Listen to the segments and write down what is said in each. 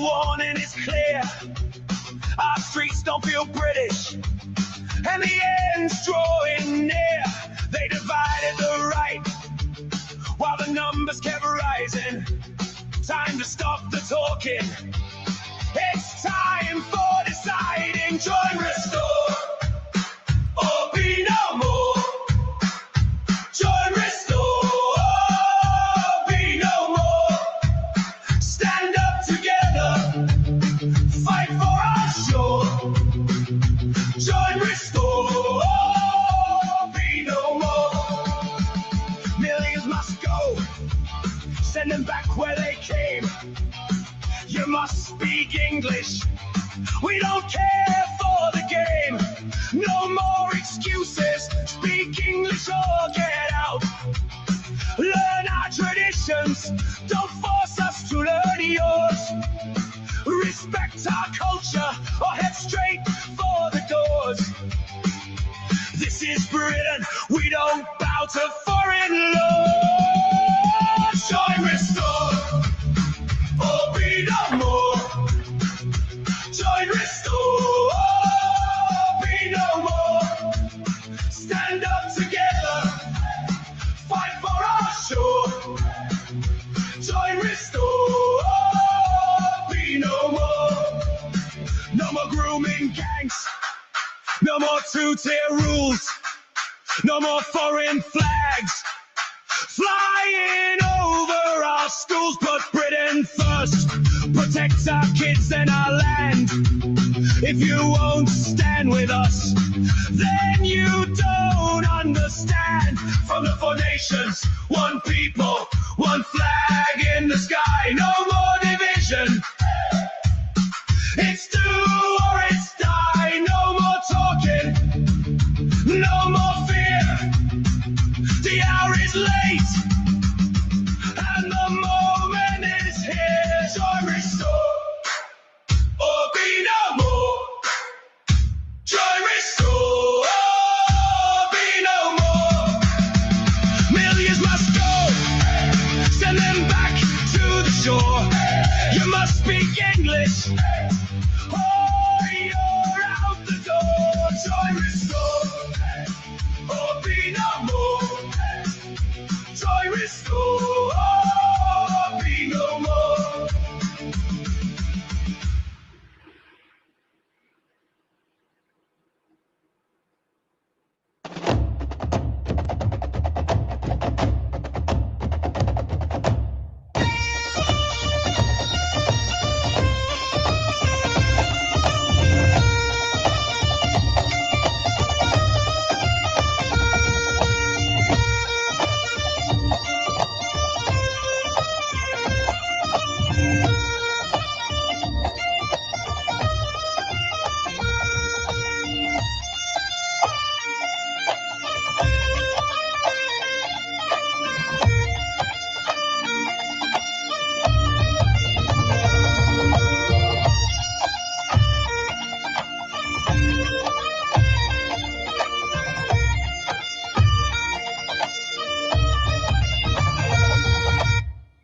warning is clear. Our streets don't feel British, and the end's drawing near. They divided the right, while the numbers kept rising. Time to stop the talking. It's time for deciding. Join, restore, or be no more. Join, restore, or be no more. Stand up together, fight for our shore. Join, restore, or be no more. Millions must go, send them back where they came. You must speak English, we don't care for the game. No more excuses, speak English or get out. Learn our traditions, don't force us to learn yours. Respect our culture or head straight for the doors. This is Britain, we don't bow to foreign laws. Join, restore, or be no more. Join, restore, or be no more. Stand up together, fight for our shore. Join, restore, or be no more. No more grooming gangs, no more two-tier rules, no more foreign flags flying over our schools. Put Britain first, protect our kids and our land. If you won't stand with us, then you don't understand. From the four nations, one people, one flag in the sky. No more division, it's do or it's die. No more talking, no more fear. The hour is late, and the moment is here. Join, restore, or be no more. Join, restore, or be no more. Millions must go, send them back to the shore. You must speak English, or you're out the door. Join, restore, or be no more. Join, restore, or be no more.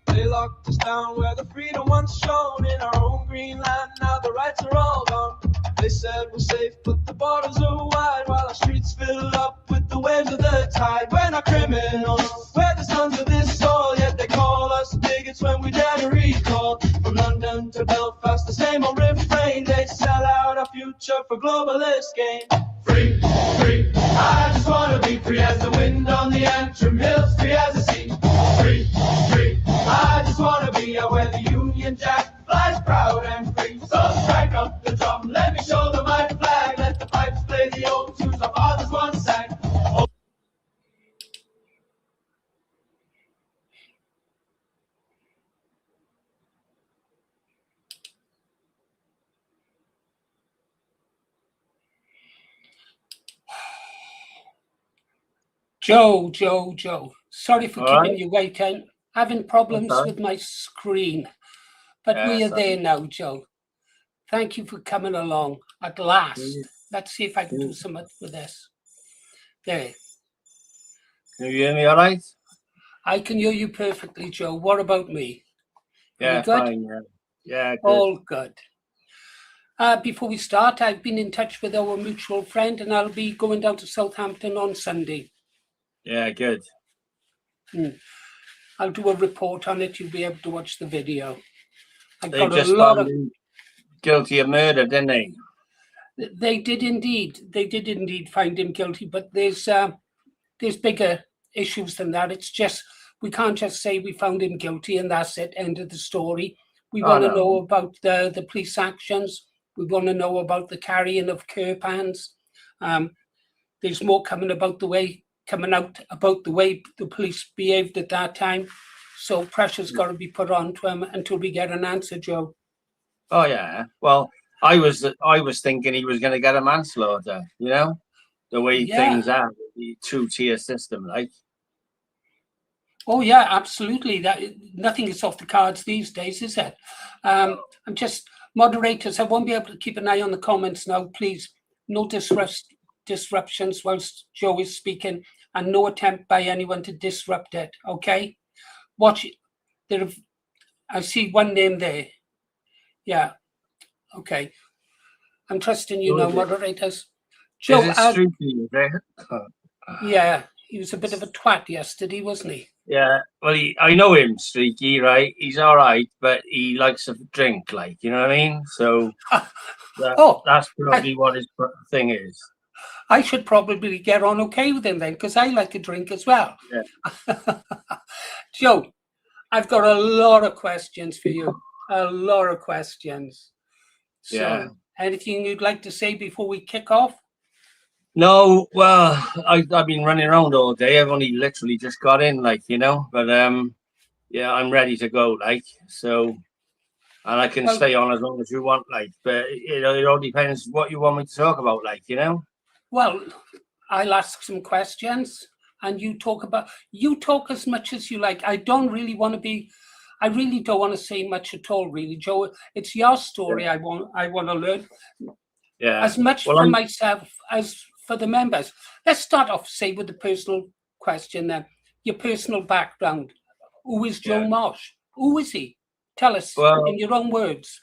They locked us down where the freedom once shone. In our own green land, now the rights are all gone. They said we're safe, but the borders are wide, while our streets fill up with the waves of the tide. We're not criminals, we're the sons of this soil, yet they call us bigots when we dare to recall. From London to Belfast, the same old refrain. They sell out our future for globalist gain. Free, free, I just wanna be free as the wind on the Antrim Hills, free as the sea. Free, free, I just wanna be out where the Union Jack flies proud and free. So strike up the drum, let me show them my flag. Let the pipes play the old tunes our fathers once sang. Joe. Sorry for All keeping right. you waiting. Having problems Okay. with my screen. But Yeah, we are so- there now, Joe. Thank you for coming along at last. Mm. Let's see if I can do something with this. There. Can you hear me all right? I can hear you perfectly, Joe. What about me? Yeah, good? fine. Yeah. Yeah, good. All good. Before we start, I've been in touch with our mutual friend, and I'll be going down to Southampton on Sunday. Yeah, good. I'll do a report on it. You'll be able to watch the video. They just found him guilty of murder, didn't they? They did indeed. They did indeed find him guilty, but there's bigger issues than that. It's just, we can't just say we found him guilty and that's it, end of the story. We want to know about the police actions. We want to know about the carrying of curpans. There's more coming out about the way the police behaved at that time. So pressure's got to be put on to him until we get an answer, Joe. Oh yeah. Well, I was thinking he was going to get a manslaughter. You know, the way things are, the two-tier system, like. Oh yeah, absolutely. Nothing is off the cards these days, is it? I'm just moderators. I won't be able to keep an eye on the comments now. Please, no disruptions whilst Joe is speaking, and no attempt by anyone to disrupt it. Okay, watch it. I see one name there. Yeah. Okay. I'm trusting you now, moderators. Joe, yeah, he was a bit of a twat yesterday, wasn't he? Yeah, well, I know him, Streaky, right? He's all right, but he likes a drink, like, you know what I mean? So that's probably what his thing is. I should probably get on okay with him then, because I like a drink as well. Yeah. Joe, I've got a lot of questions for you. A lot of questions. So, anything you'd like to say before we kick off? No, well, I've been running around all day. I've only literally just got in, like, you know, but yeah, I'm ready to go, like, so, and I can stay on as long as you want, like, but you know, it all depends what you want me to talk about, like, you know. Well, I'll ask some questions, and you talk as much as you like. I really don't want to say much at all, really, Joe. It's your story. I want to learn. Yeah. As much for myself as for the members. Let's start off, say, with the personal question then. Your personal background. Who is Joe Marsh? Who is he? Tell us in your own words.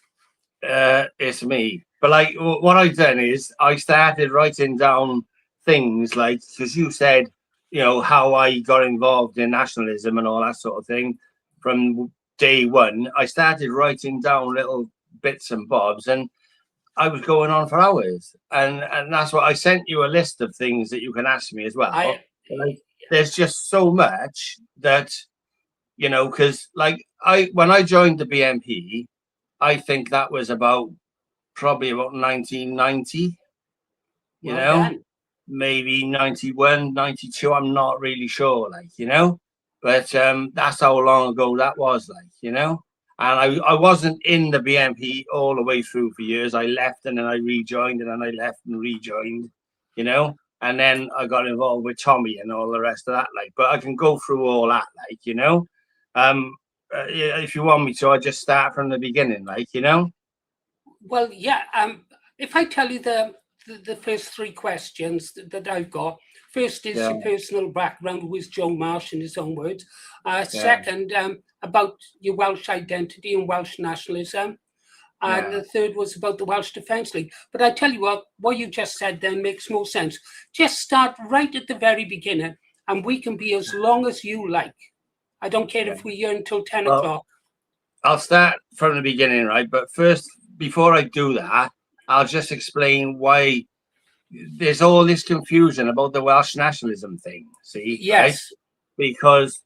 It's me. But like, what I've done is I started writing down things, like, because you said, you know, how I got involved in nationalism and all that sort of thing. From day one, I started writing down little bits and bobs, and I was going on for hours, and that's what I sent you a list of things that you can ask me as well. Like, there's just so much that, you know, because like when I joined the BNP, I think that was probably about 1990, you know, maybe 91, 92. I'm not really sure, like, you know, but that's how long ago that was, like, you know. And I wasn't in the BNP all the way through for years. I left and then I rejoined, and then I left and rejoined, you know. And then I got involved with Tommy and all the rest of that, like. But I can go through all that, like, you know. If you want me to, I just start from the beginning, like, you know. Well, yeah. If I tell you the first three questions that I've got. First is your personal background, who is Joe Marsh in his own words. Second, about your Welsh identity and Welsh nationalism. And the third was about the Welsh Defence League. But I tell you what you just said then makes more sense. Just start right at the very beginning, and we can be as long as you like. I don't care if we're here until 10 o'clock. I'll start from the beginning, right? But first, before I do that, I'll just explain why there's all this confusion about the Welsh nationalism thing. See? Yes. Right? Because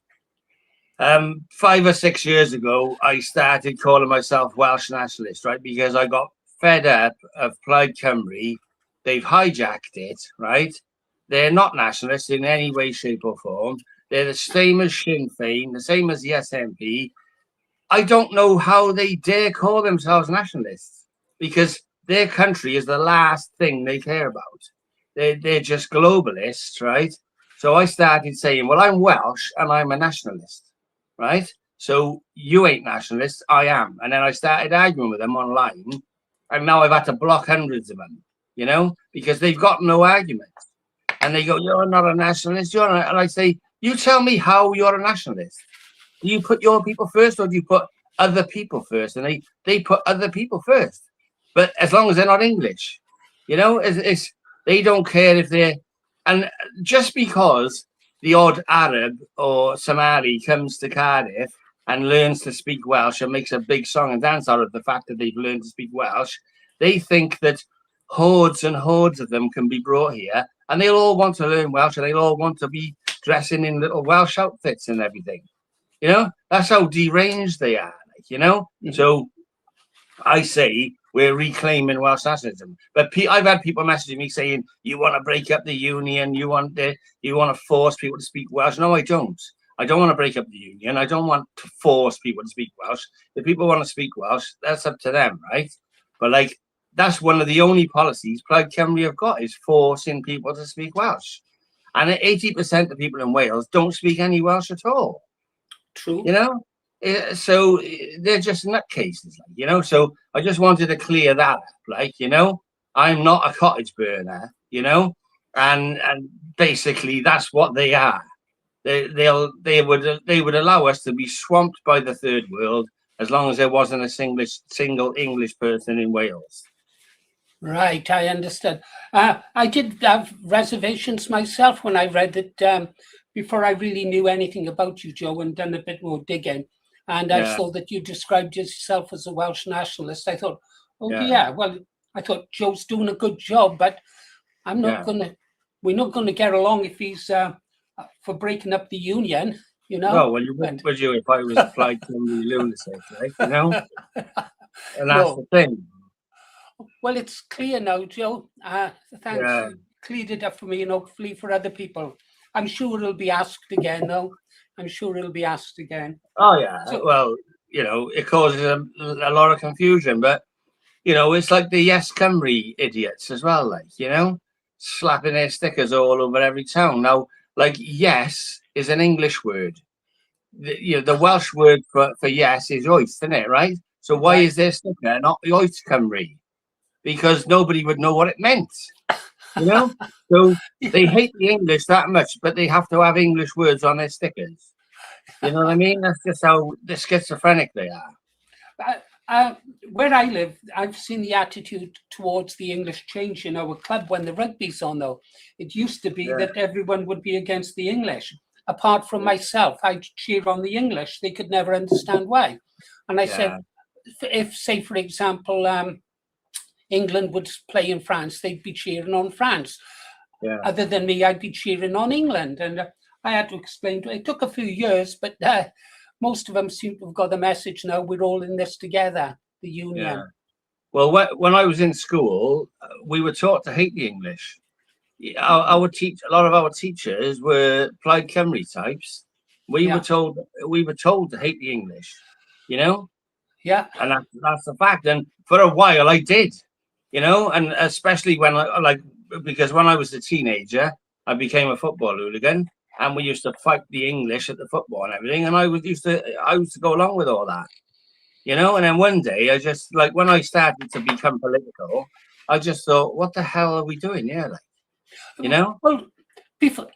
5 or 6 years ago, I started calling myself Welsh Nationalist, right? Because I got fed up of Plaid Cymru. They've hijacked it, right? They're not nationalists in any way, shape or form. They're the same as Sinn Féin, the same as the SNP. I don't know how they dare call themselves nationalists, because their country is the last thing they care about. They're just globalists, right? So I started saying, well, I'm Welsh and I'm a nationalist. Right, so you ain't nationalists, I am. And then I started arguing with them online, and now I've had to block hundreds of them, you know, because they've got no argument. And they go, you're not a nationalist, you're not. And I say, you tell me how you're a nationalist. Do you put your people first, or do you put other people first, and they put other people first. But as long as they're not English, you know, it's they don't care if they're, and just because the odd Arab or Somali comes to Cardiff and learns to speak Welsh and makes a big song and dance out of the fact that they've learned to speak Welsh, they think that hordes and hordes of them can be brought here, and they'll all want to learn Welsh, and they'll all want to be dressing in little Welsh outfits and everything. You know, that's how deranged they are, like, you know. Mm-hmm. So I say we're reclaiming Welsh nationalism. But I've had people messaging me saying, you want to break up the union, you want to force people to speak Welsh. No, I don't. I don't want to break up the union. I don't want to force people to speak Welsh. If people want to speak Welsh, that's up to them, right? But like, that's one of the only policies Plaid Cymru have got, is forcing people to speak Welsh. And 80% of people in Wales don't speak any Welsh at all. True. You know? So they're just nutcases, like, you know. So I just wanted to clear that up, like, you know. I'm not a cottage burner, you know, and basically that's what they are. They would allow us to be swamped by the third world as long as there wasn't a single English person in Wales. Right, I understand. I did have reservations myself when I read it before I really knew anything about you, Joe, and done a bit more digging. And I saw that you described yourself as a Welsh nationalist. I thought, well, I thought Joe's doing a good job, but I'm not we're not gonna get along if he's for breaking up the union, you know. Oh, well, you wouldn't, would you, if I was a Plaid Cymru lunatic, right? You know? And that's the thing. Well, it's clear now, Joe. Thanks. You cleared it up for me and hopefully for other people. I'm sure it'll be asked again, though. I'm sure it'll be asked again. Oh, yeah. So, well, you know, it causes a lot of confusion, but, you know, it's like the Yes Cymru idiots as well, like, you know, slapping their stickers all over every town. Now, like, yes is an English word. The Welsh word for yes is oist, isn't it, right? So why is their sticker not Oist Cymru? Because nobody would know what it meant, you know? So they hate the English that much, but they have to have English words on their stickers. You know what I mean? That's just how schizophrenic they are. Where I live, I've seen the attitude towards the English change in our club when the rugby's on, though. It used to be that everyone would be against the English. Apart from myself, I'd cheer on the English. They could never understand why. And I said, if, say, for example, England would play in France, they'd be cheering on France. Other than me, I'd be cheering on England. And I had to explain to it. It took a few years, but most of them seem to have got the message now. We're all in this together, the union. Yeah. Well, when I was in school, we were taught to hate the English. A lot of our teachers were Plaid Cymru types. We were told to hate the English, you know. Yeah. And that's the fact. And for a while, I did. You know, and especially because when I was a teenager, I became a football hooligan, and we used to fight the English at the football and everything, and I used to go along with all that, you know. And then one day, I just, like, when I started to become political, I just thought, what the hell are we doing here, like, you know? Well, before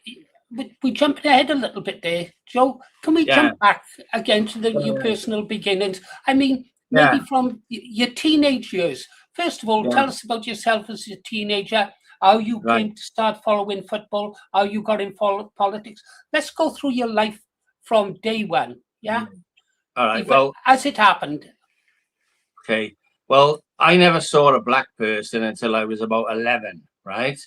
we jumping ahead a little bit there, Joe, can we jump back again to your personal beginnings? I mean, maybe from your teenage years. First of all, tell us about yourself as a teenager, how you came to start following football, how you got involved in politics. Let's go through your life from day one, yeah? All right, well... As it happened. Okay, well, I never saw a black person until I was about 11, right?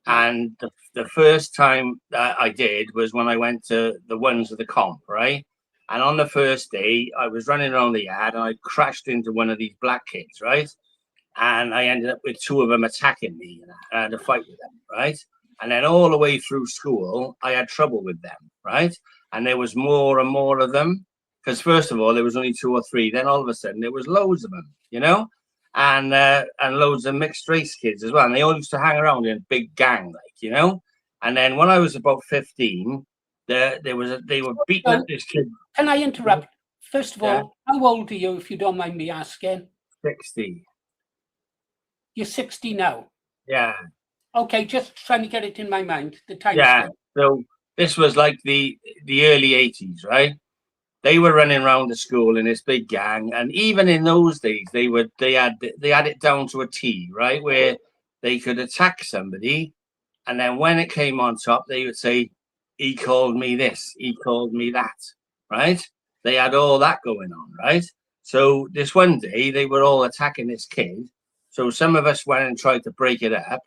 And the first time that I did was when I went to the ones of the comp, right? And on the first day, I was running around the yard and I crashed into one of these black kids, right? And I ended up with two of them attacking me, and I had to fight with them, right? And then all the way through school, I had trouble with them, right? And there was more and more of them, because first of all, there was only 2 or 3. Then all of a sudden, there was loads of them, you know? And loads of mixed race kids as well. And they all used to hang around in a big gang, like, you know? And then when I was about 15, they were beating up this kid. Can I interrupt? First of all, how old are you, if you don't mind me asking? 60. You're 60 now? Yeah. Okay, just trying to get it in my mind, the time. Yeah, so this was like the early 80s, right? they were running around the school in this big gang, and even in those days, they had it down to a T, right, where they could attack somebody, and then when it came on top, they would say, "He called me this, he called me that," right? They had all that going on, right? So this one day, they were all attacking this kid. So some of us went and tried to break it up,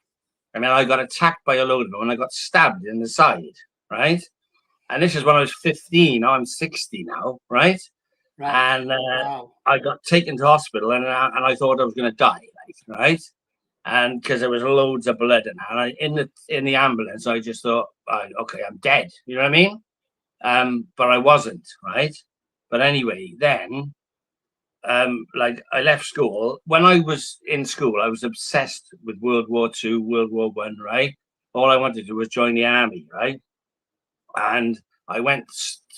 and then I got attacked by a load of them, and I got stabbed in the side, right? And this is when I was 15. I'm 60 now, right? And Wow. I got taken to hospital, and I thought I was going to die, like, right? And because there was loads of blood in that, and in the ambulance, I just thought, okay, I'm dead. You know what I mean? But I wasn't, right? But anyway, then, like, I left school. When I was in school, I was obsessed with World War II, World War I, right? All I wanted to do was join the army, right? And I went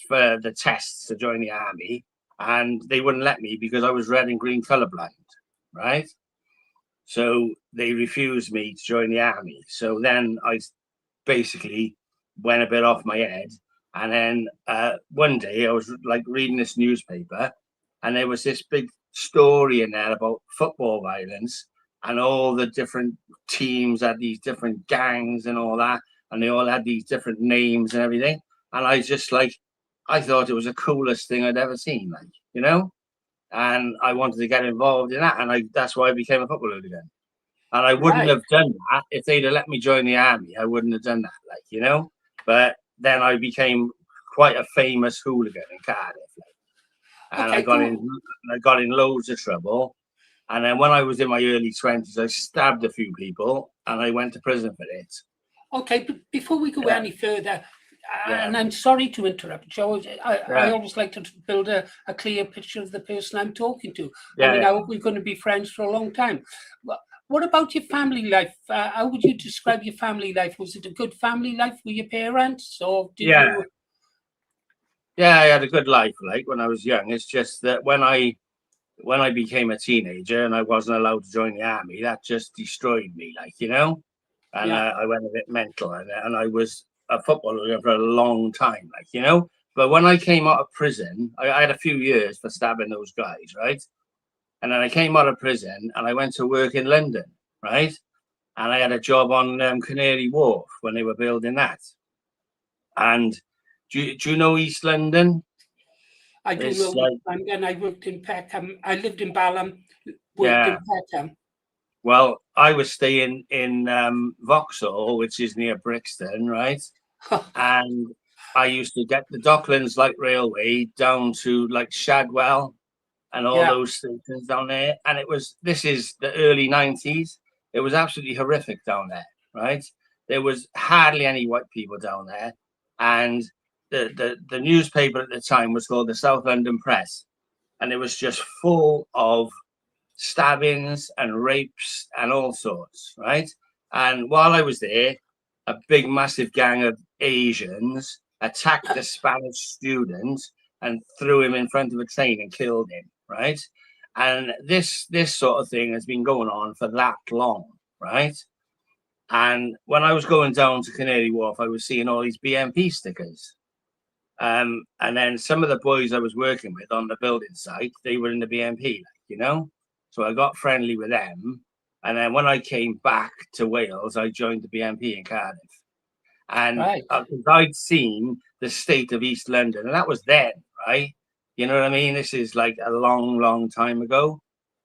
for the tests to join the army, and they wouldn't let me because I was red and green colorblind, right? So they refused me to join the army. So then I basically went a bit off my head. And then one day I was like reading this newspaper, and there was this big story in there about football violence, and all the different teams had these different gangs and all that, and they all had these different names and everything. And I just I thought it was the coolest thing I'd ever seen, like, you know? And I wanted to get involved in that, and that's why I became a football hooligan. And I wouldn't have done that if they'd have let me join the army. I wouldn't have done that, like, you know? But then I became quite a famous hooligan in Cardiff, like. And I got in loads of trouble. And then when I was in my early 20s, I stabbed a few people, and I went to prison for it. Okay, but before we go any further, and I'm sorry to interrupt, Joe, I always like to build a clear picture of the person I'm talking to. I mean, we're going to be friends for a long time. What about your family life? How would you describe your family life? Was it a good family life with your parents, or did you? Yeah, I had a good life, like, when I was young. It's just that when I became a teenager and I wasn't allowed to join the army, that just destroyed me, like, you know? And I went a bit mental, and I was a footballer for a long time, like, you know? But when I came out of prison, I had a few years for stabbing those guys, right? And then I came out of prison and I went to work in London, right? And I had a job on Canary Wharf when they were building that. And do you know East London? I do know London. I worked in Peckham. I lived in Balham, worked in Peckham. Well, I was staying in Vauxhall, which is near Brixton, right? And I used to get the Docklands Light Railway down to like Shadwell and all those stations down there. And this is the early 90s. It was absolutely horrific down there, right? There was hardly any white people down there. And the newspaper at the time was called the South London Press. And it was just full of stabbings and rapes and all sorts, right? And while I was there, a big massive gang of Asians attacked a Spanish student and threw him in front of a train and killed him, right? And this sort of thing has been going on for that long, right? And when I was going down to Canary Wharf, I was seeing all these BNP stickers. And then some of the boys I was working with on the building site, they were in the BNP, you know? So I got friendly with them. And then when I came back to Wales, I joined the BNP in Cardiff. And I'd seen the state of East London, and that was then, right? You know what I mean? This is like a long, long time ago.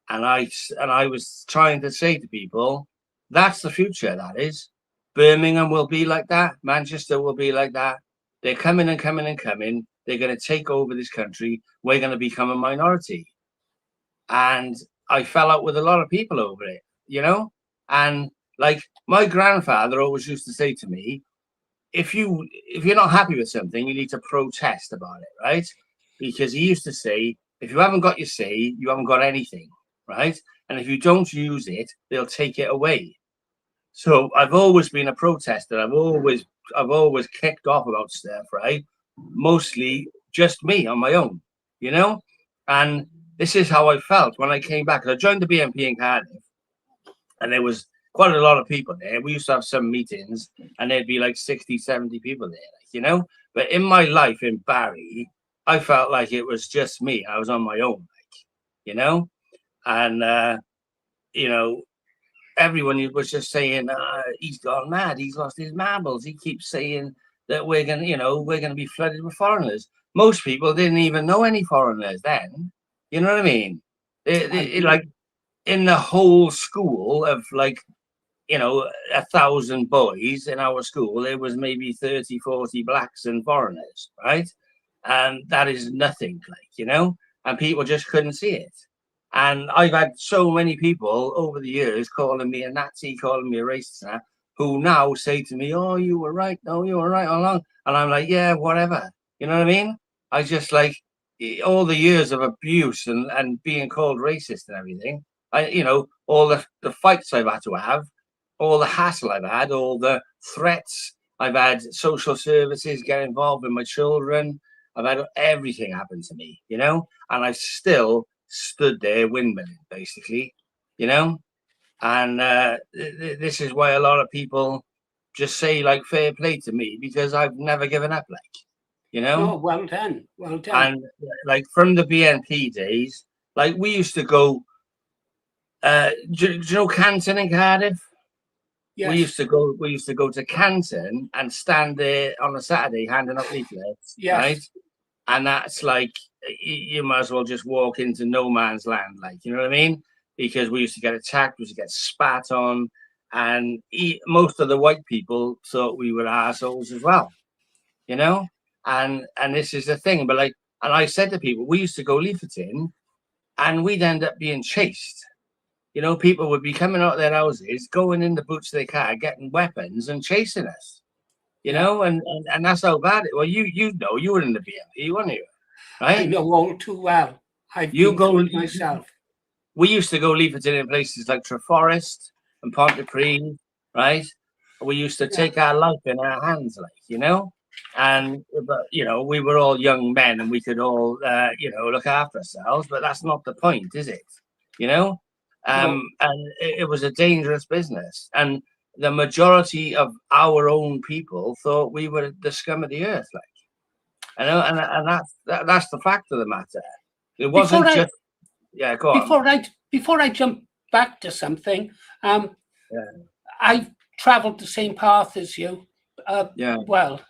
And I was trying to say to people, that's the future, that is. Birmingham will be like that. Manchester will be like that. They're coming and coming and coming. They're going to take over this country. We're going to become a minority. And I fell out with a lot of people over it, you know? And like my grandfather always used to say to me, if you're not happy with something, you need to protest about it, right? Because he used to say, if you haven't got your say, you haven't got anything, right? And if you don't use it, they'll take it away. So I've always been a protester. I've always kicked off about stuff, right? Mostly just me on my own, you know? And this is how I felt when I came back. I joined the BNP in Cardiff, and there was quite a lot of people there. We used to have some meetings, and there'd be like 60, 70 people there, you know? But in my life in Barry, I felt like it was just me. I was on my own, and everyone was just saying, he's gone mad, he's lost his marbles. He keeps saying that we're gonna be flooded with foreigners. Most people didn't even know any foreigners then. You know what I mean? Like in the whole school of 1,000 boys in our school, there was maybe 30, 40 blacks and foreigners, right? And that is nothing, and people just couldn't see it. And I've had so many people over the years calling me a Nazi, calling me a racist, who now say to me, "Oh, you were right. No, you were right all along." And I'm like, "Yeah, whatever." You know what I mean? I just all the years of abuse and being called racist and everything. All the fights I've had to have, all the hassle I've had, all the threats I've had, social services get involved with my children. I've had everything happen to me, and I've still stood there windmilling, basically, and this is why a lot of people just say fair play to me, because I've never given up, Oh, well done. And from the BNP days, we used to go, do you know Canton in Cardiff? Yes. We used to go to Canton and stand there on a Saturday handing out leaflets, yes. Right? And that's you might as well just walk into no man's land, you know what I mean? Because we used to get attacked, we used to get spat on, and most of the white people thought we were assholes as well, And this is the thing, but and I said to people, we used to go leafleting, and we'd end up being chased. People would be coming out of their houses, going in the boots of their car, getting weapons and chasing us. And that's how bad it was. You were in the BNP, weren't you? Right? I know all too well. I've been through it myself. We used to go leafleting in places like Treforest and Pontypridd, right? We used to take our life in our hands, but we were all young men and we could all look after ourselves, but that's not the point, is it? No. And it was a dangerous business, and the majority of our own people thought we were the scum of the earth, and that's the fact of the matter. It wasn't go on. Before I jump back to something, I've travelled the same path as you. Well,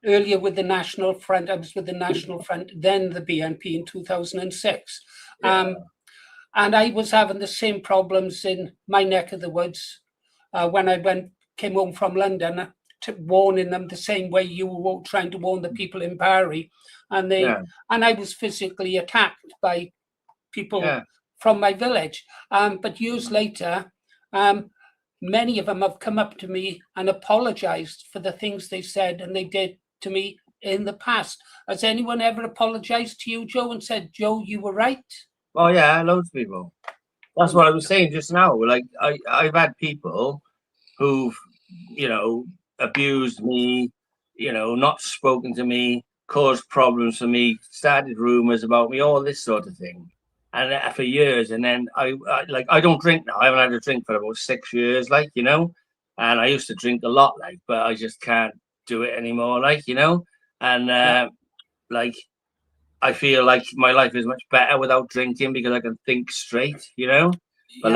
earlier with the National Front, I was with the National Front, then the BNP in 2006. And I was having the same problems in my neck of the woods when I came home from London, warning them the same way you were trying to warn the people in Barry. And I was physically attacked by people from my village. But years later, many of them have come up to me and apologized for the things they said and they did to me in the past. Has anyone ever apologized to you, Joe, and said, "Joe, you were right"? Oh yeah, loads of people. That's what I was saying just now. I've had people who've, abused me, not spoken to me, caused problems for me, started rumors about me, all this sort of thing. And for years, and then I don't drink now. I haven't had a drink for about 6 years, and I used to drink a lot, but I just can't do it anymore, and I feel like my life is much better without drinking because I can think straight, But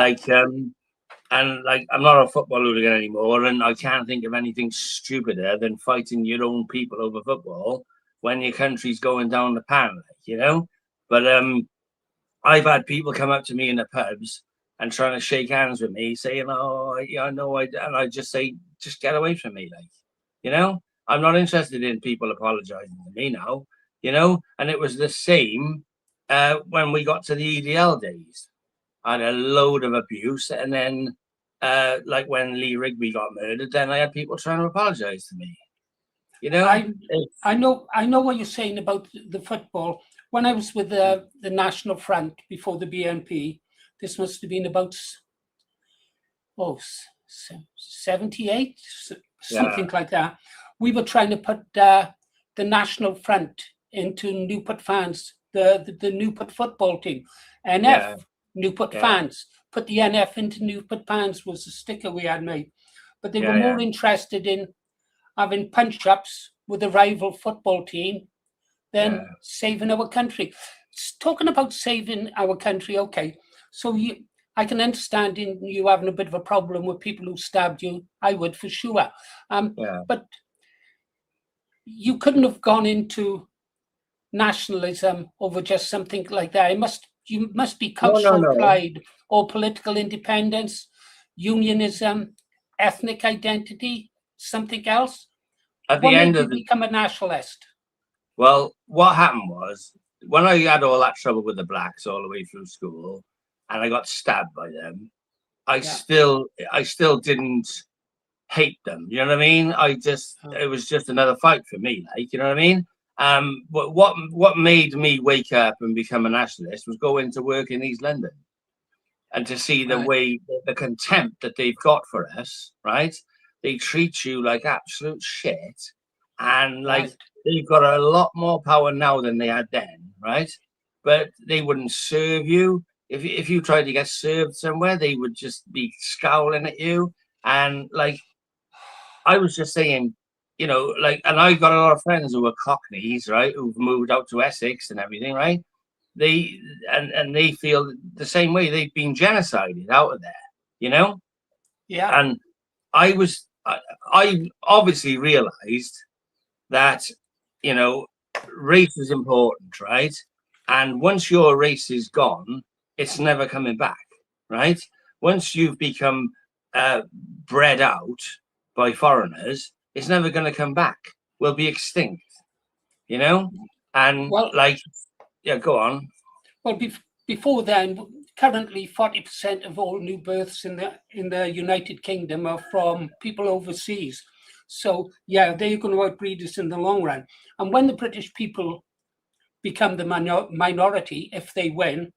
I'm not a football hooligan anymore, and I can't think of anything stupider than fighting your own people over football when your country's going down the pan, But I've had people come up to me in the pubs and trying to shake hands with me, saying, "Oh, yeah, I know," and I just say, "Just get away from me," I'm not interested in people apologizing to me now. And it was the same when we got to the EDL days. I had a load of abuse, and then when Lee Rigby got murdered, then I had people trying to apologize to me. I know what you're saying about the football. When I was with the National Front before the BNP, this must have been about 78, something like that. We were trying to put the National Front into Newport fans, the Newport football team. NF, Newport fans. Put the NF into Newport fans was the sticker we had made. But they were more interested in having punch-ups with a rival football team than saving our country. Talking about saving our country, okay. So I can understand you having a bit of a problem with people who stabbed you. I would, for sure. But you couldn't have gone into nationalism over just something like that. You must be cultural pride or political independence, unionism, ethnic identity, something else. At the end of become a nationalist? Well, what happened was, when I had all that trouble with the blacks all the way through school, and I got stabbed by them, I still didn't hate them. You know what I mean? It was just another fight for me, like, you know what I mean? But what made me wake up and become a nationalist was going to work in East London and to see the way, the contempt that they've got for us, right? They treat you like absolute shit, and like they've got a lot more power now than they had then, right? But they wouldn't serve you. If you tried to get served somewhere, they would just be scowling at you. And like, I was just saying, you know, like, and I got a lot of friends who were Cockneys, right, who've moved out to Essex and everything, right? They feel the same way. They've been genocided out of there, you know? Yeah. And I obviously realized that, you know, race is important, right? And once your race is gone, it's never coming back, right? Once you've become bred out by foreigners, it's never going to come back. We'll be extinct, you know? And go on. Well, before then, currently 40% of all new births in the United Kingdom are from people overseas. So yeah, they're going to outbreed us in the long run. And when the British people become the minority, if they win,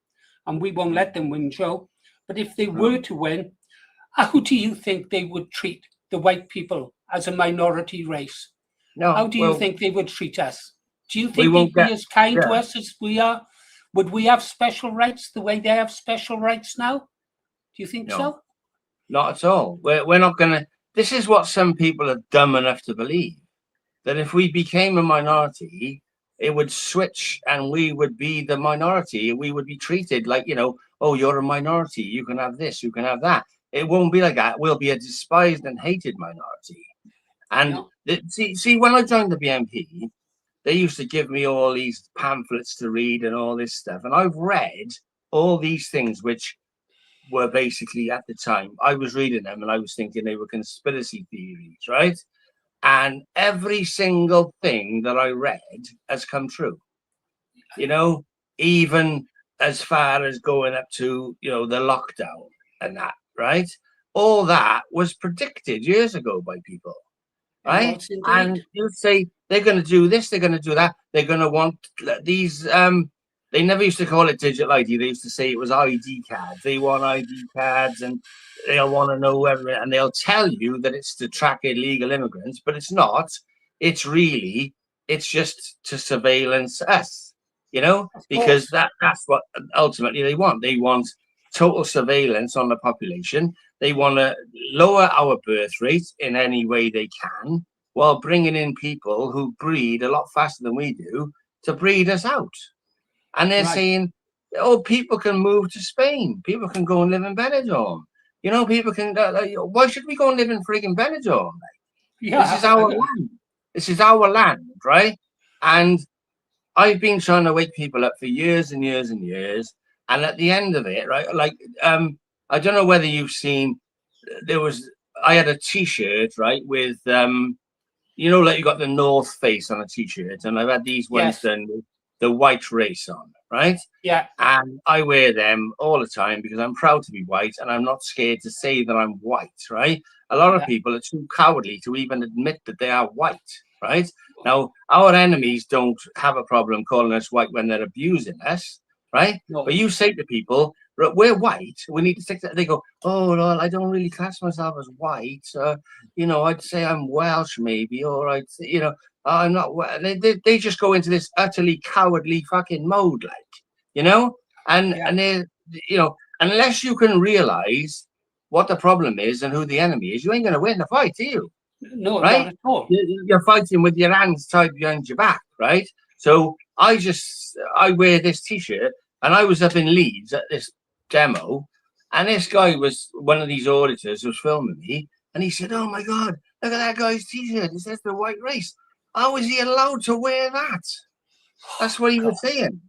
and we won't let them win, Joe, but if they were to win, how do you think they would treat the white people as a minority race? No. How do you think they would treat us? Do you think they'd be as kind to us as we are? Would we have special rights the way they have special rights now? Do you think so? Not at all. We're not going to. This is what some people are dumb enough to believe, that if we became a minority, it would switch and we would be the minority. We would be treated like, you know, oh, you're a minority. You can have this, you can have that. It won't be like that. We'll be a despised and hated minority. And see, when I joined the BNP, they used to give me all these pamphlets to read and all this stuff. And I've read all these things, which were basically, at the time, I was reading them and I was thinking they were conspiracy theories, right? And every single thing that I read has come true. You know, even as far as going up to, you know, the lockdown and that, right? All that was predicted years ago by people. Right? And you say they're going to do this, they're going to do that, they're going to want these. They never used to call it digital ID. They used to say it was ID cards. They want ID cards, and they'll want to know everything. And they'll tell you that it's to track illegal immigrants, but it's not. It's just to surveillance us, you know, because that's what ultimately they want. They want total surveillance on the population. They want to lower our birth rate in any way they can, while bringing in people who breed a lot faster than we do to breed us out. And they're saying, oh, people can move to Spain. People can go and live in Benidorm. You know, people can. Why should we go and live in frigging Benidorm? This is our land. This is our land, right? And I've been trying to wake people up for years and years and years. And at the end of it, right, like, I don't know whether you've seen, I had a T-shirt, right, with, you know, like you got the North Face on a T-shirt, and I've had these ones done with the white race on, right? Yeah. And I wear them all the time because I'm proud to be white, and I'm not scared to say that I'm white, right? A lot of people are too cowardly to even admit that they are white, right? Now, our enemies don't have a problem calling us white when they're abusing us, right? No. But you say to people, we're white, we need to stick to that. They go, oh, no, I don't really class myself as white. You know, I'd say I'm Welsh maybe, or I'd say, you know, I'm not. They just go into this utterly cowardly fucking mode, like, you know, and they, you know, unless you can realize what the problem is and who the enemy is, you ain't going to win the fight, are you? No, right? Not at all. You're fighting with your hands tied behind your back, right? So I wear this T-shirt, and I was up in Leeds at this demo, and this guy was one of these auditors was filming me, and he said, "Oh my God, look at that guy's T-shirt. It says the white race. How is he allowed to wear that?" That's what he was saying,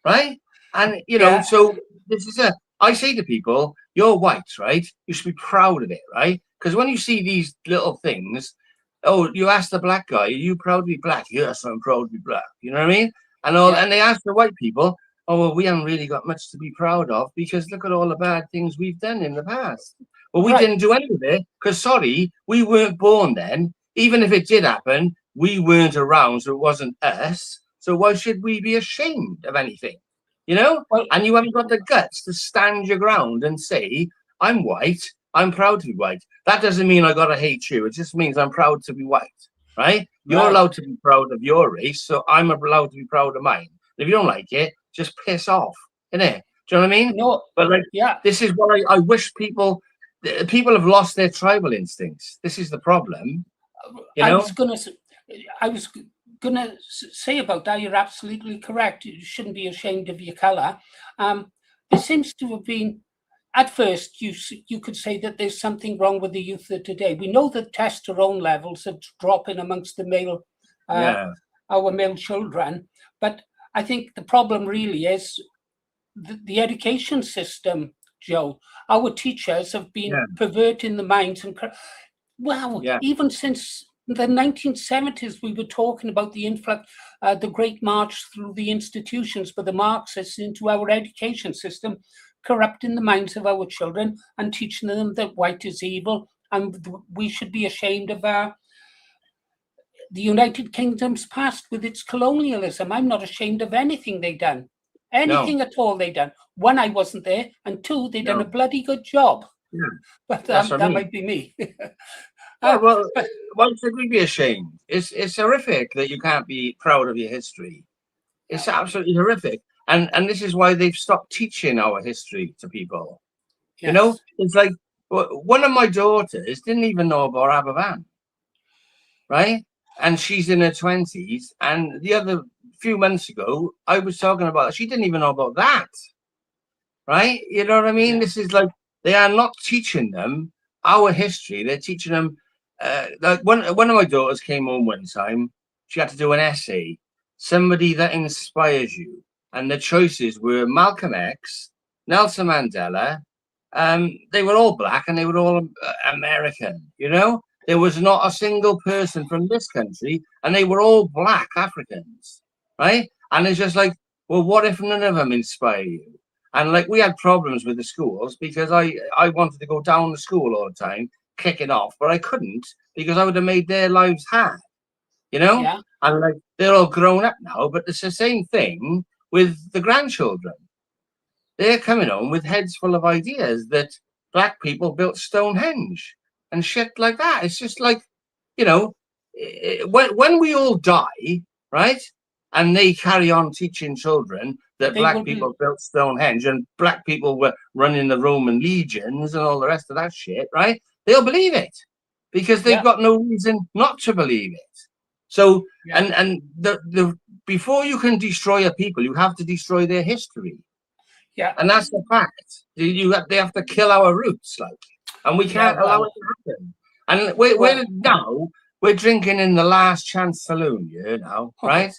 right? And so this is I say to people, you're white, right? You should be proud of it, right? Because when you see these little things, oh, you ask the black guy, are you proud to be black? Yes, I'm proud to be black. You know what I mean? And they ask the white people, oh, well, we haven't really got much to be proud of because look at all the bad things we've done in the past. Well, we didn't do any of it because, sorry, we weren't born then. Even if it did happen, we weren't around, so it wasn't us. So why should we be ashamed of anything? And you haven't got the guts to stand your ground and say, I'm white, I'm proud to be white. That doesn't mean I got to hate you. It just means I'm proud to be white, right? You're allowed to be proud of your race, so I'm allowed to be proud of mine. If you don't like it, just piss off, innit? Do you know what I mean? No, but this is what I wish people have lost their tribal instincts. This is the problem. I was gonna say about that. You're absolutely correct. You shouldn't be ashamed of your colour. There seems to have been, at first, you could say that there's something wrong with the youth of today. We know that testosterone levels are dropping amongst the male, our male children. But I think the problem really is the education system, Joe. Our teachers have been perverting the minds and even since the 1970s, we were talking about the influx, the great march through the institutions for the Marxists into our education system, corrupting the minds of our children and teaching them that white is evil, and we should be ashamed of the United Kingdom's past with its colonialism. I'm not ashamed of anything they done, anything at all they done. One, I wasn't there, and two, they done a bloody good job. Yeah. But that might be me. Well, why should we be ashamed? It's horrific that you can't be proud of your history. It's absolutely horrific. And this is why they've stopped teaching our history to people. Yes. It's like one of my daughters didn't even know about Aberfan, right? And she's in her 20s. And the other few months ago, I was talking about, she didn't even know about that, right? You know what I mean? Yeah. This is like, they are not teaching them our history. They're teaching them, like one of my daughters came home one time, she had to do an essay, somebody that inspires you. And the choices were Malcolm X, Nelson Mandela. They were all black and they were all American, There was not a single person from this country, and they were all black Africans, right? And it's just like, well, what if none of them inspire you? And like, we had problems with the schools because I wanted to go down the school all the time, kicking off, but I couldn't because I would have made their lives hard, Yeah. And like, they're all grown up now, but it's the same thing with the grandchildren. They're coming home with heads full of ideas that black people built Stonehenge and shit like that. It's just like, when we all die, right? And they carry on teaching children that black people built Stonehenge and black people were running the Roman legions and all the rest of that shit, right? They'll believe it because they've got no reason not to believe it. So, and the before you can destroy a people, you have to destroy their history. Yeah. And that's the fact. They have to kill our roots, and we can't allow it to happen. And we're drinking in the last chance saloon, right?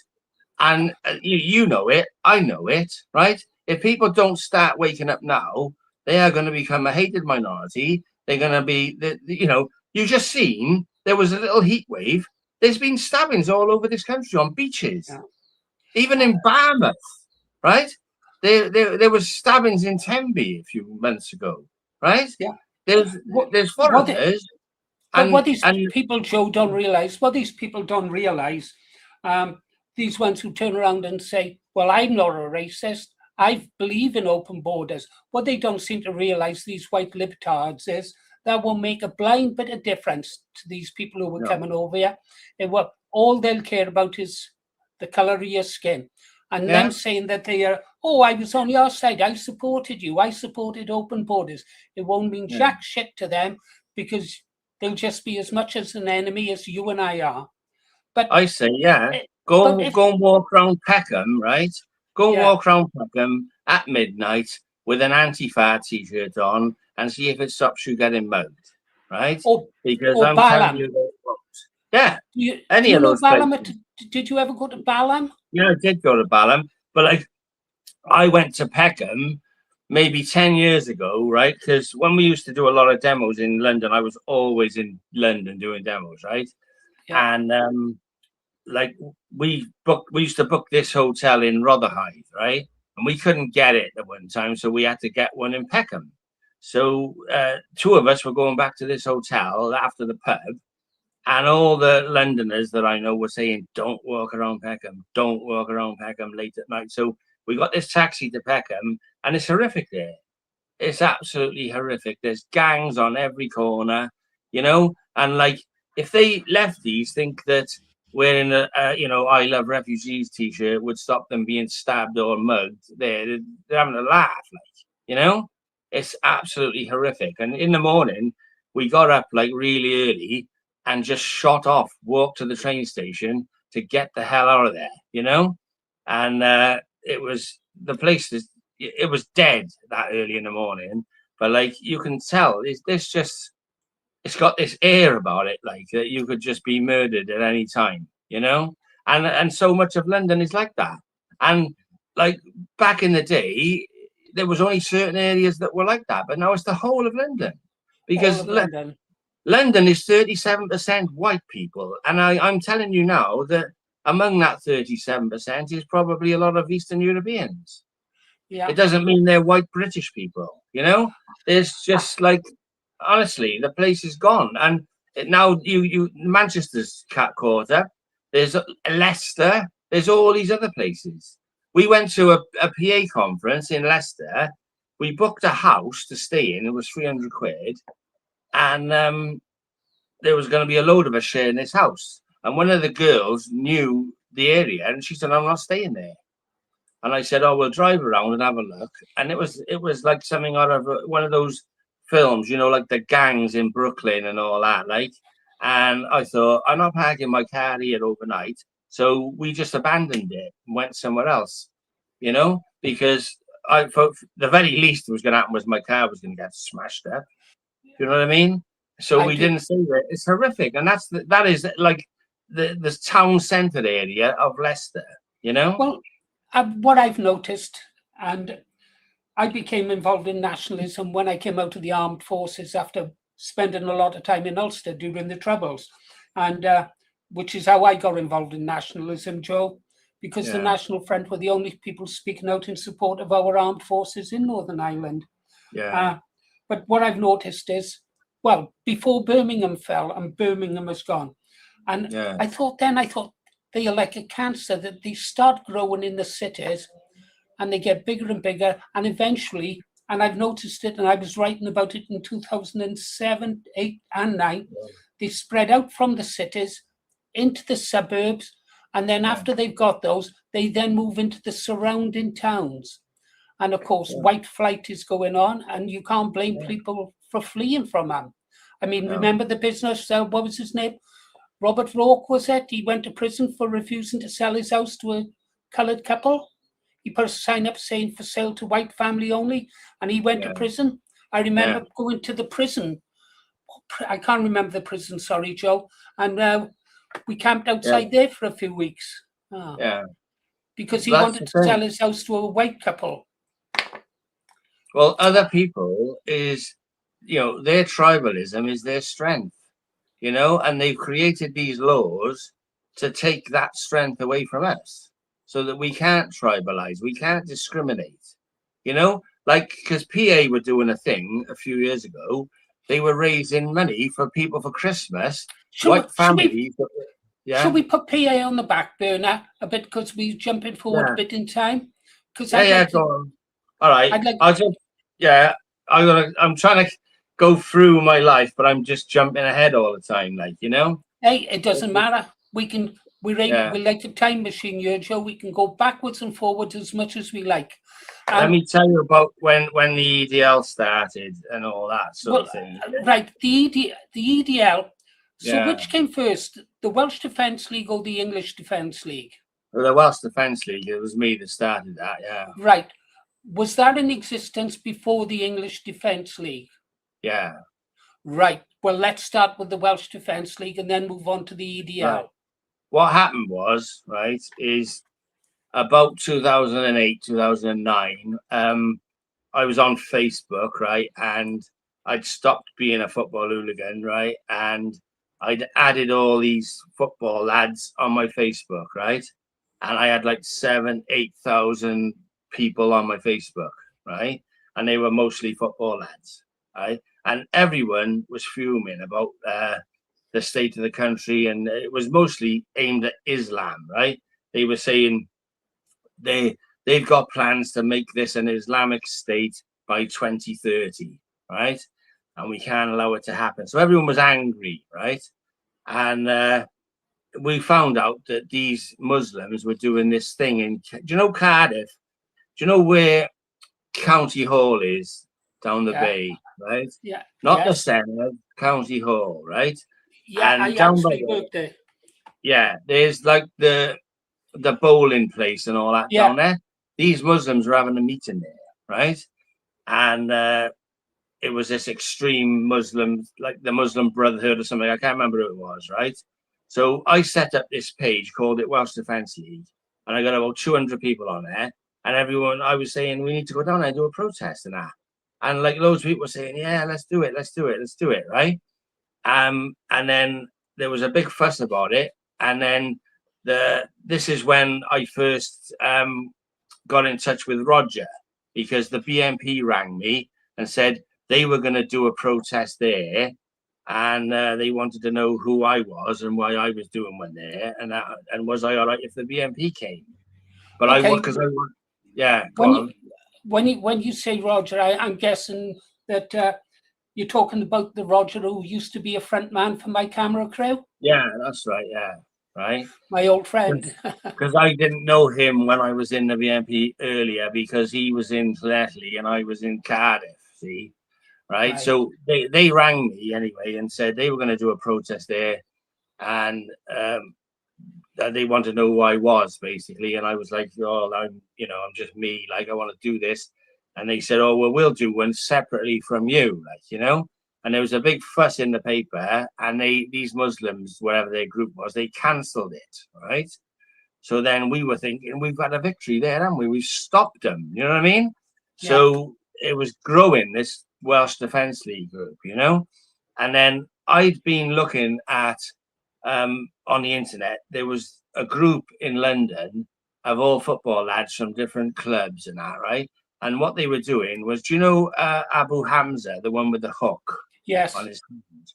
And you know it, I know it, right? If people don't start waking up now, they are going to become a hated minority. They're going to be, you just seen there was a little heat wave. There's been stabbings all over this country on beaches, even in Barmouth, right? There was stabbings in Tenby a few months ago, right? Yeah. There's foreigners. What these people, Joe, don't realize, these ones who turn around and say, well, I'm not a racist, I believe in open borders. What they don't seem to realize, these white libtards, is that will make a blind bit of difference to these people who were coming over here. All they'll care about is the color of your skin. And them saying that they are, I was on your side, I supported you, I supported open borders. It won't mean jack shit to them because they'll just be as much as an enemy as you and I are. But I say, Go and walk around Peckham, right? Go and walk around Peckham at midnight with an anti-fat t-shirt on and see if it stops you getting mugged, right? Because I'm telling you, they won't. Yeah. Any of those places. Did you ever go to Balham? Yeah, I did go to Balham, but like I went to Peckham maybe 10 years ago, right? Because when we used to do a lot of demos in London, I was always in London doing demos, right? Yeah. And like we used to book this hotel in Rotherhithe, right? And we couldn't get it at one time, so we had to get one in Peckham. So two of us were going back to this hotel after the pub, and all the Londoners that I know were saying, "Don't walk around Peckham, don't walk around Peckham late at night." So we got this taxi to Peckham, and it's horrific there. It's absolutely horrific. There's gangs on every corner, you know, and like if they lefties think that wearing a I Love Refugees t-shirt would stop them being stabbed or mugged, they're having a laugh, like, you know. It's absolutely horrific. And in the morning we got up like really early and just shot off, walked to the train station to get the hell out of there, you know. And it was dead that early in the morning, but like you can tell it's got this air about it, like that you could just be murdered at any time, you know. And so much of London is like that. And like back in the day, there was only certain areas that were like that, but now it's the whole of London, because London is 37% white people, and I'm telling you now that among that 37% is probably a lot of Eastern Europeans. Yeah, it doesn't mean they're white British people, you know. It's just like, honestly, the place is gone. And now Manchester's cat quarter, there's Leicester, there's all these other places. We went to a PA conference in Leicester. We booked a house to stay in. It was 300 quid. And there was going to be a load of us sharing this house. And one of the girls knew the area, and she said, "I'm not staying there." And I said, "Oh, we'll drive around and have a look." And it was like something out of one of those films, you know, like the gangs in Brooklyn and all that, like. And I thought, I'm not parking my car here overnight. So we just abandoned it and went somewhere else, you know, because for the very least that was going to happen was my car was going to get smashed up. You know what I mean? So we didn't say that. It's horrific. And that is like the town centre area of Leicester, you know? Well, what I've noticed, and I became involved in nationalism when I came out of the armed forces after spending a lot of time in Ulster during the Troubles, and which is how I got involved in nationalism, Joe, because the National Front were the only people speaking out in support of our armed forces in Northern Ireland. Yeah. But what I've noticed is, well, before Birmingham fell and Birmingham has gone, and I thought they are like a cancer, that they start growing in the cities and they get bigger and bigger, and eventually, and I've noticed it, and I was writing about it in 2007, 8 and 9, they spread out from the cities into the suburbs, and then after they've got those, they then move into the surrounding towns. And of course, white flight is going on, and you can't blame people for fleeing from them. I mean, remember the business, what was his name? Robert Rourke, was it? He went to prison for refusing to sell his house to a coloured couple. He put a sign up saying for sale to white family only, and he went to prison. I remember going to the prison. I can't remember the prison, sorry, Joe. And we camped outside there for a few weeks. Because he wanted to sell his house to a white couple. Well, other people is, you know, their tribalism is their strength, you know, and they've created these laws to take that strength away from us so that we can't tribalize, we can't discriminate, you know, like, because PA were doing a thing a few years ago. They were raising money for people for Christmas, white families. Should we put PA on the back burner a bit because we're jumping forward a bit in time? Because go on. All right, I'm trying to go through my life, but I'm just jumping ahead all the time, like, you know. Hey, it doesn't matter. We're like a time machine here, Joe. We can go backwards and forwards as much as we like. Let me tell you about when the EDL started and all that sort of thing. Right, the EDL. So which came first, the Welsh Defence League or the English Defence League? The Welsh Defence League, it was me that started that, yeah. Right. Was that in existence before the English Defence League? Yeah. Right. Well, let's start with the Welsh Defence League and then move on to the EDL. Right. What happened was, right, is about 2008, 2009, I was on Facebook, right, and I'd stopped being a football hooligan, right, and I'd added all these football lads on my Facebook, right, and I had like 8,000 people on my Facebook, right, and they were mostly football lads, right, and everyone was fuming about the state of the country, and it was mostly aimed at Islam, right. They were saying they've got plans to make this an Islamic state by 2030, right? And we can't allow it to happen. So everyone was angry, right? And we found out that these Muslims were doing this thing in, do you know Cardiff? Do you know where County Hall is down the bay, right? Yeah. Not the centre, County Hall, right? Yeah, and I down actually by worked there. Yeah, there's like the bowling place and all that down there. These Muslims were having a meeting there, right? And it was this extreme Muslim, like the Muslim Brotherhood or something. I can't remember who it was, right? So I set up this page, called it Welsh Defence League, and I got about 200 people on there. And everyone, I was saying, we need to go down there and do a protest and that. And like loads of people were saying, yeah, let's do it, right? And then there was a big fuss about it. And then this is when I first got in touch with Roger, because the BNP rang me and said they were going to do a protest there, and they wanted to know who I was and why I was doing one there, and was I all right if the BNP came? But okay. When you say Roger, I'm guessing that you're talking about the Roger who used to be a front man for my camera crew. Yeah, that's right. Yeah. Right, my old friend. Because I didn't know him when I was in the BNP earlier, because he was in Leslie and I was in Cardiff. See, right? So they rang me anyway and said they were going to do a protest there, and they want to know who I was basically. And I was like, oh, I'm just me. Like, I want to do this. And they said, oh, well, we'll do one separately from you, like, And there was a big fuss in the paper, and these Muslims, whatever their group was, they cancelled it, right? So then we were thinking, we've got a victory there, haven't we? We've stopped them, you know what I mean? Yeah. So it was growing, this Welsh Defence League group, And then I'd been looking at, on the internet, there was a group in London of all football lads from different clubs and that, right? And what they were doing was, do you know Abu Hamza, the one with the hook? Yes. On his hand?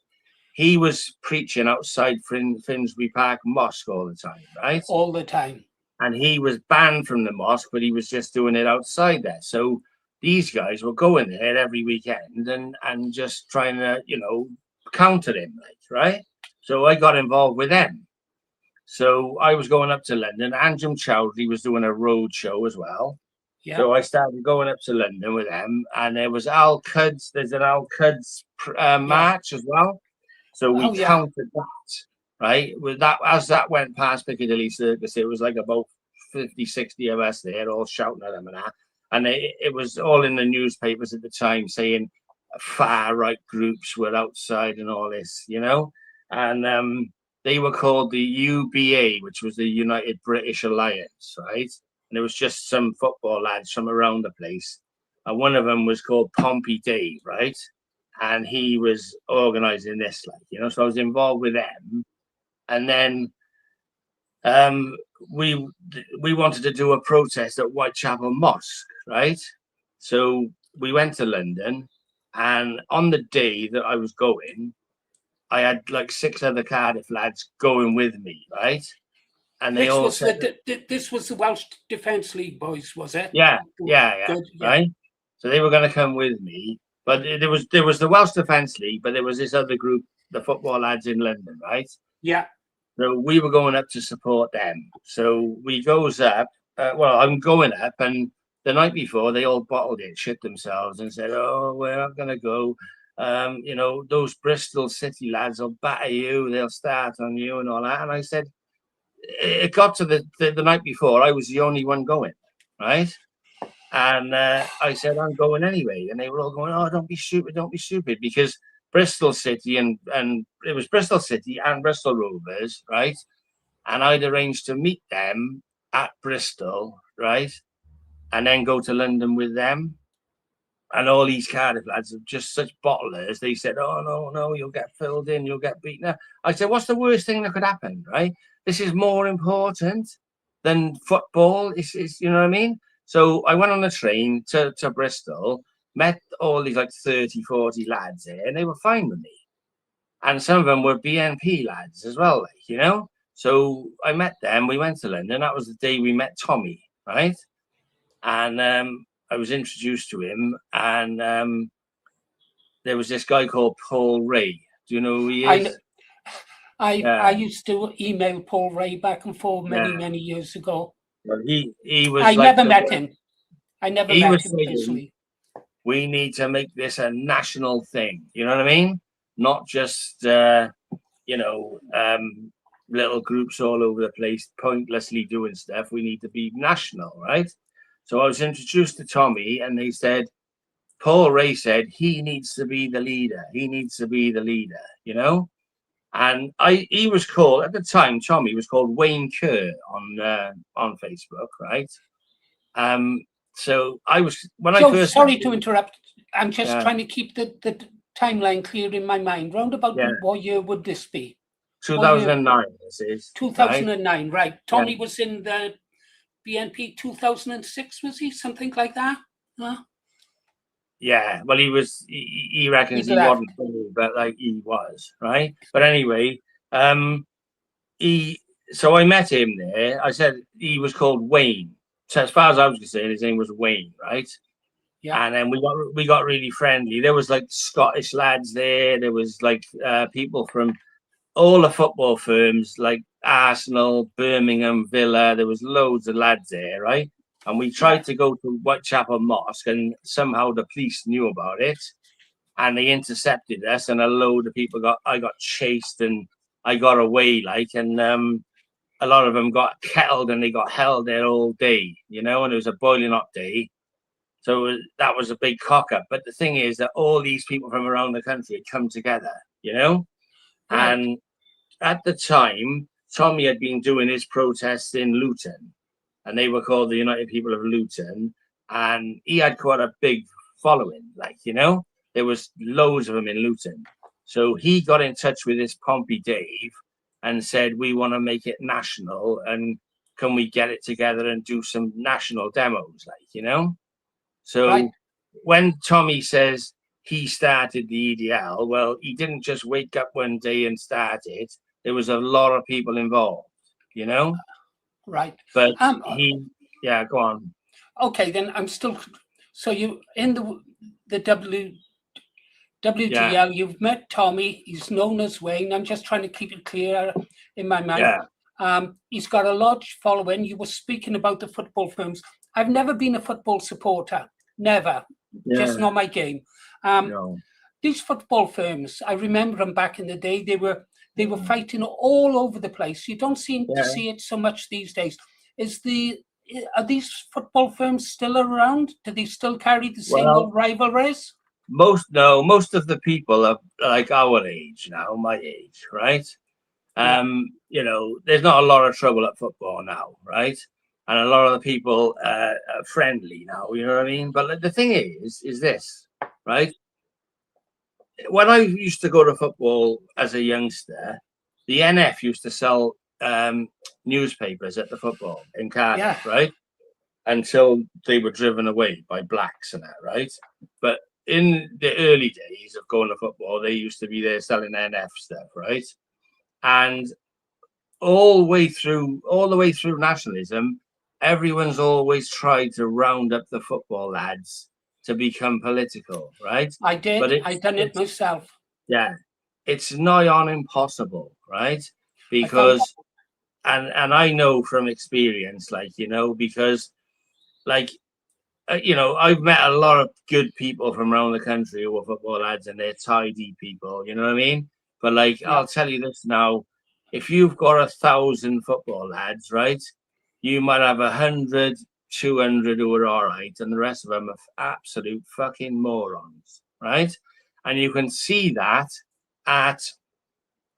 He was preaching outside Finsbury Park Mosque all the time, right? All the time. And he was banned from the mosque, but he was just doing it outside there. So these guys were going there every weekend and just trying to, counter him, like, right? So I got involved with them. So I was going up to London. Anjum Chowdhury was doing a road show as well. Yeah. So I started going up to London with them, and there was Al Quds. There's an Al Quds march as well. So we counted that, right? With that, as that went past Piccadilly Circus, it was like about 50, 60 of us there, all shouting at them and that. And it was all in the newspapers at the time saying far right groups were outside and all this, And they were called the UBA, which was the United British Alliance, right? And there was just some football lads from around the place. And one of them was called Pompey Dave, right? And he was organizing this, like, so I was involved with them. And then we wanted to do a protest at Whitechapel Mosque, right? So we went to London, and on the day that I was going, I had like 6 other Cardiff lads going with me, right? And they all said, this was the Welsh Defence League boys, was it? Yeah, right. So they were going to come with me, but there was the Welsh Defence League, but there was this other group, the football lads in London, right? Yeah. So we were going up to support them. So we goes up. I'm going up, and the night before they all bottled it, shit themselves, and said, "Oh, we're not going to go." you know, those Bristol City lads will batter you, they'll start on you and all that. And I said, it got to the night before, I was the only one going, right? And I said, I'm going anyway. And they were all going, oh, don't be stupid, because Bristol City and it was Bristol City and Bristol Rovers, right? And I'd arranged to meet them at Bristol, right? And then go to London with them. And all these Cardiff lads are just such bottlers. They said, oh, no, you'll get filled in, you'll get beaten. I said, what's the worst thing that could happen, right? This is more important than football. It's you know what I mean? So I went on the train to Bristol, met all these like 30, 40 lads there, and they were fine with me. And some of them were BNP lads as well, like, you know? So I met them, we went to London. That was the day we met Tommy, right? And I was introduced to him, and there was this guy called Paul Ray. Do you know who he is? I used to email Paul Ray back and forth many years ago. Well, he was. I never met him. I never met him personally. We need to make this a national thing. You know what I mean? Not just you know, little groups all over the place pointlessly doing stuff. We need to be national, right? So I was introduced to Tommy, and they said, Paul Ray said, he needs to be the leader. He needs to be the leader, you know? And he was called, at the time, Tommy was called Wayne Kerr on Facebook, right? So I was, when Joe, I first... Sorry to interrupt. I'm just trying to keep the timeline clear in my mind. Round about what year would this be? 2009, this is. 2009, right. Tommy was in the BNP 2006, was he? Something like that? Huh? Yeah, well, he was, he reckons he wasn't, but like he was, right? But anyway, so I met him there. I said he was called Wayne. So as far as I was concerned, his name was Wayne, right? Yeah. And then we got really friendly. There was like Scottish lads there. There was like people from all the football firms, like Arsenal, Birmingham, Villa. There was loads of lads there, right? And we tried to go to Whitechapel Mosque, and somehow the police knew about it, and they intercepted us. And a load of people I got chased, and I got away, like, and a lot of them got kettled, and they got held there all day, you know. And it was a boiling hot day, so that was a big cock up. But the thing is that all these people from around the country had come together, you know. Right. And at the time, Tommy had been doing his protests in Luton, and they were called the United People of Luton, and he had quite a big following, like, you know, there was loads of them in Luton. So he got in touch with this Pompey Dave and said, we want to make it national, and can we get it together and do some national demos, like, you know? So when Tommy says he started the EDL, well, he didn't just wake up one day and start it. There was a lot of people involved, you know? Right. But go on. Okay, then I'm still, so you, in the WDL, you've met Tommy, he's known as Wayne. I'm just trying to keep it clear in my mind. Yeah. He's got a large following. You were speaking about the football firms. I've never been a football supporter, never, just not my game. No. These football firms, I remember them back in the day, they were fighting all over the place. You don't seem to see it so much these days. Are these football firms still around? Do they still carry the same old rivalries? Most of the people are like our age now, my age, right? You know, there's not a lot of trouble at football now, right? And a lot of the people are friendly now, you know what I mean? But the thing is this, right? When I used to go to football as a youngster, the NF used to sell newspapers at the football in Cardiff, right? Until they were driven away by blacks and that, right? But in the early days of going to football, they used to be there selling NF stuff, right? And all the way through nationalism, everyone's always tried to round up the football lads to become political, right? I did. I done it myself. Yeah, it's nigh on impossible, right? Because, and I know from experience, like, you know, because, like, you know, I've met a lot of good people from around the country who are football lads, and they're tidy people, you know what I mean? But like, Yeah. I'll tell you this now, if you've got 1,000 football lads, right, you might have 100, 200 who are all right, and the rest of them are absolute fucking morons, right? And you can see that at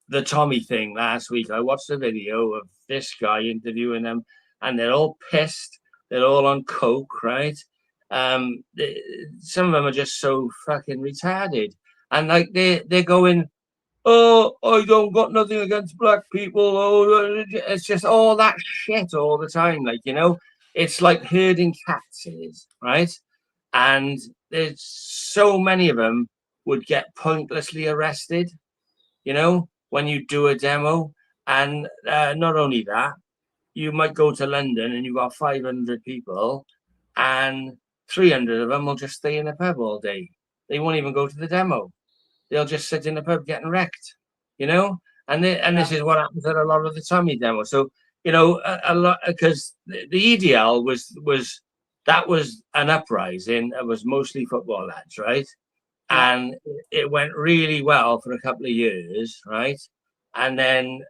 the Tommy thing last week. I watched a video of this guy interviewing them, and they're all pissed. They're all on coke, right? Some of them are just so fucking retarded, and like they're going, "Oh, I don't got nothing against black people." Oh, it's just all that shit all the time. Like, you know, it's like herding cats, it is, right? And there's so many of them would get pointlessly arrested, you know, when you do a demo. And not only that, you might go to London and you've got 500 people, and 300 of them will just stay in the pub all day. They won't even go to the demo. They'll just sit in the pub getting wrecked, you know. And this is what happens at a lot of the Tommy demo. So, you know, a lot, because the EDL was an uprising. It was mostly football lads, right? Yeah. And it went really well for a couple of years, right? And then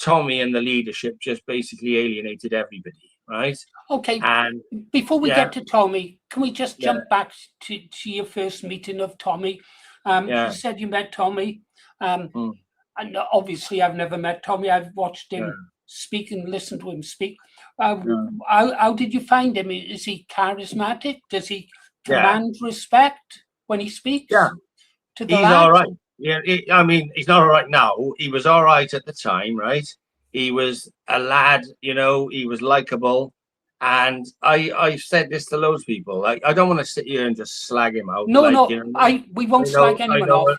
Tommy and the leadership just basically alienated everybody, right? Okay. And before we yeah. get to Tommy, can we just Yeah. jump back to your first meeting of Tommy? Yeah. You said you met Tommy. And obviously, I've never met Tommy. I've watched him speak and listened to him speak. How did you find him? Is he charismatic? Does he command respect when he speaks? Yeah. To the He's lads? all right. Yeah, I mean, he's not all right now. He was all right at the time, right? He was a lad, you know, he was likable. And I've said this to loads of people. Like, I don't want to sit here and just slag him out. No, like, no, you know, we won't slag anyone off.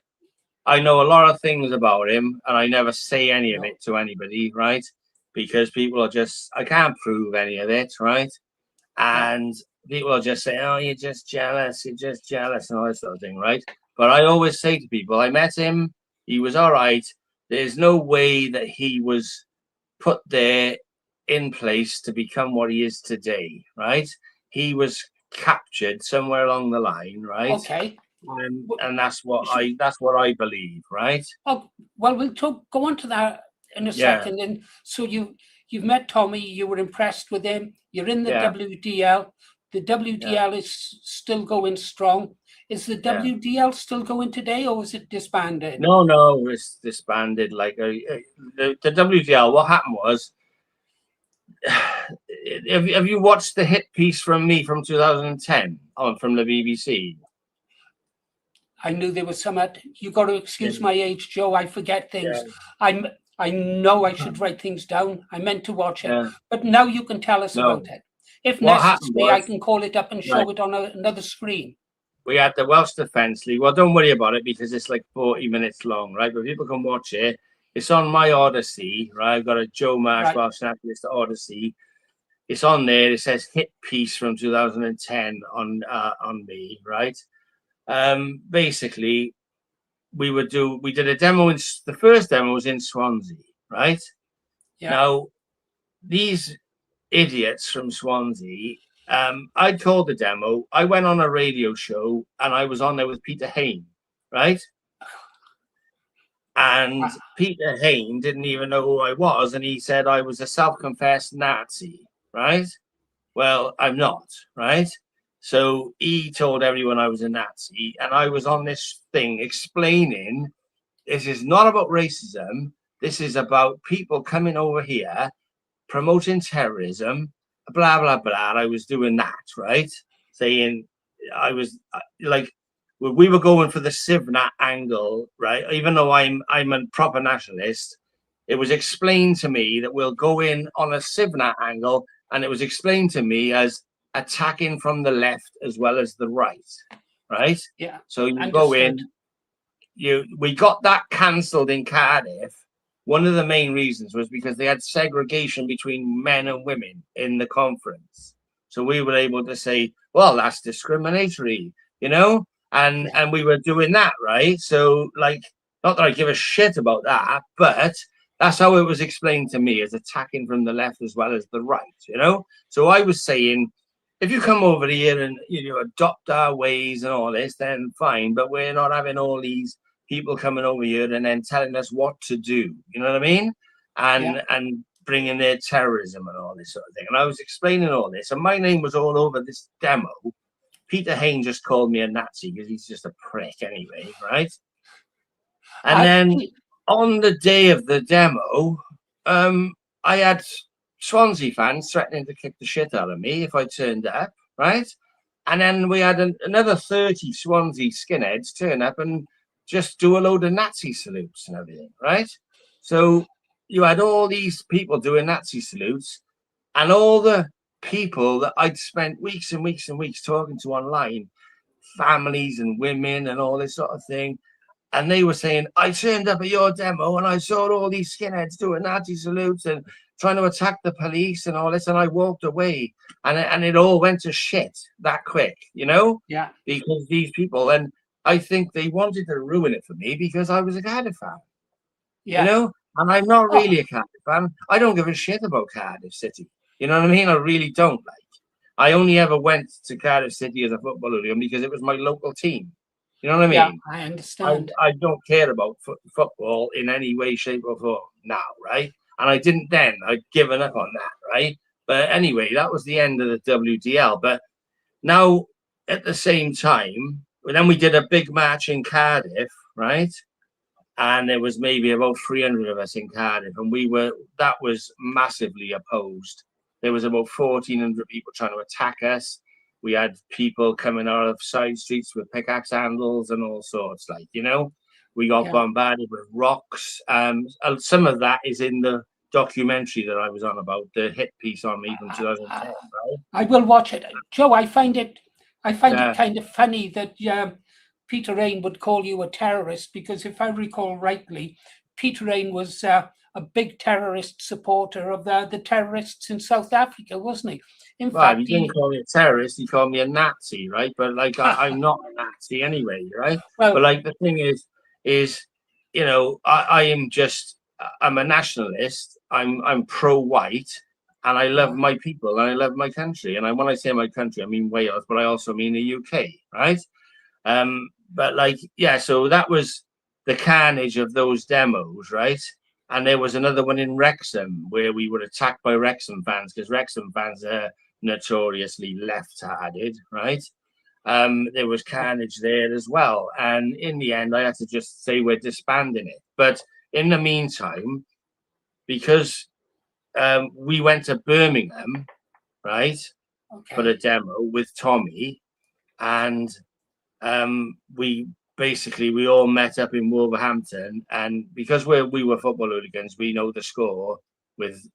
I know a lot of things about him, and I never say any of it to anybody, right? Because people are just, I can't prove any of it, right? And people are just saying, "Oh, you're just jealous, and all that sort of thing," right? But I always say to people, I met him, he was all right. There's no way that he was put there in place to become what he is today, right? He was captured somewhere along the line, right? Okay. And that's what I believe, right? Oh, well, we'll go on to that in a second. And so you've met Tommy, you were impressed with him, you're in the WDL. The WDL is still going strong. Is the WDL still going today, or is it disbanded? No, it's disbanded. Like the WDL, what happened was, have you watched the hit piece from me from 2010 from the BBC? I knew there was some. You got to excuse my age, Joe. I forget things. I know I should write things down. I meant to watch it, but now you can tell us about it. If necessary, I can call it up and show it on another screen. We had the Welsh Defence League. Well, don't worry about it because it's like 40 minutes long, right? But people can watch it. It's on my Odyssey, right? I've got a Joe Marsh Welsh Nationalist Odyssey. It's on there. It says hit piece from 2010 on me, right? Basically, we did a demo the first demo was in Swansea, right? Now these idiots from Swansea, I called the demo. I went on a radio show and I was on there with Peter Hain, right? And Peter Hain didn't even know who I was, and he said I was a self-confessed Nazi, right? Well, I'm not, right? So he told everyone I was a Nazi, and I was on this thing explaining this is not about racism. This is about people coming over here, promoting terrorism, blah, blah, blah. I was doing that, right? Saying I was like, we were going for the Civnat angle, right? Even though I'm a proper nationalist, it was explained to me that we'll go in on a Civnat angle, and it was explained to me as attacking from the left as well as the right, right? Yeah. So you go in, we got that cancelled in Cardiff. One of the main reasons was because they had segregation between men and women in the conference. So we were able to say, well, that's discriminatory, you know? And we were doing that, right? So, like, not that I give a shit about that, but that's how it was explained to me, as attacking from the left as well as the right, you know? So I was saying, if you come over here and adopt our ways and all this, then fine. But we're not having all these people coming over here and then telling us what to do. You know what I mean? And bringing their terrorism and all this sort of thing. And I was explaining all this, and my name was all over this demo. Peter Hain just called me a Nazi because he's just a prick anyway, right? And then on the day of the demo, I had Swansea fans threatening to kick the shit out of me if I turned up, right? And then we had another 30 Swansea skinheads turn up and just do a load of Nazi salutes and everything, right? So you had all these people doing Nazi salutes, and all the people that I'd spent weeks and weeks and weeks talking to online, families and women and all this sort of thing, and they were saying, I turned up at your demo and I saw all these skinheads doing Nazi salutes and trying to attack the police and all this, and I walked away, and it all went to shit that quick, Yeah. because these people, and I think they wanted to ruin it for me because I was a Cardiff fan, and I'm not really a Cardiff fan. I don't give a shit about Cardiff City, you know what I mean? I really don't. I only ever went to Cardiff City as a football hooligan because it was my local team. You know what I mean? Yeah, I understand. I don't care about football in any way, shape, or form now, right? And I didn't then. I'd given up on that, right? But anyway, that was the end of the WDL. But now, at the same time, then we did a big match in Cardiff, right? And there was maybe about 300 of us in Cardiff, and that was massively opposed. There was about 1,400 people trying to attack us. We had people coming out of side streets with pickaxe handles and all sorts, we got bombarded with rocks. Some of that is in the documentary that I was on about, the hit piece on me from 2010. Right? I will watch it, Joe. I find it kind of funny that Peter Hain would call you a terrorist, because if I recall rightly, Peter Hain was a big terrorist supporter of the terrorists in South Africa, wasn't he? In fact, he didn't call me a terrorist, he called me a Nazi, right? But I'm not a Nazi anyway, right? Well, but the thing is I'm a nationalist, I'm pro-white, and I love my people and I love my country. And when I say my country, I mean Wales, but I also mean the UK, right? So that was the carnage of those demos, right? And there was another one in Wrexham where we were attacked by Wrexham fans, because Wrexham fans are notoriously left-hearted, right? There was carnage there as well. And in the end, I had to just say we're disbanding it. But in the meantime, because we went to Birmingham, right, for the demo with Tommy, and we all met up in Wolverhampton, and because we were football hooligans, we know the score with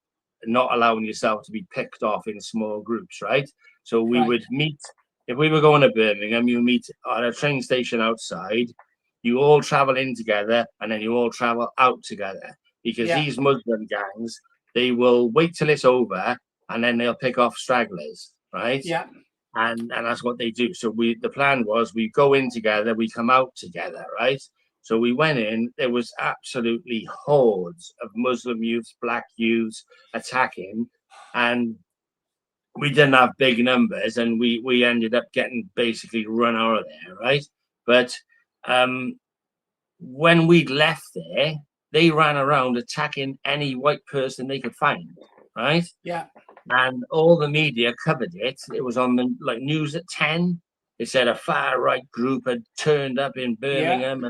not allowing yourself to be picked off in small groups, right? So we would meet, if we were going to Birmingham, you meet at a train station outside, you all travel in together, and then you all travel out together, because these Muslim gangs, they will wait till it's over, and then they'll pick off stragglers, right? Yeah. And that's what they do. So the plan was we go in together, we come out together, right? So we went in, there was absolutely hordes of Muslim youths, black youths attacking, and we didn't have big numbers, and we ended up getting basically run out of there, right? But when we'd left there, they ran around attacking any white person they could find, right? Yeah. And all the media covered it. It was on the news at 10. It said a far right group had turned up in Birmingham,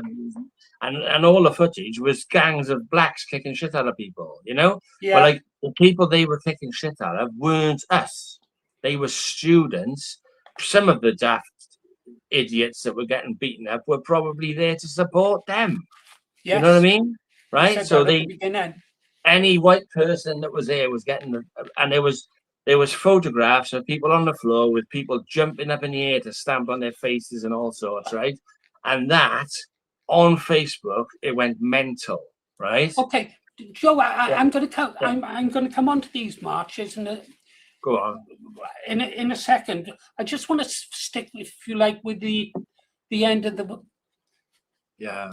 and all the footage was gangs of blacks kicking shit out of people, Yeah. But the people they were kicking shit out of weren't us. They were students. Some of the daft idiots that were getting beaten up were probably there to support them. Yes. You know what I mean? Right? So any white person that was there was getting and there was photographs of people on the floor with people jumping up in the air to stamp on their faces and all sorts, right? And that on Facebook, it went mental, right? Okay, Joe, I'm going to come on to these marches and go on in a second. I just want to stick, if you like, with the end of the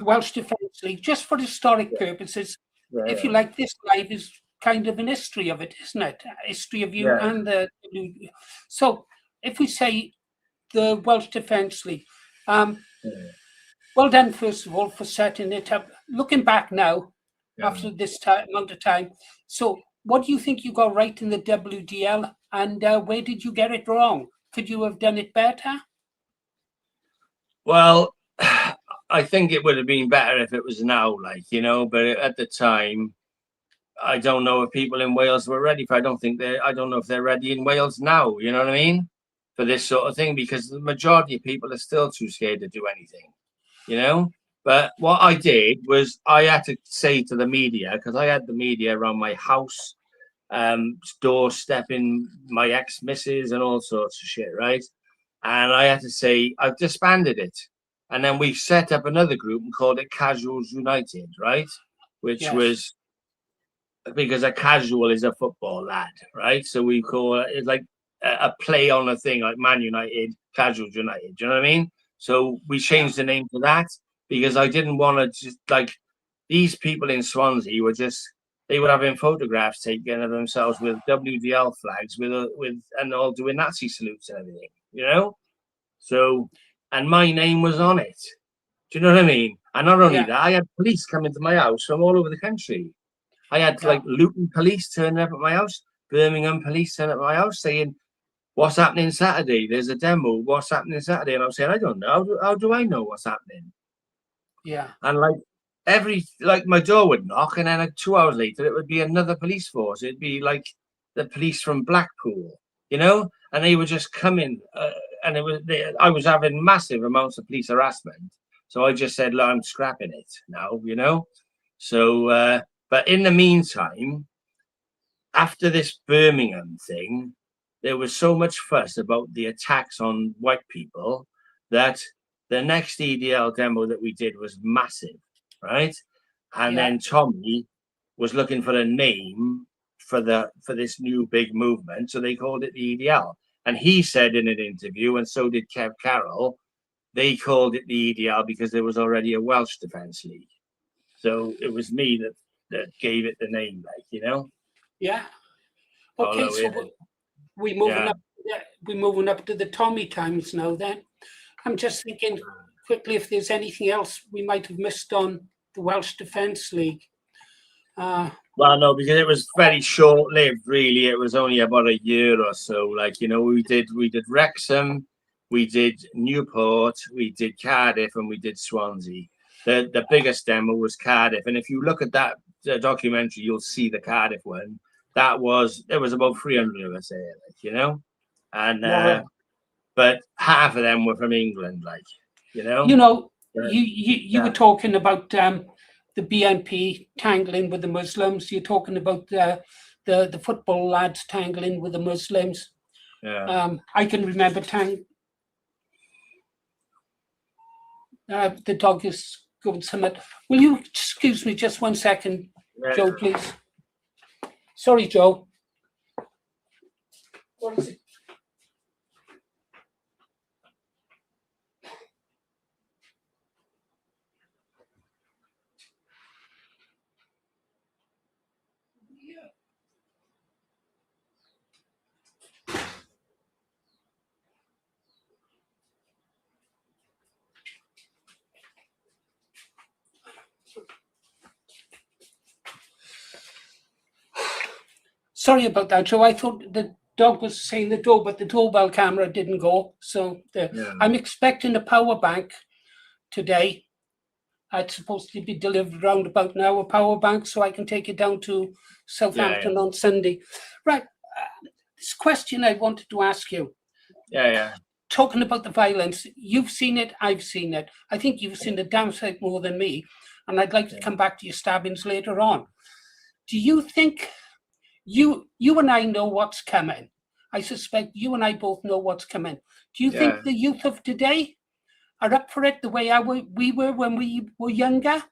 Welsh Defence League, just for historic purposes. If you like, this live is kind of an history of it, isn't it? A history of you and the. So if we say the Welsh Defence League, well done, first of all, for setting it up. Looking back now, after this amount of time, so what do you think you got right in the WDL, and where did you get it wrong? Could you have done it better? Well, I think it would have been better if it was now, like, you know, but at the time, I don't know if people in Wales were ready for it. I don't know if they're ready in Wales now, you know what I mean? For this sort of thing, because the majority of people are still too scared to do anything, you know? But what I did was I had to say to the media, because I had the media around my house, doorstepping my ex-missus and all sorts of shit, right? And I had to say, I've disbanded it. And then we set up another group and called it Casuals United, right? Which was because a casual is a football lad, right? So we call it like a play on a thing like Man United, Casuals United. Do you know what I mean? So we changed the name to that because I didn't want to just like these people in Swansea were just they were having photographs taken of themselves with WDL flags with and all doing Nazi salutes and everything, you know? So and my name was on it. Do you know what I mean? And not only that, I had police coming to my house from all over the country. I had like Luton police turning up at my house, Birmingham police turning up at my house saying, "What's happening Saturday? There's a demo. What's happening Saturday?" And I'm saying, "I don't know. How do I know what's happening?" Yeah. And like my door would knock, and then like 2 hours later, it would be another police force. It'd be like the police from Blackpool, you know, and they would just come in, and I was having massive amounts of police harassment. So I just said, "Look, I'm scrapping it now," you know. So. But in the meantime, after this Birmingham thing, there was so much fuss about the attacks on white people that the next EDL demo that we did was massive, right? And then Tommy was looking for a name for this new big movement, so they called it the EDL. And he said in an interview, and so did Kev Carroll, they called it the EDL because there was already a Welsh Defence League. So it was me that gave it the name, like, you know. Yeah. Okay, so we're moving up. We're moving up to the Tommy times now. Then I'm just thinking quickly if there's anything else we might have missed on the Welsh Defence League. Well, no, because it was very short-lived. Really, it was only about a year or so. Like, you know, we did Wrexham, we did Newport, we did Cardiff, and we did Swansea. The biggest demo was Cardiff, and if you look at that documentary, you'll see the Cardiff one. There was about 300 of us there, like, you know, and but half of them were from England, like, you know. You know, you were talking about the BNP tangling with the Muslims. You're talking about the football lads tangling with the Muslims. Yeah. I can remember the dog is going somewhere. Will you excuse me just 1 second, Joe, please? Sorry, Joe. What is it? Sorry about that, Joe. I thought the dog was saying the door, but the doorbell camera didn't go. So I'm expecting a power bank today. It's supposed to be delivered around about now, a power bank, so I can take it down to Southampton on Sunday. Right. This question I wanted to ask you. Talking about the violence, you've seen it, I've seen it. I think you've seen the damn sight more than me, and I'd like to come back to your stabbings later on. Do you think you and I know what's coming? I suspect you and I both know what's coming. Do you think the youth of today are up for it the way we were when we were younger?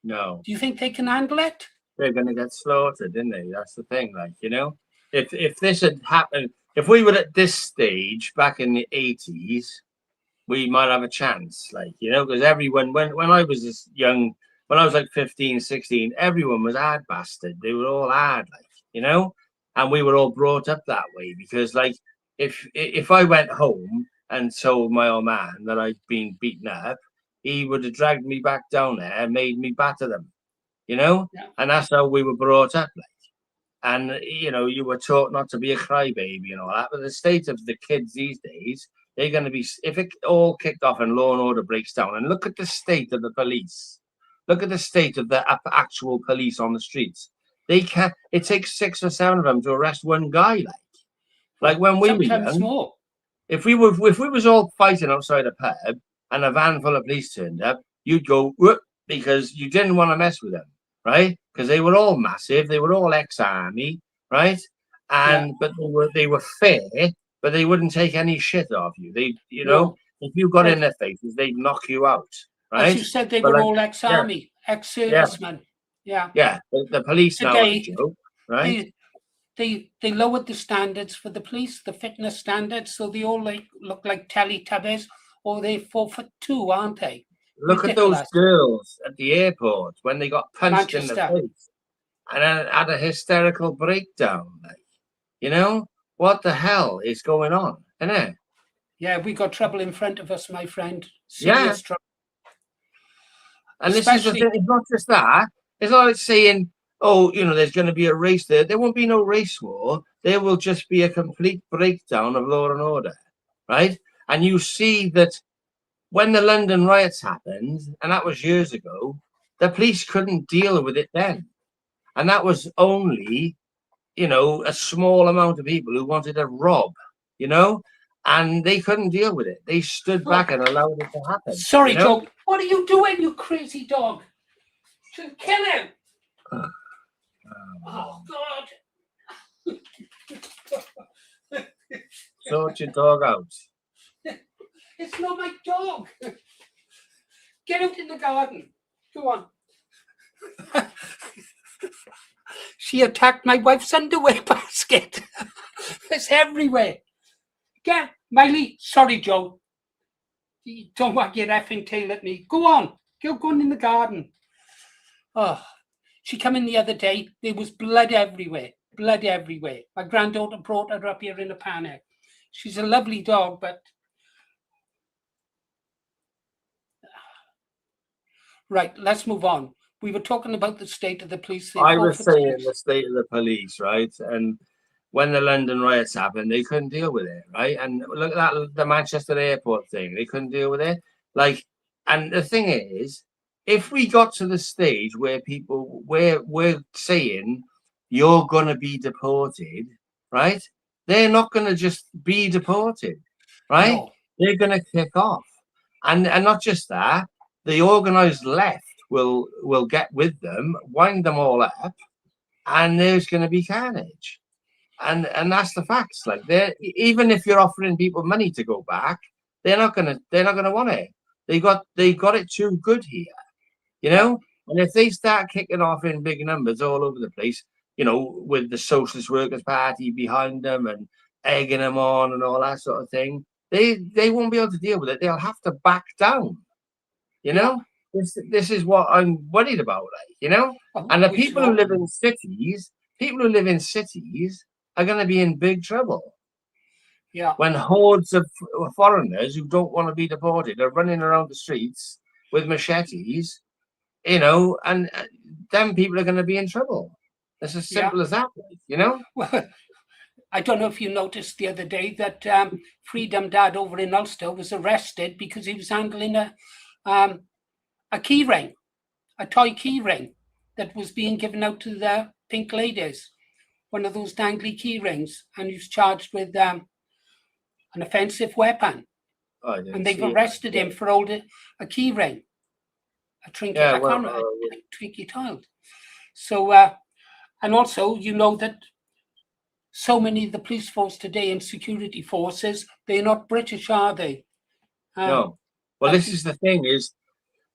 No. Do you think they can handle it? They're going to get slaughtered, didn't they? That's the thing, like, you know. If this had happened, if we were at this stage back in the 80s, we might have a chance, like, you know, because everyone, when I was this young, when I was like 15, 16, everyone was hard bastard. They were all hard, like, you know, and we were all brought up that way because, like, if I went home and told my old man that I'd been beaten up, he would have dragged me back down there and made me batter them, you know? Yeah. And that's how we were brought up. Like. And, you know, you were taught not to be a crybaby and all that. But the state of the kids these days, they're going to be, if it all kicked off and law and order breaks down, and look at the state of the police. Look at the state of the actual police on the streets. They can't, it takes 6 or 7 of them to arrest one guy. Like when we were young, more. if we was all fighting outside a pub and a van full of police turned up, you'd go, whoop, because you didn't want to mess with them. Right, because they were all massive, they were all ex-army, right? And but they were fair, but they wouldn't take any shit off you. They, you know, if you got in their faces, they'd knock you out, right? As you said, they were all ex-army, ex-servicemen. Yeah. The police today, now, Joe, right? They lowered the standards for the police, the fitness standards, so they all look like Teletubbies, or they're 4'2", aren't they? Look Ridiculous. at those girls at the airport when they got punched in the face and had a hysterical breakdown. Like, you know, what the hell is going on, isn't it? Yeah, we got trouble in front of us, my friend. Serious trouble. And this is the thing, it's not just that. It's not like saying, oh, you know, there's going to be a race there. There won't be no race war. There will just be a complete breakdown of law and order, right? And you see that when the London riots happened, and that was years ago, the police couldn't deal with it then. And that was only, you know, a small amount of people who wanted to rob, you know, and they couldn't deal with it. They stood back and allowed it to happen. Sorry, you know? Joe. What are you doing, you crazy dog? Should kill him. Oh, God. Sort your dog out. It's not my dog. Get out in the garden. Go on. She attacked my wife's underwear basket. It's everywhere. Get Miley. Sorry, Joe. Don't wag your effing tail at me. Go on. Go on in the garden. Oh, she come in the other day. There was blood everywhere. Blood everywhere. My granddaughter brought her up here in a panic. She's a lovely dog, but right, let's move on. We were talking about the state of the police. I was saying the state of the police, right? And when the London riots happened, they couldn't deal with it, right? And look at that, the Manchester airport thing. They couldn't deal with it. Like, and the thing is, if we got to the stage where people, we're saying you're going to be deported, right? They're not going to just be deported, right? No. They're going to kick off. And not just that, the organised left will get with them, wind them all up, and there's going to be carnage. And that's the facts. Like, they're, even if you're offering people money to go back, they're not gonna want it. They got it too good here, you know. And if they start kicking off in big numbers all over the place, you know, with the Socialist Workers' Party behind them and egging them on and all that sort of thing, they won't be able to deal with it. They'll have to back down, you know. This is what I'm worried about, like, you know. And the people who live in cities, are going to be in big trouble. Yeah. When hordes of foreigners who don't want to be deported are running around the streets with machetes, you know, and them people are going to be in trouble. It's as simple as that, you know. Well, I don't know if you noticed the other day that Freedom Dad over in Ulster was arrested because he was handling a key ring, a toy key ring that was being given out to the pink ladies, one of those dangly key rings, and he was charged with an offensive weapon. And they've arrested him for holding a key ring, a trinket, a trinket child. So, and also, you know that so many of the police force today and security forces, they're not British, are they? No. Well, this is the thing, is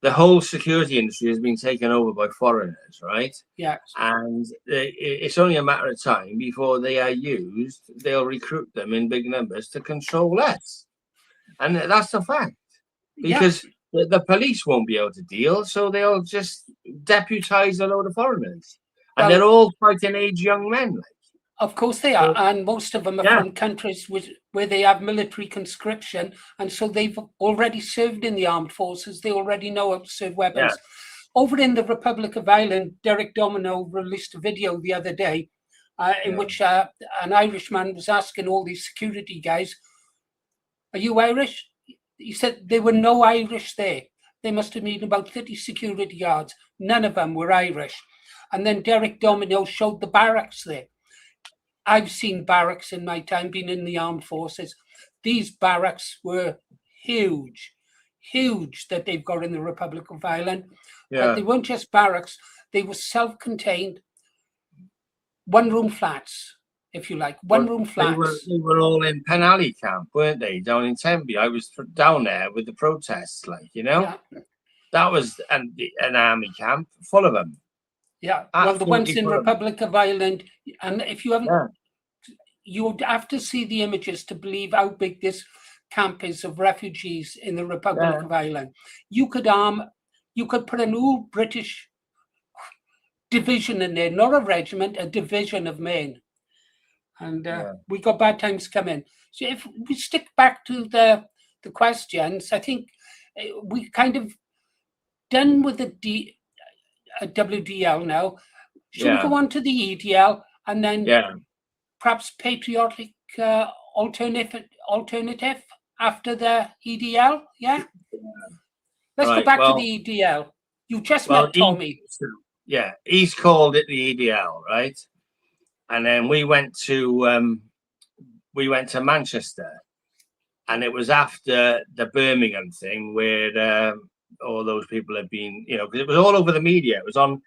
the whole security industry has been taken over by foreigners, right? Yeah. And it's only a matter of time before they are used. They'll recruit them in big numbers to control us. And that's a fact. Because the police won't be able to deal, so they'll just deputize a load of foreigners. And they're all fighting age young men. Like. Of course they are, and most of them are Yeah. from countries where they have military conscription, and so they've already served in the armed forces. They already know how to serve weapons. Over in the Republic of Ireland, Derek Domino released a video the other day in which an Irishman was asking all these security guys, "Are you Irish?" He said there were no Irish there. They must have been about 30 security guards. None of them were Irish. And then Derek Domino showed the barracks there. I've seen barracks in my time being in the armed forces. These barracks were huge that they've got in the Republic of Ireland. But they weren't just barracks. They were self-contained one-room flats, if you like, one-room flats. They were all in Penally camp, weren't they? Down in Tenby. I was down there with the protests, like, you know. Yeah. That was an army camp full of them. Yeah, well, the ones in Republic of Ireland, and if you haven't, you would have to see the images to believe how big this camp is of refugees in the Republic of Ireland. You could put an old British division in there, not a regiment, a division of men. And we got bad times coming. So if we stick back to the questions, I think we kind of done with the WDL now. Should we go on to the EDL and then perhaps patriotic alternative after the EDL? Yeah. Let's go back to the EDL. You just met Tommy. He's called it the EDL, right? And then we went to Manchester, and it was after the Birmingham thing where all those people had been, you know, because it was all over the media. It was on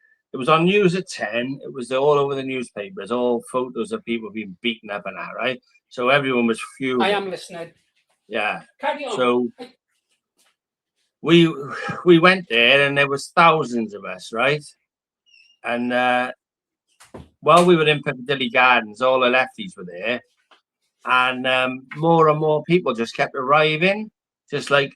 News at 10. It was all over the newspapers, all photos of people being beaten up and that, right? So everyone was fuming. I am listening. Yeah. Carry on. So we went there, and there was thousands of us, right? And while we were in Piccadilly Gardens, all the lefties were there, and more and more people just kept arriving. Just like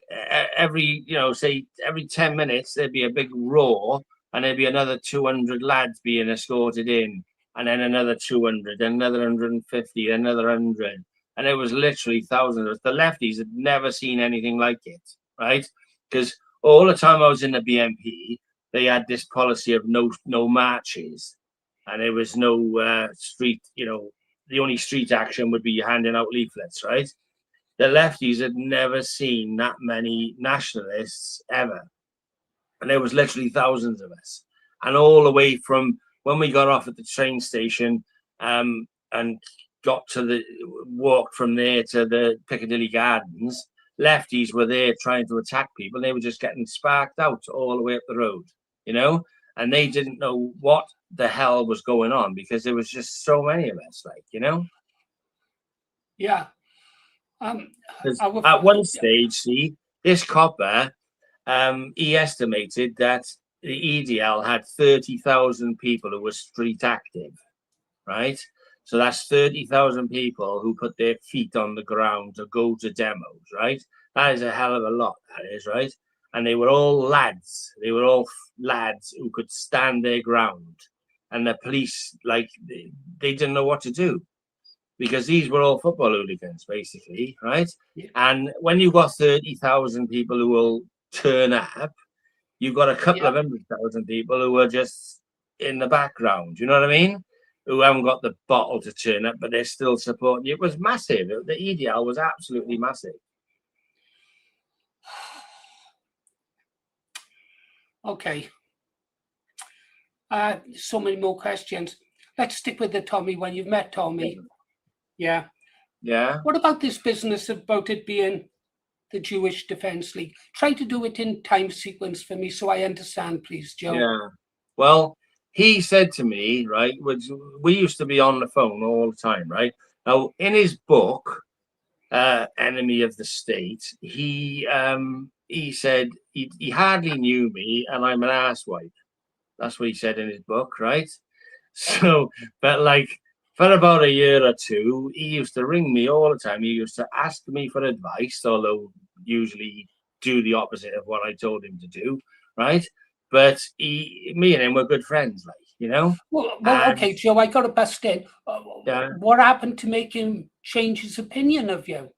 every 10 minutes, there'd be a big roar, and there'd be another 200 lads being escorted in, and then another 200, then another 150, another 100. And it was literally thousands. The lefties had never seen anything like it, right? Because all the time I was in the BNP, they had this policy of no marches, and there was no street, you know, the only street action would be handing out leaflets, right? The lefties had never seen that many nationalists ever. And there was literally thousands of us. And all the way from when we got off at the train station and got to walk from there to the Piccadilly Gardens, lefties were there trying to attack people. They were just getting sparked out all the way up the road, you know? And they didn't know what the hell was going on because there was just so many of us, like, you know? Yeah. At one stage, see, this copper, he estimated that the EDL had 30,000 people who were street active, right? So that's 30,000 people who put their feet on the ground to go to demos, right? That is a hell of a lot, that is, right? And they were all lads. They were all lads who could stand their ground. And the police, like, they didn't know what to do. Because these were all football hooligans, basically, right? Yeah. And when you've got 30,000 people who will turn up, you've got a couple of 100,000 people who are just in the background. You know what I mean? Who haven't got the bottle to turn up, but they're still supporting you. It was massive. The EDL was absolutely massive. Okay. So many more questions. Let's stick with the Tommy when you've met Tommy. Yeah. Yeah. What about this business about it being the Jewish Defence League? Try to do it in time sequence for me so I understand, please, Joe. Yeah. Well, he said to me, right, we used to be on the phone all the time, right? Now, in his book, Enemy of the State, he said he hardly knew me and I'm an asswipe. That's what he said in his book, right? So, but like, for about a year or two, he used to ring me all the time. He used to ask me for advice, although usually do the opposite of what I told him to do, right? But me and him were good friends, like, you know. Well, And okay, Joe, I got to bust in. yeah, What happened to make him change his opinion of you?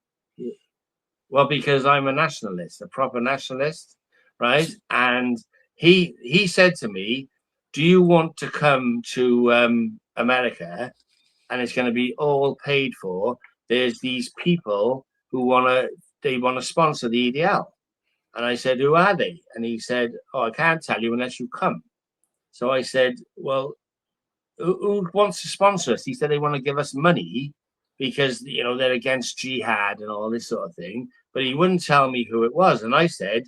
well, because I'm a nationalist, a proper nationalist, right? And he said to me, "Do you want to come to America, and it's going to be all paid for? There's these people who want to sponsor the EDL." And I said, "Who are they?" And he said, "Oh, I can't tell you unless you come." So I said, "Well, who wants to sponsor us?" He said they want to give us money because they're against jihad and all this sort of thing. But he wouldn't tell me who it was. And I said,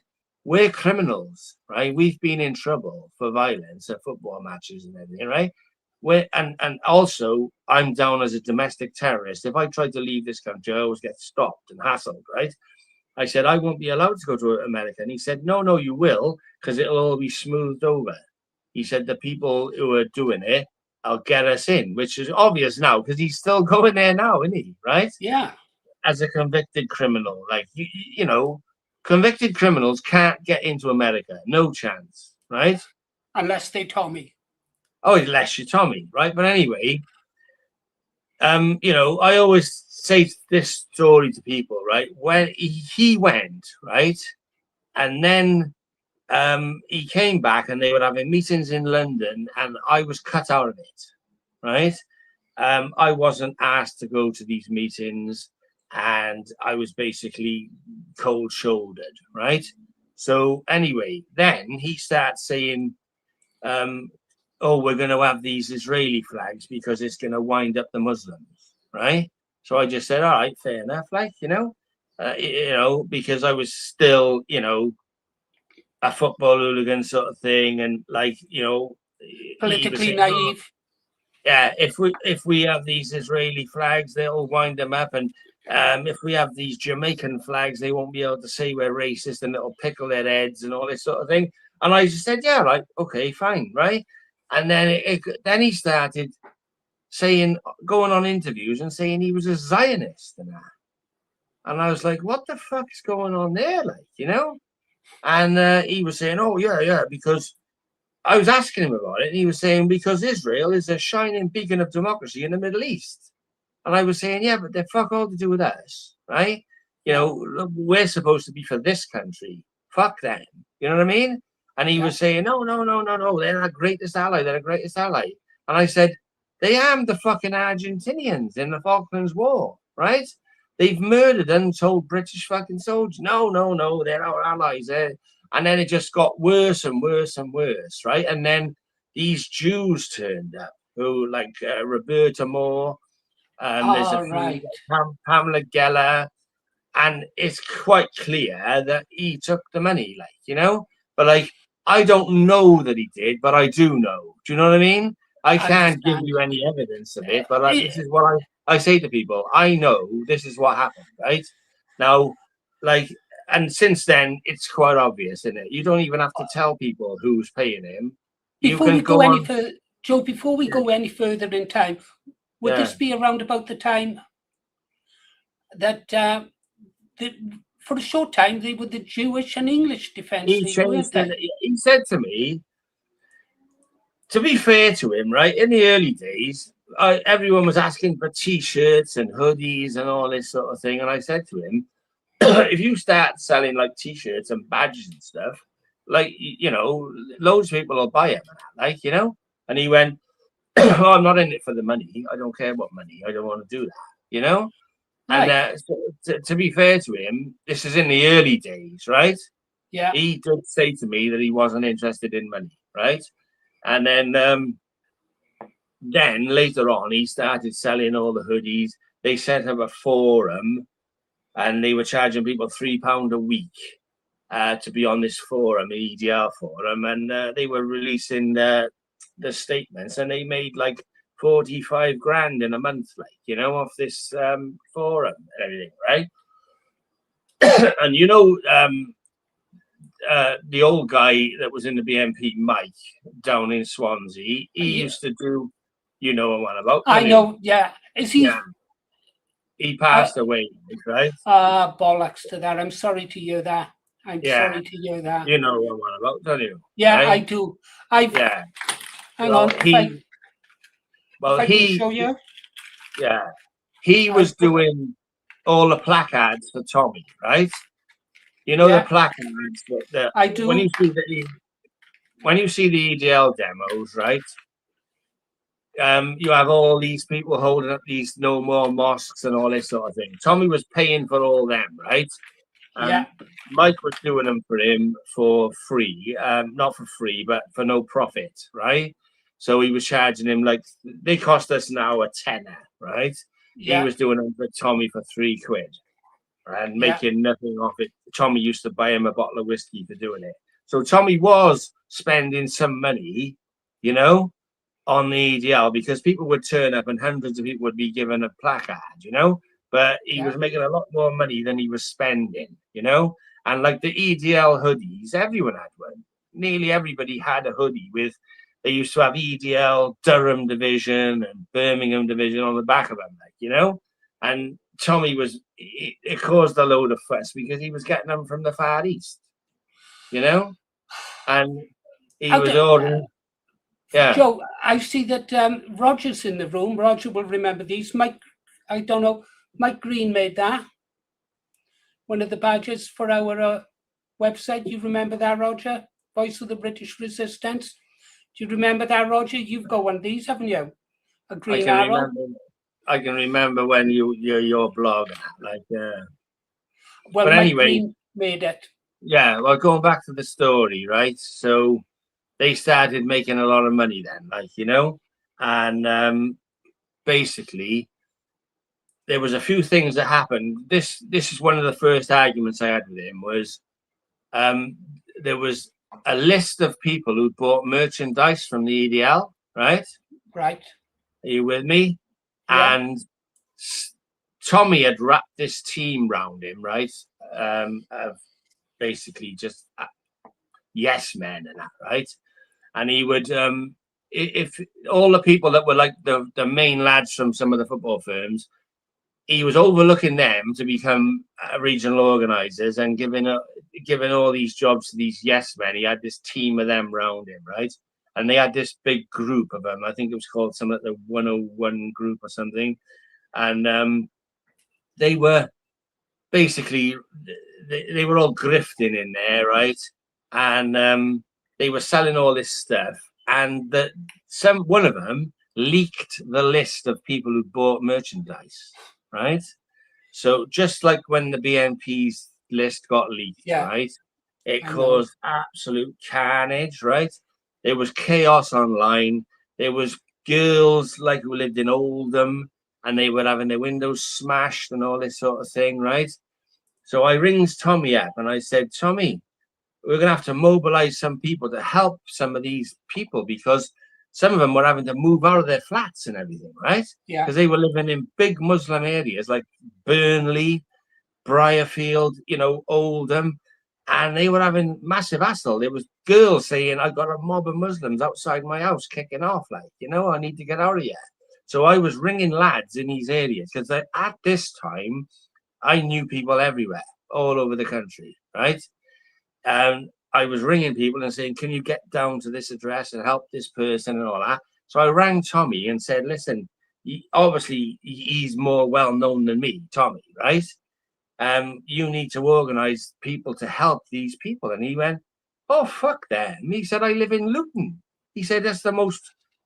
"We're criminals, right? We've been in trouble for violence at football matches and everything, right? And also I'm down as a domestic terrorist. If I tried to leave this country, I always get stopped and hassled, right?" I said, "I won't be allowed to go to America." And he said, no, you will, because it'll all be smoothed over. He said, "The people who are doing it, I'll get us in," which is obvious now because he's still going there now, isn't he? Right? Yeah. As a convicted criminal. Like, convicted criminals can't get into America. No chance, right? Unless they Tommy. Oh, unless you're Tommy, right? But anyway, I always say this story to people, right? When he went, right? And then he came back and they were having meetings in London and I was cut out of it, right? I wasn't asked to go to these meetings and I was basically cold shouldered, right? So anyway, then he starts saying, "Oh, we're going to have these Israeli flags because it's going to wind up the Muslims," right? So I just said, "All right, fair enough," because I was still, a football hooligan sort of thing, and politically naive. Yeah, if we have these Israeli flags, they'll wind them up, and if we have these Jamaican flags, they won't be able to say we're racist, and it'll pickle their heads and all this sort of thing. And I just said, "Yeah, right, okay, fine, right." And then then he started going on interviews and saying he was a Zionist and that. And I was like, "What the fuck's going on there?" And he was saying, "Oh, yeah, because," I was asking him about it, and he was saying, "Because Israel is a shining beacon of democracy in the Middle East." And I was saying, "Yeah, but they're fuck all to do with us, right? We're supposed to be for this country. Fuck them." You know what I mean? And he was saying, "No, they're our greatest ally. They're our greatest ally." And I said, "They armed the fucking Argentinians in the Falklands War, right? They've murdered untold British fucking soldiers. No, they're our allies. And then it just got worse and worse and worse, right? And then these Jews turned up, who Roberta Moore, there's a Right. Pamela Geller, and it's quite clear that he took the money, But I don't know that he did, but I do know. Do you know what I mean? I can't give you any evidence of it, but this is what I say to people. I know this is what happened, right? Now, and since then, it's quite obvious, isn't it? You don't even have to tell people who's paying him. Before we go any further, Joe, before we go any further in time, would this be around about the time that for a short time they were the Jewish and English Defence League, weren't they? He said to me, to be fair to him, right, in the early days, everyone was asking for T-shirts and hoodies and all this sort of thing. And I said to him, if you start selling T-shirts and badges and stuff, loads of people will buy them, And he went, "Oh, I'm not in it for the money. I don't care about money. I don't want to do that, Right. And to be fair to him, this is in the early days, right? Yeah. He did say to me that he wasn't interested in money, right? And then later on, he started selling all the hoodies. They set up a forum, and they were charging people £3 a week to be on this forum, the EDR forum, and they were releasing the statements, and they made 45 grand in a month, off this forum and everything, right? And the old guy that was in the BNP, Mike, down in Swansea, he used to do, what about? I know, yeah. Is he? Yeah. He passed away, right? Bollocks to that. I'm sorry to hear that. I'm sorry to hear that. You know what I'm about, don't you? Yeah, right? I do. Hang Well, on. If I can he, show you. yeah, he was doing all the placards for Tommy, right? You know the Yeah, placards that I do. when you see the EDL demos, right? You have all these people holding up these no more mosques and all this sort of thing. Tommy was paying for all them, right? Yeah. Mike was doing them for him for free, not for free, but for no profit, right? So he was charging him like they cost us now a tenner, right? He Yeah. was doing them for Tommy for £3 and Yeah. making nothing off it. Tommy used to buy him a bottle of whiskey for doing it. So Tommy was spending some money, you know, on the EDL because people would turn up and hundreds of people would be given a placard, you know, but he Yeah. was making a lot more money than he was spending, you know. And like the EDL hoodies, everyone had one. Nearly everybody had a hoodie with, they used to have EDL Durham Division and Birmingham Division on the back of them, like, you know. And Tommy was, it caused a load of fuss because he was getting them from the Far East, you know. And he How was do- ordering, yeah. Joe, I see that Roger's in the room. Roger will remember these. Mike, I don't know. Mike Green made that. One of the badges for our website. You remember that, Roger? Voice of the British Resistance. Do you remember that, Roger? You've got one of these, haven't you? A green arrow. I can remember when your blog, like, Well, but Mike anyway, Green made it. yeah. Well, going back to the story, right? So they started making a lot of money then, like, you know, and basically there was a few things that happened. This is one of the first arguments I had with him was there was a list of people who bought merchandise from the EDL, right? Right. Are you with me? Yeah. And Tommy had wrapped this team round him, right? Of basically just yes men and that, right? And he would, if all the people that were like the main lads from some of the football firms, he was overlooking them to become regional organisers and giving all these jobs to these yes men. He had this team of them round him, right? And they had this big group of them. I think it was called some of the 101 group or something. And they were basically, they were all grifting in there, right? And they were selling all this stuff. And one of them leaked the list of people who bought merchandise, right? So just like when the BNP's list got leaked, right? It caused absolute carnage, right? There was chaos online. There was girls like who lived in Oldham and they were having their windows smashed and all this sort of thing, right? So I rings Tommy up and I said, Tommy, we're going to have to mobilize some people to help some of these people because some of them were having to move out of their flats and everything, right? Yeah. Because they were living in big Muslim areas like Burnley, Briarfield, you know, Oldham, and they were having massive hassle. There was girls saying, I got a mob of Muslims outside my house kicking off, like, you know, I need to get out of here. So I was ringing lads in these areas because at this time, I knew people everywhere, all over the country, right? And I was ringing people and saying, can you get down to this address and help this person and all that? So I rang Tommy and said, listen, obviously he's more well-known than me, Tommy, right? You need to organize people to help these people. And he went, oh, fuck them. He said, I live in Luton. He said, that's the most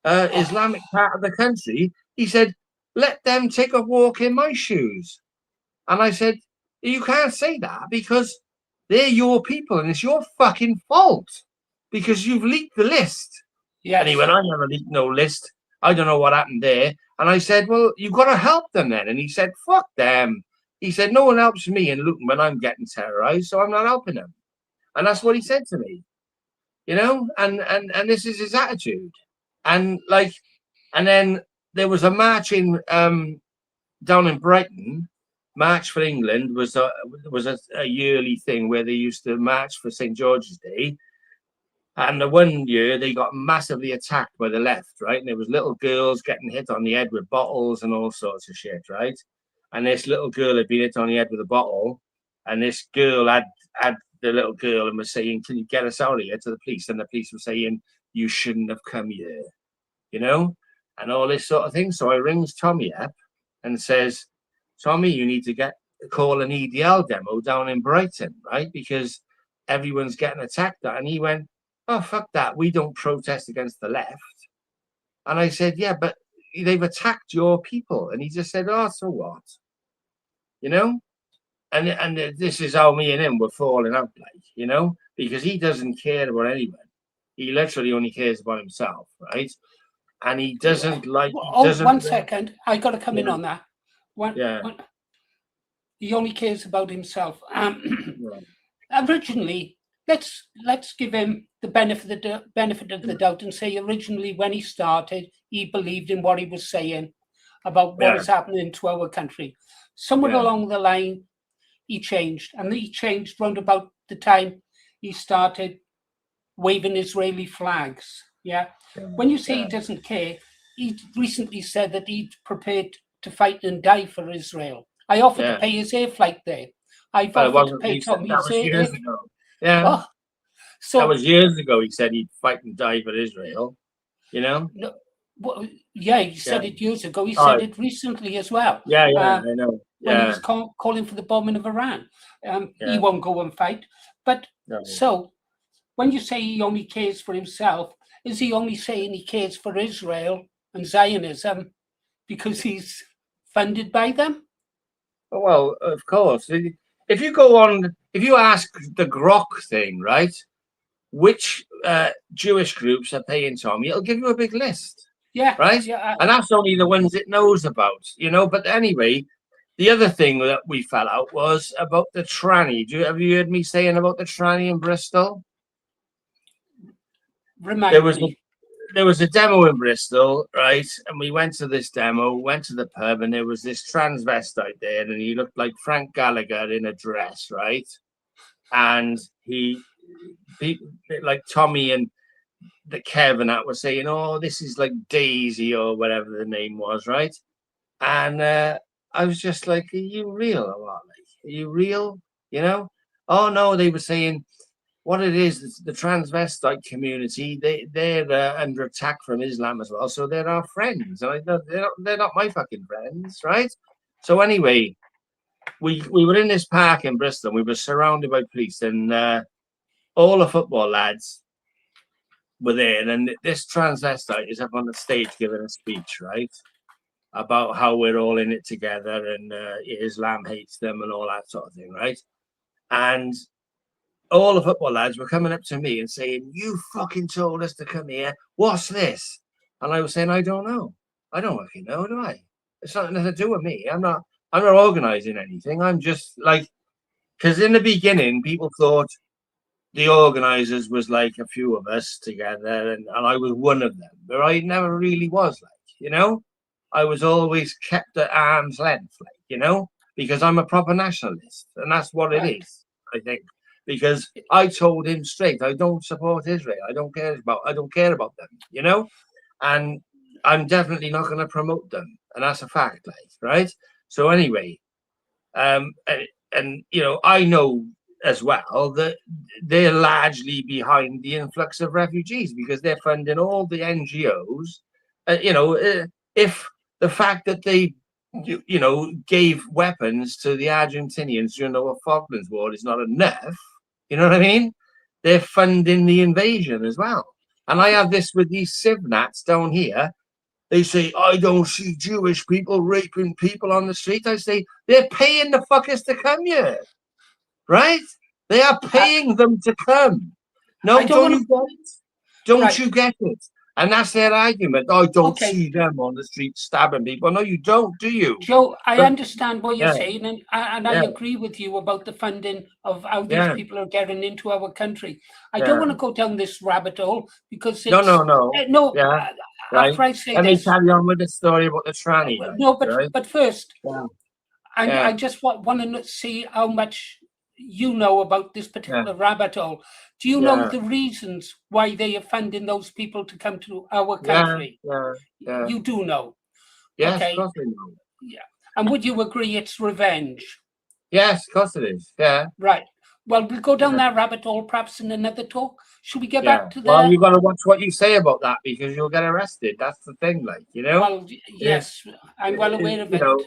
Islamic part of the country. He said, let them take a walk in my shoes. And I said, you can't say that because they're your people and it's your fucking fault because you've leaked the list. Yes. And he went, I never leaked no list. I don't know what happened there. And I said, well, you've got to help them then. And he said, fuck them. He said, no one helps me in Luton when I'm getting terrorized, so I'm not helping them. And that's what he said to me, you know, and this is his attitude. And like, and then there was a march in down in Brighton. March for England was a yearly thing where they used to march for St. George's Day. And the one year they got massively attacked by the left, right? And there was little girls getting hit on the head with bottles and all sorts of shit, right? And this little girl had been hit on the head with a bottle, and this girl had the little girl and was saying, "Can you get us out of here?" to the police, and the police were saying, "You shouldn't have come here." you know, and all this sort of thing. So I rings Tommy up and says, Tommy, you need to call an EDL demo down in Brighton, right? Because everyone's getting attacked. And he went, oh, fuck that. We don't protest against the left. And I said, yeah, but they've attacked your people. And he just said, oh, so what? You know? And this is how me and him were falling out, like, you know, because he doesn't care about anyone. He literally only cares about himself, right? And he doesn't like. One second, I got to come in on that. He only cares about himself. Originally, let's give him the benefit of the doubt and say originally when he started, he believed in what he was saying about what is happening to our country. Somewhere along the line, he changed, and he changed round about the time he started waving Israeli flags. When you say he doesn't care, he recently said that he's prepared to fight and die for Israel. I offered to pay his air flight there. I've offered to pay Tommy's air. Yeah. So that was years ago. He said he'd fight and die for Israel. You know. No, well, he said it years ago. He said it recently as well. I know. When he was calling for the bombing of Iran, he won't go and fight. But so, when you say he only cares for himself, is he only saying he cares for Israel and Zionism because he's funded by them? Well, of course. If you go on, if you ask the Grok thing, right, which Jewish groups are paying Tommy, it'll give you a big list. Right? And that's only the ones it knows about, you know. But anyway, the other thing that we fell out was about the tranny. Have you heard me saying about the tranny in Bristol? There was a demo in Bristol, right? And we went to this demo, went to the pub, and there was this transvestite there, and he looked like Frank Gallagher in a dress, right? And he like Tommy and the Kevin that was saying, oh, this is like Daisy or whatever the name was, right? And I was just like, are you real or what? Like, are you real? You know? Oh no, they were saying what it is, the transvestite community, they're under attack from Islam as well, so they're our friends. And they're not my fucking friends, right? So anyway, we were in this park in Bristol. We were surrounded by police, and all the football lads were there. And this transvestite is up on the stage giving a speech, right, about how we're all in it together and Islam hates them and all that sort of thing, right? And all the football lads were coming up to me and saying, you fucking told us to come here. What's this? And I was saying, I don't know. I don't fucking know, do I? It's nothing to do with me. I'm not organizing anything. I'm just like, because in the beginning, people thought the organizers was like a few of us together, and I was one of them. But I never really was, like, you know? I was always kept at arm's length, like, you know? Because I'm a proper nationalist. And that's what it is, I think. Because I told him straight, I don't support Israel. I don't care about them, you know, and I'm definitely not going to promote them, and that's a fact, like, right? So anyway, and you know, I know as well that they're largely behind the influx of refugees because they're funding all the NGOs. You know, if the fact that they gave weapons to the Argentinians during the Falklands War is not enough. You know what I mean? They're funding the invasion as well. And I have this with these civnats down here. They say, I don't see Jewish people raping people on the street. I say, they're paying the fuckers to come here. Right? They are paying them to come. No, don't you get it? Don't you get it? And that's their argument. I don't see them on the street stabbing people. No, you don't, do you? Joe, I understand what you're saying, and I agree with you about the funding of how these people are getting into our country. I don't want to go down this rabbit hole because it's... No. After I say Let me carry on with the story about the tranny. But first, I just want to see how much you know about this particular rabbit hole. Do you know the reasons why they are funding those people to come to our country? You do know. Yes, of course I know. Yeah. And would you agree it's revenge? Yes, of course it is. Yeah. Right. Well, we'll go down that rabbit hole perhaps in another talk. Should we get Yeah. back to Well, the... you got to watch what you say about that because you'll get arrested. That's the thing, like, you know. Well, yes, I'm well aware of You it. know,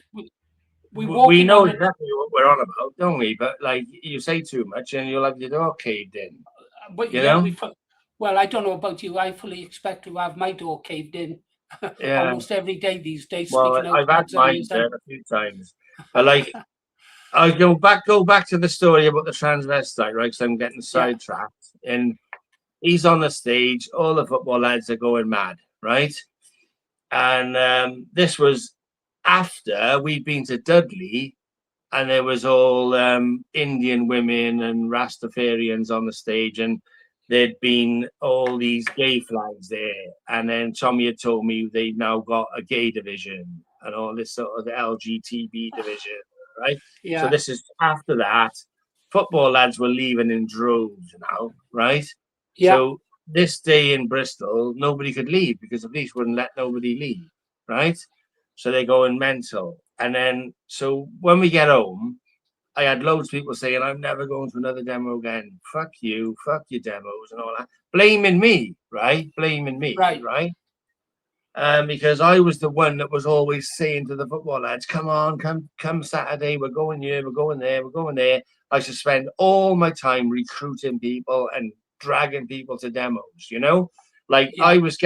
We walk we in know on it. exactly what we're on about, don't we? But like, you say too much, and you'll have your door caved in. But You yeah, know? well, I don't know about you. I fully expect to have my door caved in almost every day these days. Well, Speaking I've had out mine done a few times. But like, I go back to the story about the transvestite, right? Because I'm getting sidetracked. And he's on the stage. All the football lads are going mad, right? And this was after we'd been to Dudley, and there was all Indian women and Rastafarians on the stage, and there'd been all these gay flags there. And then Tommy had told me they've now got a gay division and all this sort of LGTB division, right? Yeah. So this is after that. Football lads were leaving in droves now, right? Yeah. So this day in Bristol, nobody could leave because the police wouldn't let nobody leave, right? So they're going mental. And then, so when we get home, I had loads of people saying, I'm never going to another demo again. Fuck you, fuck your demos and all that. Blaming me, right? Blaming me, right? Because I was the one that was always saying to the football lads, come on, come Saturday, we're going here, we're going there, we're going there. I should spend all my time recruiting people and dragging people to demos, you know? Like I was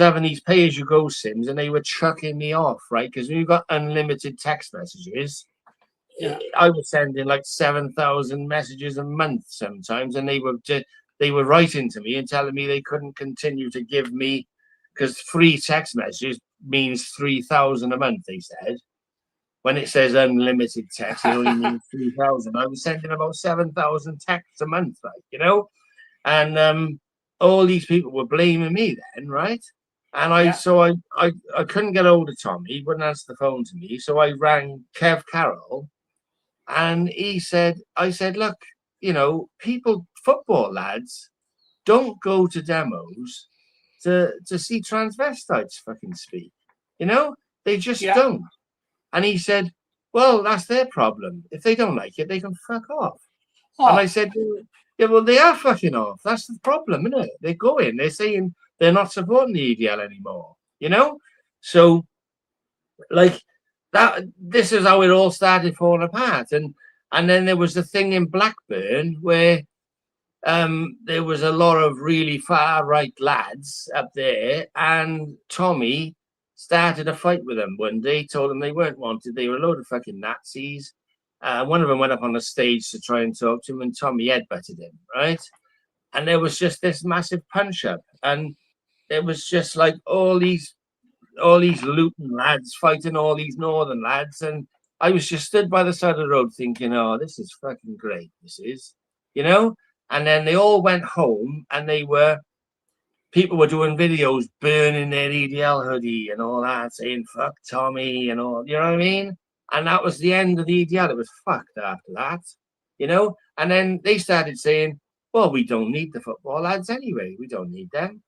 having these pay-as-you-go sims and they were chucking me off, right? Because when you've got unlimited text messages, I was sending like 7,000 messages a month sometimes, and they were writing to me and telling me they couldn't continue to give me, because free text messages means 3,000 a month, they said. When it says unlimited text, it only means 3,000. I was sending about 7,000 texts a month, like, you know? And all these people were blaming me then, right? And I couldn't get hold of Tommy. He wouldn't answer the phone to me. So I rang Kev Carroll, and I said, look, you know, football lads don't go to demos to see transvestites fucking speak. You know, they just don't. And he said, well, that's their problem. If they don't like it, they can fuck off. And I said, yeah, well, they are fucking off. That's the problem, isn't it? They're going. They're saying they're not supporting the EDL anymore, you know? So, like, this is how it all started falling apart. And then there was the thing in Blackburn where there was a lot of really far-right lads up there, and Tommy started a fight with them one day, told them they weren't wanted, they were a load of fucking Nazis. One of them went up on the stage to try and talk to him, and Tommy headbutted him, right? And there was just this massive punch-up, and it was just like all these Luton lads fighting all these Northern lads, and I was just stood by the side of the road thinking, oh, this is fucking great, this is, you know? And then they all went home, and people were doing videos burning their EDL hoodie and all that, saying fuck Tommy and all, you know what I mean? And that was the end of the EDL. It was fucked after that, you know? And then they started saying, well, we don't need the football lads anyway. We don't need them.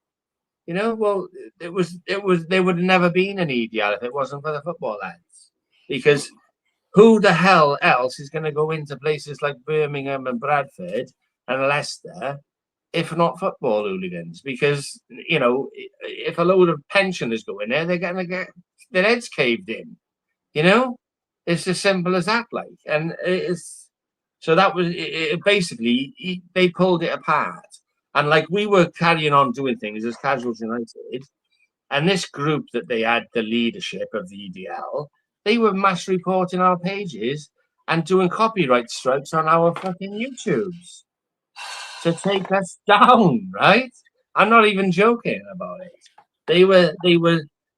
You know, well, there would have never been an EDL if it wasn't for the football lads. Because who the hell else is going to go into places like Birmingham and Bradford and Leicester if not football hooligans? Because, you know, if a load of pensioners go in there, they're going to get their heads caved in, you know? It's as simple as that, like. And it's so that was it, basically they pulled it apart, and like we were carrying on doing things as Casuals United, and this group that they had the leadership of the EDL, they were mass reporting our pages and doing copyright strikes on our fucking YouTubes to take us down, right? I'm not even joking about it.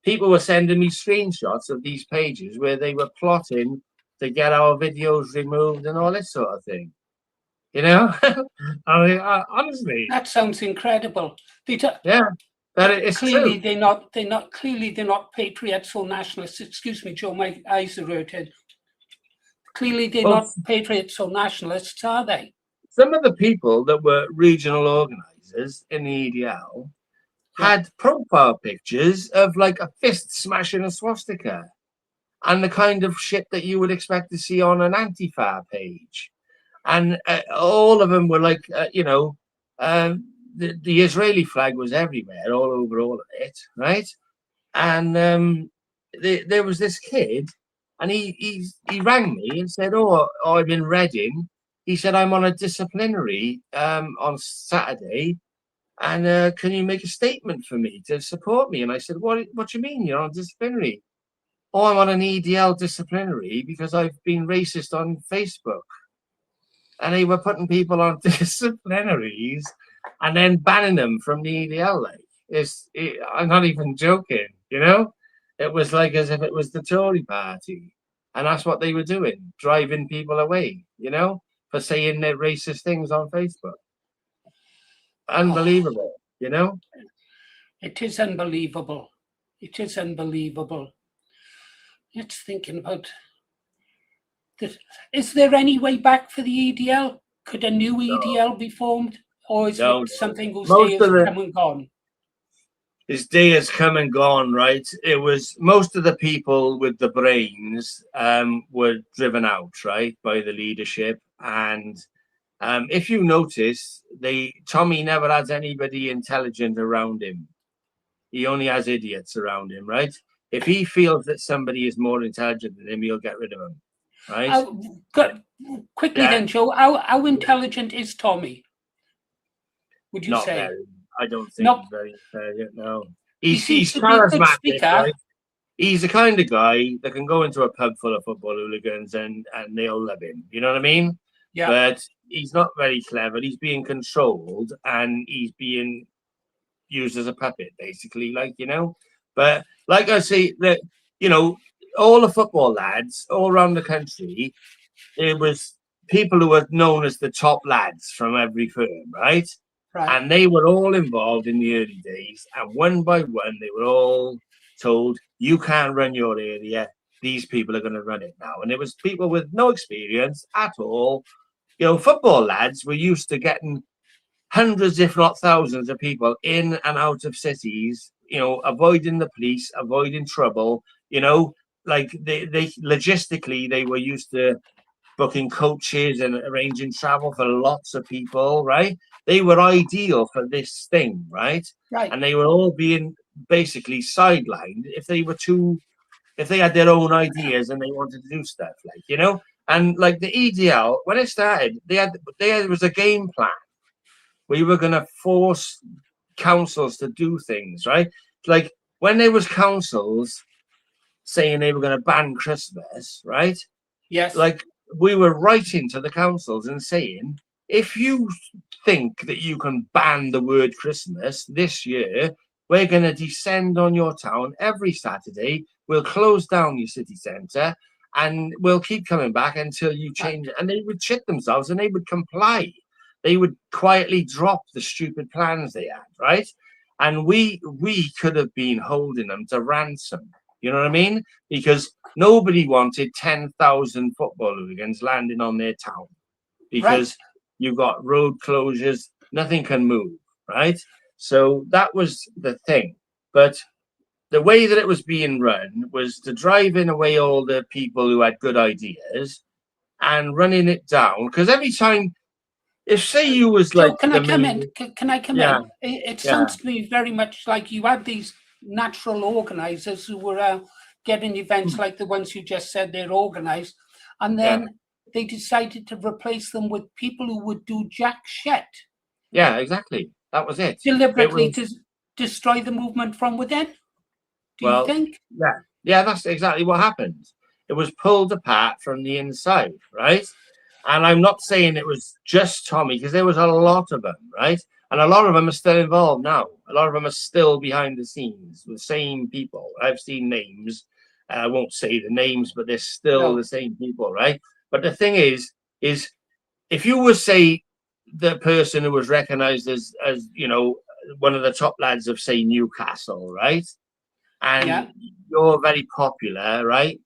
People were sending me screenshots of these pages where they were plotting to get our videos removed and all this sort of thing. You know, I mean, honestly, that sounds incredible. Yeah, but it's clearly true. they're not patriots or nationalists. Excuse me, Joe, my eyes are hurting. Clearly, they're not patriots or nationalists, are they? Some of the people that were regional organisers in the EDL had profile pictures of like a fist smashing a swastika and the kind of shit that you would expect to see on an Antifa page. and all of them were like, the Israeli flag was everywhere, all over all of it, right? And there was this kid, and he rang me and said, "Oh, I'm in Reading." He said, "I'm on a disciplinary on Saturday, and can you make a statement for me to support me?" And I said, "What do you mean you're on disciplinary?" "Oh, I'm on an EDL disciplinary because I've been racist on Facebook." And they were putting people on disciplinaries and then banning them from the EDL. Like, I'm not even joking, you know? It was like as if it was the Tory party. And that's what they were doing, driving people away, you know, for saying their racist things on Facebook. Unbelievable, you know? It is unbelievable. It is unbelievable. It's thinking about this. Is there any way back for the EDL? Could a new EDL be formed? Or is it something whose day has come and gone? His day has come and gone, right? It was most of the people with the brains were driven out, right, by the leadership. And if you notice, Tommy never has anybody intelligent around him. He only has idiots around him, right? If he feels that somebody is more intelligent than him, he'll get rid of him, right? Quickly then, Joe, how intelligent is Tommy? Would you Not say? Very. I don't think he's very intelligent, no. He's charismatic, right? He's the kind of guy that can go into a pub full of football hooligans and they'll love him. You know what I mean? Yeah. But he's not very clever. He's being controlled and he's being used as a puppet, basically, like, you know. But like I say, that, you know, all the football lads all around the country, it was people who were known as the top lads from every firm, right? And they were all involved in the early days. And one by one, they were all told, you can't run your area. These people are going to run it now. And it was people with no experience at all. You know, football lads were used to getting hundreds, if not thousands of people in and out of cities, you know, avoiding the police, avoiding trouble, you know, like they logistically, they were used to booking coaches and arranging travel for lots of people, right? They were ideal for this thing, right? And they were all being basically sidelined if they had their own ideas and they wanted to do stuff, like, you know. And like the EDL, when it started, there was a game plan. We were going to force councils to do things, right? Like when there was councils saying they were going to ban Christmas, right? Yes. Like we were writing to the councils and saying, if you think that you can ban the word Christmas this year, we're going to descend on your town every Saturday. We'll close down your city centre and we'll keep coming back until you change it. And they would shit themselves and they would comply. They would quietly drop the stupid plans they had, right? And we could have been holding them to ransom. You know what I mean? Because nobody wanted 10,000 football hooligans landing on their town because you've got road closures, nothing can move, right? So that was the thing. But the way that it was being run was to driving away all the people who had good ideas and running it down. Because every time, if say you was like, can I come in? Can I come in? It sounds to me very much like you had these natural organisers who were getting events like the ones you just said they're organised, and then they decided to replace them with people who would do jack shit. Yeah, exactly. That was it. Deliberately to destroy the movement from within. Do you think? Yeah, that's exactly what happened. It was pulled apart from the inside, right? And I'm not saying it was just Tommy, because there was a lot of them, right? And a lot of them are still involved now. A lot of them are still behind the scenes with the same people. I've seen names. I won't say the names, but they're still the same people, right? But the thing is if you would say the person who was recognized as you know, one of the top lads of, say, Newcastle, right? And you're very popular, right?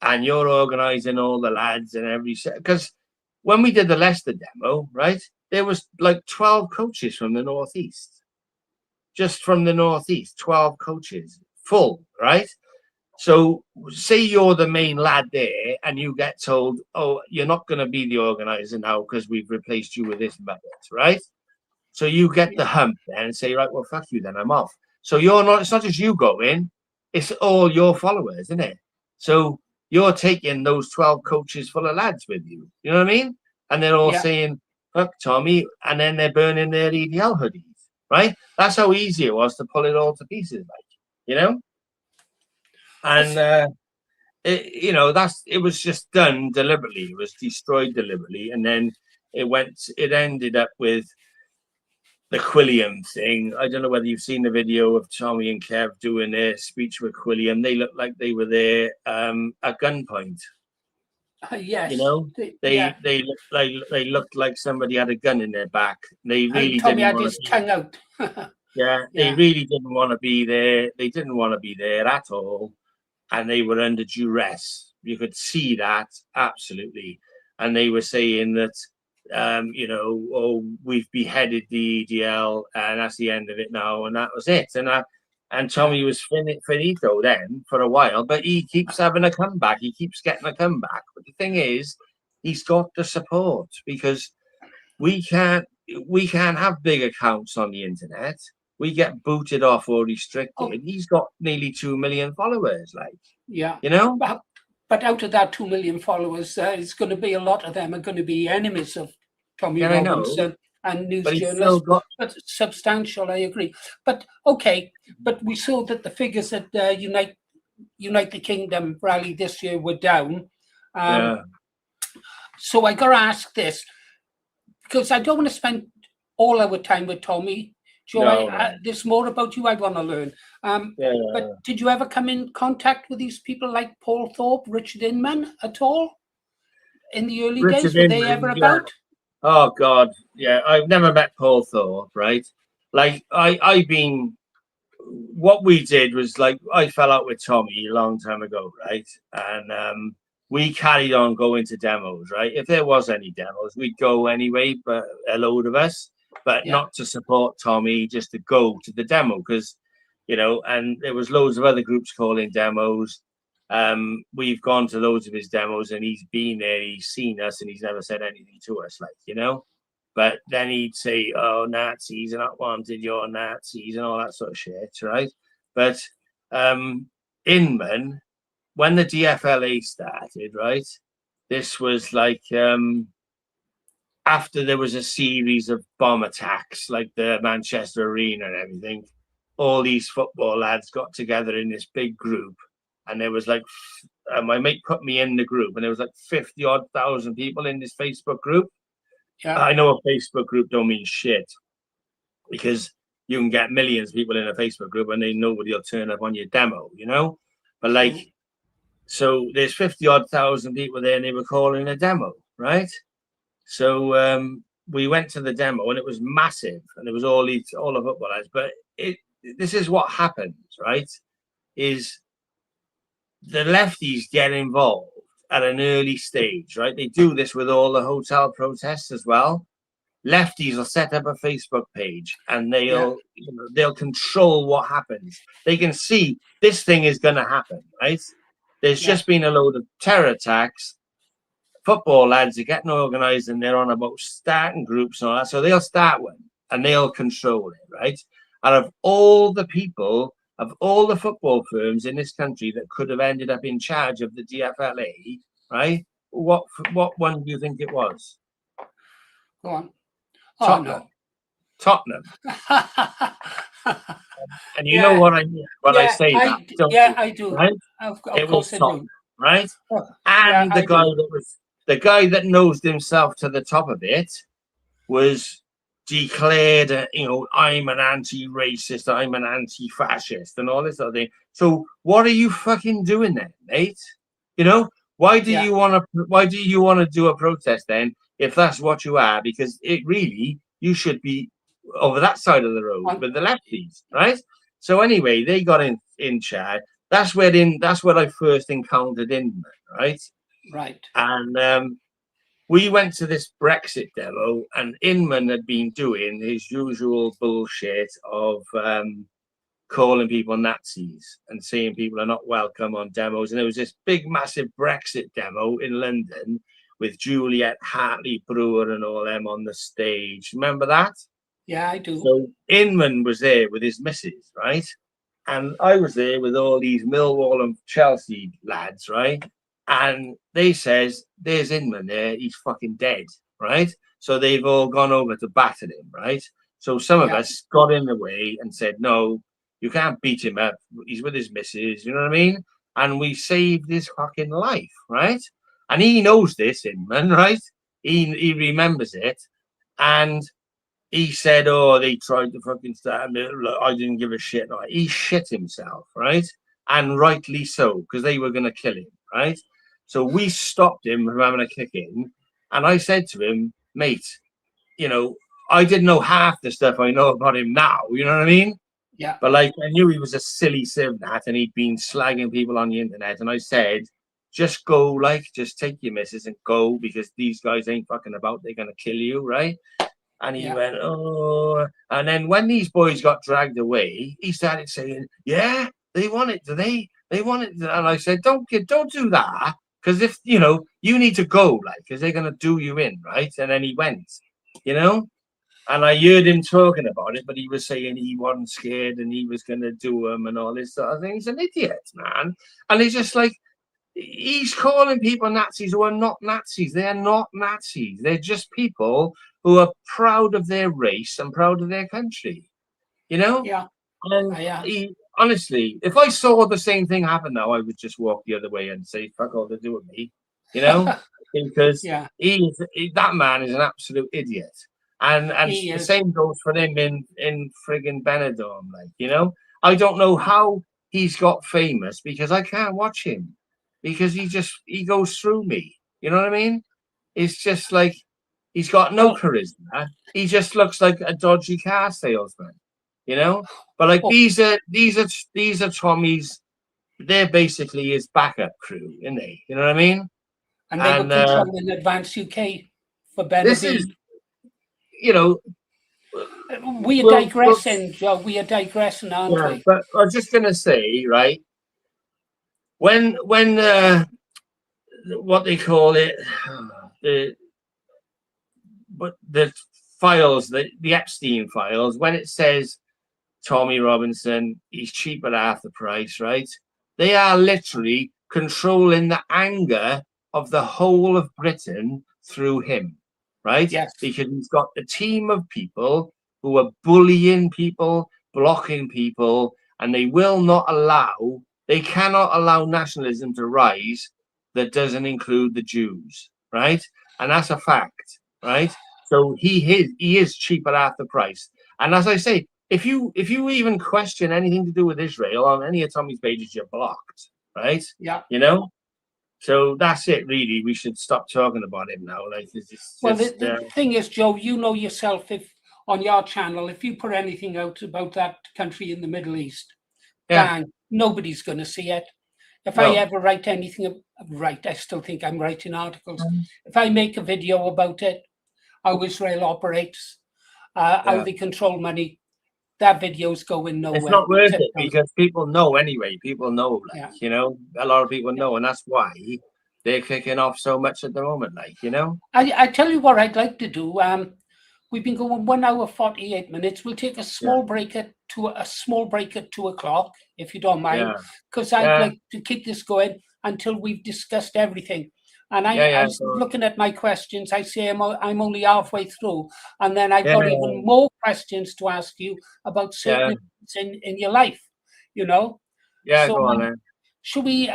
And you're organizing all the lads and every set. Because when we did the Leicester demo, right, there was like 12 coaches from the Northeast. Just from the Northeast, 12 coaches, full, right? So say you're the main lad there and you get told, oh, you're not going to be the organizer now because we've replaced you with this method, right? So you get the hump then and say, right, well, fuck you then, I'm off. So it's not just you going, it's all your followers, isn't it? So you're taking those 12 coaches full of lads with you. You know what I mean? And they're all saying, fuck Tommy, and then they're burning their EDL hoodies, right? That's how easy it was to pull it all to pieces, like, you know? And it was just done deliberately. It was destroyed deliberately, and then it ended up with the Quilliam thing. I don't know whether you've seen the video of Tommy and Kev doing their speech with Quilliam. They looked like they were there at gunpoint. Yes, you know, they looked like somebody had a gun in their back. They really Tommy didn't had want his to tongue out. they really didn't want to be there. They didn't want to be there at all. And they were under duress. You could see that, absolutely. And they were saying that, oh, we've beheaded the EDL and that's the end of it now. And that was it. And Tommy was finito then for a while, but he keeps having a comeback. He keeps getting a comeback. But the thing is, he's got the support because we can't have big accounts on the internet. We get booted off or restricted. Oh. He's got nearly 2 million followers, like, you know. But out of that 2 million followers, it's going to be a lot of them are going to be enemies of Tommy Robinson and news journalists. But substantial, I agree. But okay, but we saw that the figures at Unite the Kingdom rally this year were down. So I got to ask this because I don't want to spend all our time with Tommy. Joe, there's more about you I want to learn. But did you ever come in contact with these people like Paul Thorpe, Richard Inman at all in the early days? Were they ever about? Oh God, yeah. I've never met Paul Thorpe, right? Like what we did was like I fell out with Tommy a long time ago, right? And we carried on going to demos, right? If there was any demos, we'd go anyway, but a load of us. But not to support Tommy, just to go to the demo because, and there was loads of other groups calling demos. We've gone to loads of his demos and he's been there, he's seen us and he's never said anything to us, like, But then he'd say, oh, Nazis are not wanted, you're Nazis and all that sort of shit, right? But Inman, when the DFLA started, right, this was like... after there was a series of bomb attacks, like the Manchester Arena and everything, all these football lads got together in this big group. And there was like, my mate put me in the group, and there was like 50,000 people in this Facebook group. Yeah. I know a Facebook group don't mean shit because you can get millions of people in a Facebook group and then nobody will turn up on your demo, But like, so there's 50,000 people there and they were calling a demo, right? So we went to the demo and it was massive and it was all the footballers. But this is what happens, right? Is the lefties get involved at an early stage, right? They do this with all the hotel protests as well. Lefties will set up a Facebook page and they'll control what happens. They can see this thing is going to happen, right? There's just been a load of terror attacks. Football lads are getting organised and they're on about starting groups and all that. So they'll start one and they'll control it, right? And of all the people, of all the football firms in this country that could have ended up in charge of the DFLA, right? What one do you think it was? Go on. Tottenham. Tottenham. And you know what I mean when I say that. I do. Right? Of course I do. Right? And the guy that nosed himself to the top of it was declared, I'm an anti-racist, I'm an anti-fascist, and all this sort of thing. So what are you fucking doing then, mate? Why do you want to do a protest then if that's what you are? Because you should be over that side of the road with the lefties, right? So anyway, they got in charge. That's where I first encountered Inman, right? Right. And we went to this Brexit demo and Inman had been doing his usual bullshit of calling people Nazis and saying people are not welcome on demos. And there was this big, massive Brexit demo in London with Juliet Hartley Brewer and all them on the stage. Remember that? Yeah, I do. So Inman was there with his missus, right? And I was there with all these Millwall and Chelsea lads, right? And they says, there's Inman there, he's fucking dead, right? So they've all gone over to batter him, right? So some of us got in the way and said, no, you can't beat him up. He's with his missus, you know what I mean? And we saved his fucking life, right? And he knows this, Inman, right? He remembers it. And he said, oh, they tried to fucking start me. I didn't give a shit. He shit himself, right? And rightly so, because they were going to kill him, right? So we stopped him from having a kick in. And I said to him, mate, you know, I didn't know half the stuff I know about him now, you know what I mean? Yeah. But like, I knew he was a silly that, and he'd been slagging people on the internet. And I said, just go, like, just take your missus and go, because these guys ain't fucking about. They're going to kill you, right? And he went, oh. And then when these boys got dragged away, he started saying, yeah, they want it, do they? They want it. And I said, don't do that. Because if, you know, you need to go, like, because they're going to do you in, right? And then he went, you know? And I heard him talking about it, but he was saying he wasn't scared and he was going to do them and all this sort of thing. He's an idiot, man. And he's just like, he's calling people Nazis who are not Nazis. They're not Nazis. They're just people who are proud of their race and proud of their country, you know? Yeah. And he, honestly, if I saw the same thing happen now, I would just walk the other way and say, fuck all to do with me, you know? Because that man is an absolute idiot. And the same goes for him in friggin' Benidorm, like, you know? I don't know how he's got famous because I can't watch him because he goes through me. You know what I mean? It's just like, he's got no charisma. He just looks like a dodgy car salesman, you know? But like, these are Tommy's, they're basically his backup crew, isn't they? You know what I mean? And they were controlling Advance UK for Benidorm. This is, you know, we are digressing, Joe. We are digressing, aren't we? But I was just gonna say, right? When what they call it, the files, the Epstein files, when it says Tommy Robinson, he's cheap at half the price, right? They are literally controlling the anger of the whole of Britain through him. Right? Yes. Because he's got a team of people who are bullying people, blocking people, and they cannot allow nationalism to rise that doesn't include the Jews, right? And that's a fact, right? So he is cheap at half the price. And as I say, if you even question anything to do with Israel on any of Tommy's pages, you're blocked, right? Yeah. You know? So that's it, really. We should stop talking about him now. Like, the thing is, Joe, you know yourself, if on your channel, if you put anything out about that country in the Middle East, bang, nobody's going to see it. If I ever write anything, I still think I'm writing articles. If I make a video about it, how Israel operates, how they control money, that video's going nowhere. It's not worth it because people know anyway. People know, like, you know, a lot of people know, and that's why they're kicking off so much at the moment, like, you know. I tell you what I'd like to do. We've been going 1 hour 48 minutes. We'll take a small break at 2 o'clock, if you don't mind, because I'd like to keep this going until we've discussed everything. And I was looking at my questions. I say I'm only halfway through, and then I've got even more questions to ask you about certain things in your life, you know. Yeah, so, go on then. Should we?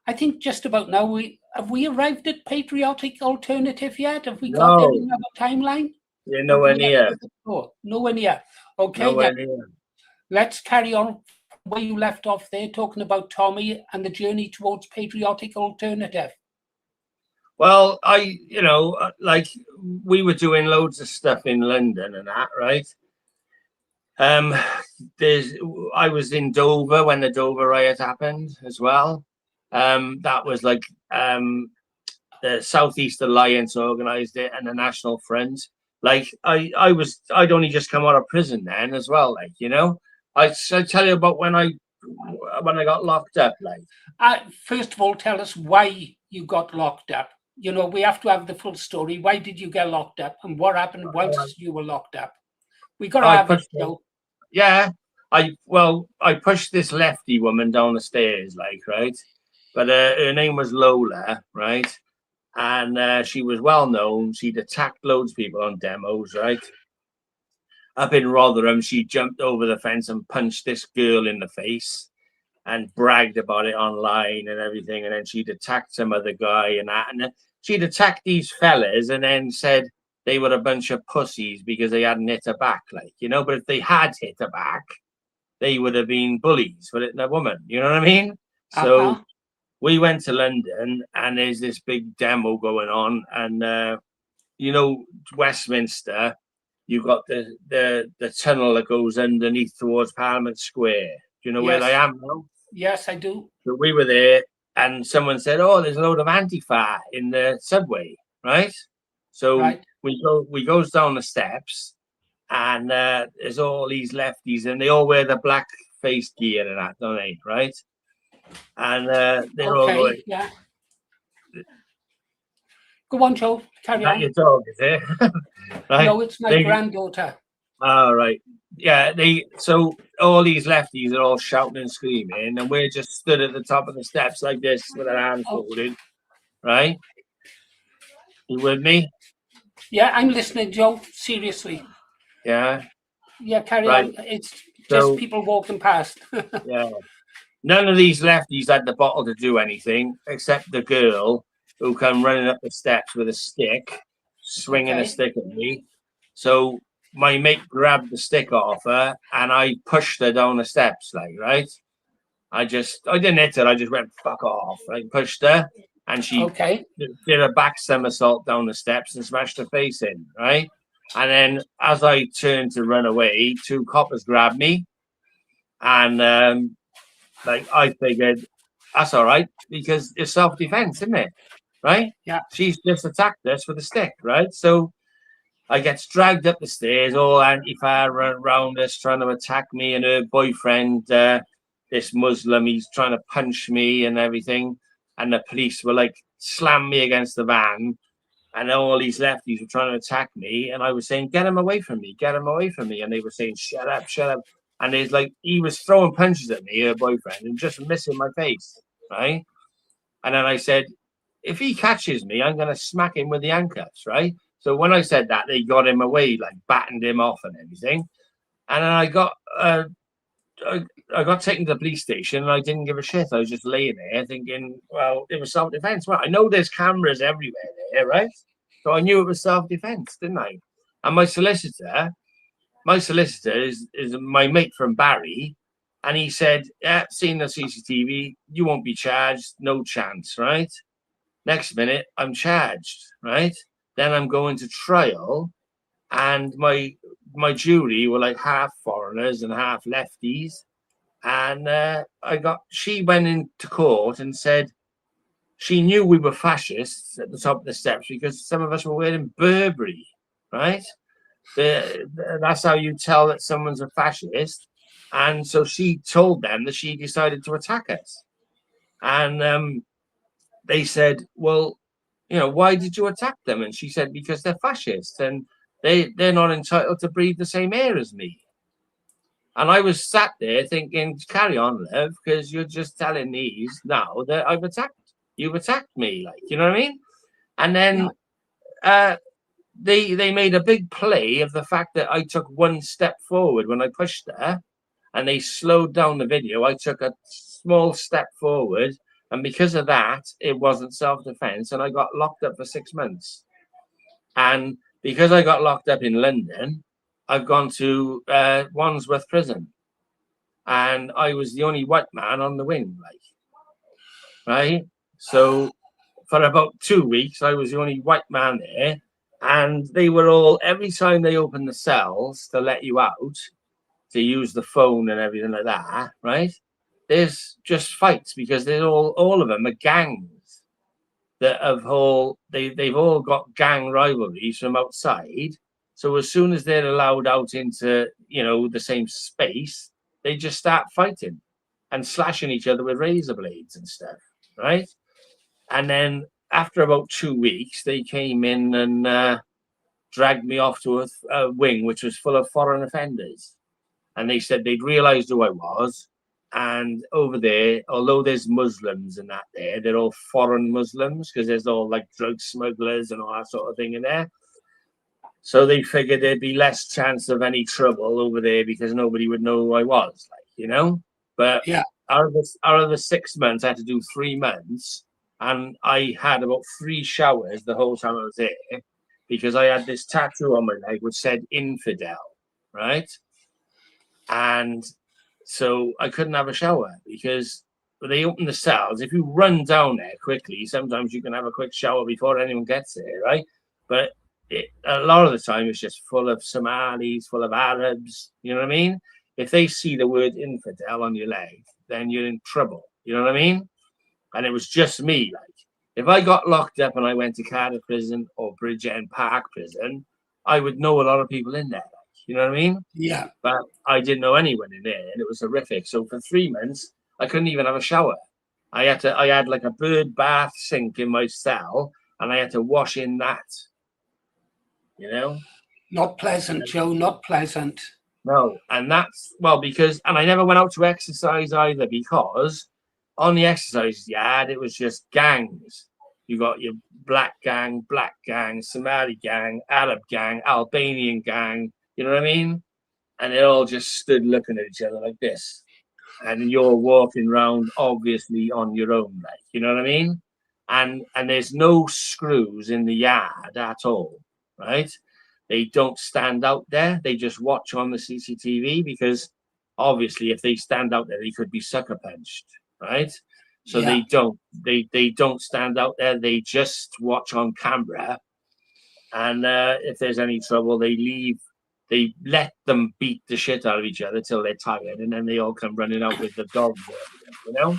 I think just about now have we arrived at patriotic alternative yet? Have we got any other timeline? Yeah, nowhere near. Nowhere near. Okay, nowhere near. Let's carry on where you left off there, talking about Tommy and the journey towards patriotic alternative. Well, like, we were doing loads of stuff in London and that, right? I was in Dover when the Dover riot happened as well. That was like the Southeast Alliance organised it, and the National Front. Like, I'd only just come out of prison then as well, like, you know. I tell you about when I got locked up, like. First of all, tell us why you got locked up. You know, we have to have the full story. Why did you get locked up, and what happened once you were locked up? We got to have it, Joe. Yeah, I pushed this lefty woman down the stairs, like, right, but her name was Lola, right, and she was well known. She'd attacked loads of people on demos, right. Up in Rotherham, she jumped over the fence and punched this girl in the face and bragged about it online and everything. And then she'd attacked some other guy and that. And she'd attacked these fellas and then said they were a bunch of pussies because they hadn't hit her back, like, you know. But if they had hit her back, they would have been bullies for hitting a woman. You know what I mean? So we went to London and there's this big demo going on. And, you know, Westminster, you've got the tunnel that goes underneath towards Parliament Square. Do you know where I am now? Yes, I do. So we were there and someone said, oh, there's a load of Antifa in the subway, right? So we goes down the steps and there's all these lefties and they all wear the black face gear and that, don't they, right? And they're all going... Yeah. Go on, Joe. Carry on. Your dog, is it? Right? No, it's my granddaughter. All right. Yeah, so all these lefties are all shouting and screaming, and we're just stood at the top of the steps like this with our hands folded, right? You with me? Yeah, I'm listening, Joe. Seriously. Yeah. Yeah, carry on. It's just people walking past. Yeah. None of these lefties had the bottle to do anything, except the girl who come running up the steps with a stick, swinging a stick at me. So my mate grabbed the stick off her and I pushed her down the steps, like, right? I didn't hit her, I just went, fuck off. I pushed her and she did a back somersault down the steps and smashed her face in, right? And then as I turned to run away, two coppers grabbed me. And like, I figured, that's all right, because it's self-defense, isn't it? Right? Yeah. She's just attacked us with a stick, right? So I get dragged up the stairs, all Antifa around us, trying to attack me, and her boyfriend, this Muslim, he's trying to punch me and everything. And the police were like, slam me against the van, and all these lefties were trying to attack me. And I was saying, get him away from me, get him away from me. And they were saying, shut up, shut up. And it's like, he was throwing punches at me, her boyfriend, and just missing my face, right? And then I said, if he catches me, I'm going to smack him with the handcuffs, right? So when I said that, they got him away, like battened him off and everything. And then I got taken to the police station and I didn't give a shit. I was just laying there thinking, well, it was self-defense. Well, I know there's cameras everywhere there, right? So I knew it was self-defense, didn't I? And my solicitor is my mate from Barry. And he said, yeah, seen the CCTV, you won't be charged, no chance, right? Next minute, I'm charged, right? Then I'm going to trial, and my jury were like half foreigners and half lefties. And she went into court and said she knew we were fascists at the top of the steps because some of us were wearing Burberry, right? That's how you tell that someone's a fascist. And so she told them that she decided to attack us. And they said, well, you know, why did you attack them? And she said, because they're fascists and they're not entitled to breathe the same air as me. And I was sat there thinking, carry on, love, because you're just telling these now that you've attacked me, like, you know what I mean? And then they made a big play of the fact that I took one step forward when I pushed her, and they slowed down the video. I took a small step forward. And because of that, it wasn't self-defense, and I got locked up for 6 months. And because I got locked up in London, I've gone to Wandsworth Prison, and I was the only white man on the wing, like, right? So for about 2 weeks, I was the only white man there, and they were all, every time they opened the cells to let you out, to use the phone and everything like that, right? There's just fights because they're all of them are gangs that they've all got gang rivalries from outside. So as soon as they're allowed out into, you know, the same space, they just start fighting and slashing each other with razor blades and stuff, right? And then after about 2 weeks, they came in and dragged me off to a wing which was full of foreign offenders. And they said they'd realised who I was. And over there, although there's Muslims and that there, they're all foreign Muslims because there's all like drug smugglers and all that sort of thing in there. So they figured there'd be less chance of any trouble over there because nobody would know who I was, like, you know. But Yeah. out of the 6 months, I had to do 3 months, and I had about 3 showers the whole time I was there because I had this tattoo on my leg which said infidel, right? And so I couldn't have a shower because when they open the cells, if you run down there quickly, sometimes you can have a quick shower before anyone gets there, right? But a lot of the time it's just full of Somalis, full of Arabs, you know what I mean? If they see the word infidel on your leg, then you're in trouble, you know what I mean? And it was just me, like, if I got locked up and I went to Cardiff prison or Bridgend Park prison, I would know a lot of people in there, like, you know what I mean? Yeah. But I didn't know anyone in there, and it was horrific. So for 3 months, I couldn't even have a shower. I had like a bird bath sink in my cell, and I had to wash in that. You know? Not pleasant, Joe, not pleasant. No, and that's, well, because, and I never went out to exercise either because on the exercise yard, it was just gangs. You got your black gang, Somali gang, Arab gang, Albanian gang, you know what I mean? And they all just stood looking at each other like this. And you're walking around, obviously, on your own, like, you know what I mean? And there's no screws in the yard at all, right? They don't stand out there. They just watch on the CCTV because, obviously, if they stand out there, they could be sucker punched, right? So Yeah. they don't stand out there. They just watch on camera. And if there's any trouble, they leave. They let them beat the shit out of each other till they're tired, and then they all come running out with the dogs, you know?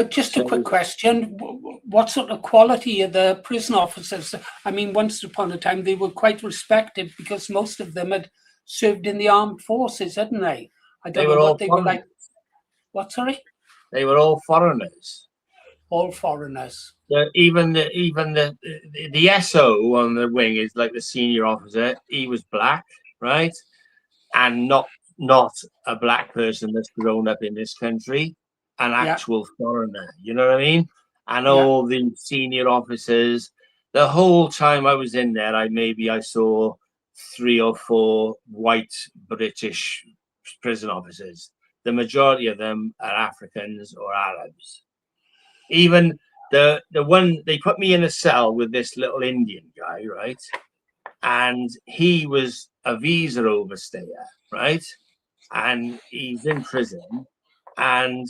Just a quick question. What sort of quality are the prison officers? I mean, once upon a time, they were quite respected because most of them had served in the armed forces, hadn't they? I don't know what they were like. What, sorry? They were all foreigners. All foreigners. Even the SO on the wing is like the senior officer. He was black, right? And not a black person that's grown up in this country. An actual foreigner, you know what I mean? And all the senior officers, the whole time I was in there, I saw 3 or 4 white British prison officers. The majority of them are Africans or Arabs. Even the one, they put me in a cell with this little Indian guy, right? And he was a visa overstayer, right? And he's in prison, and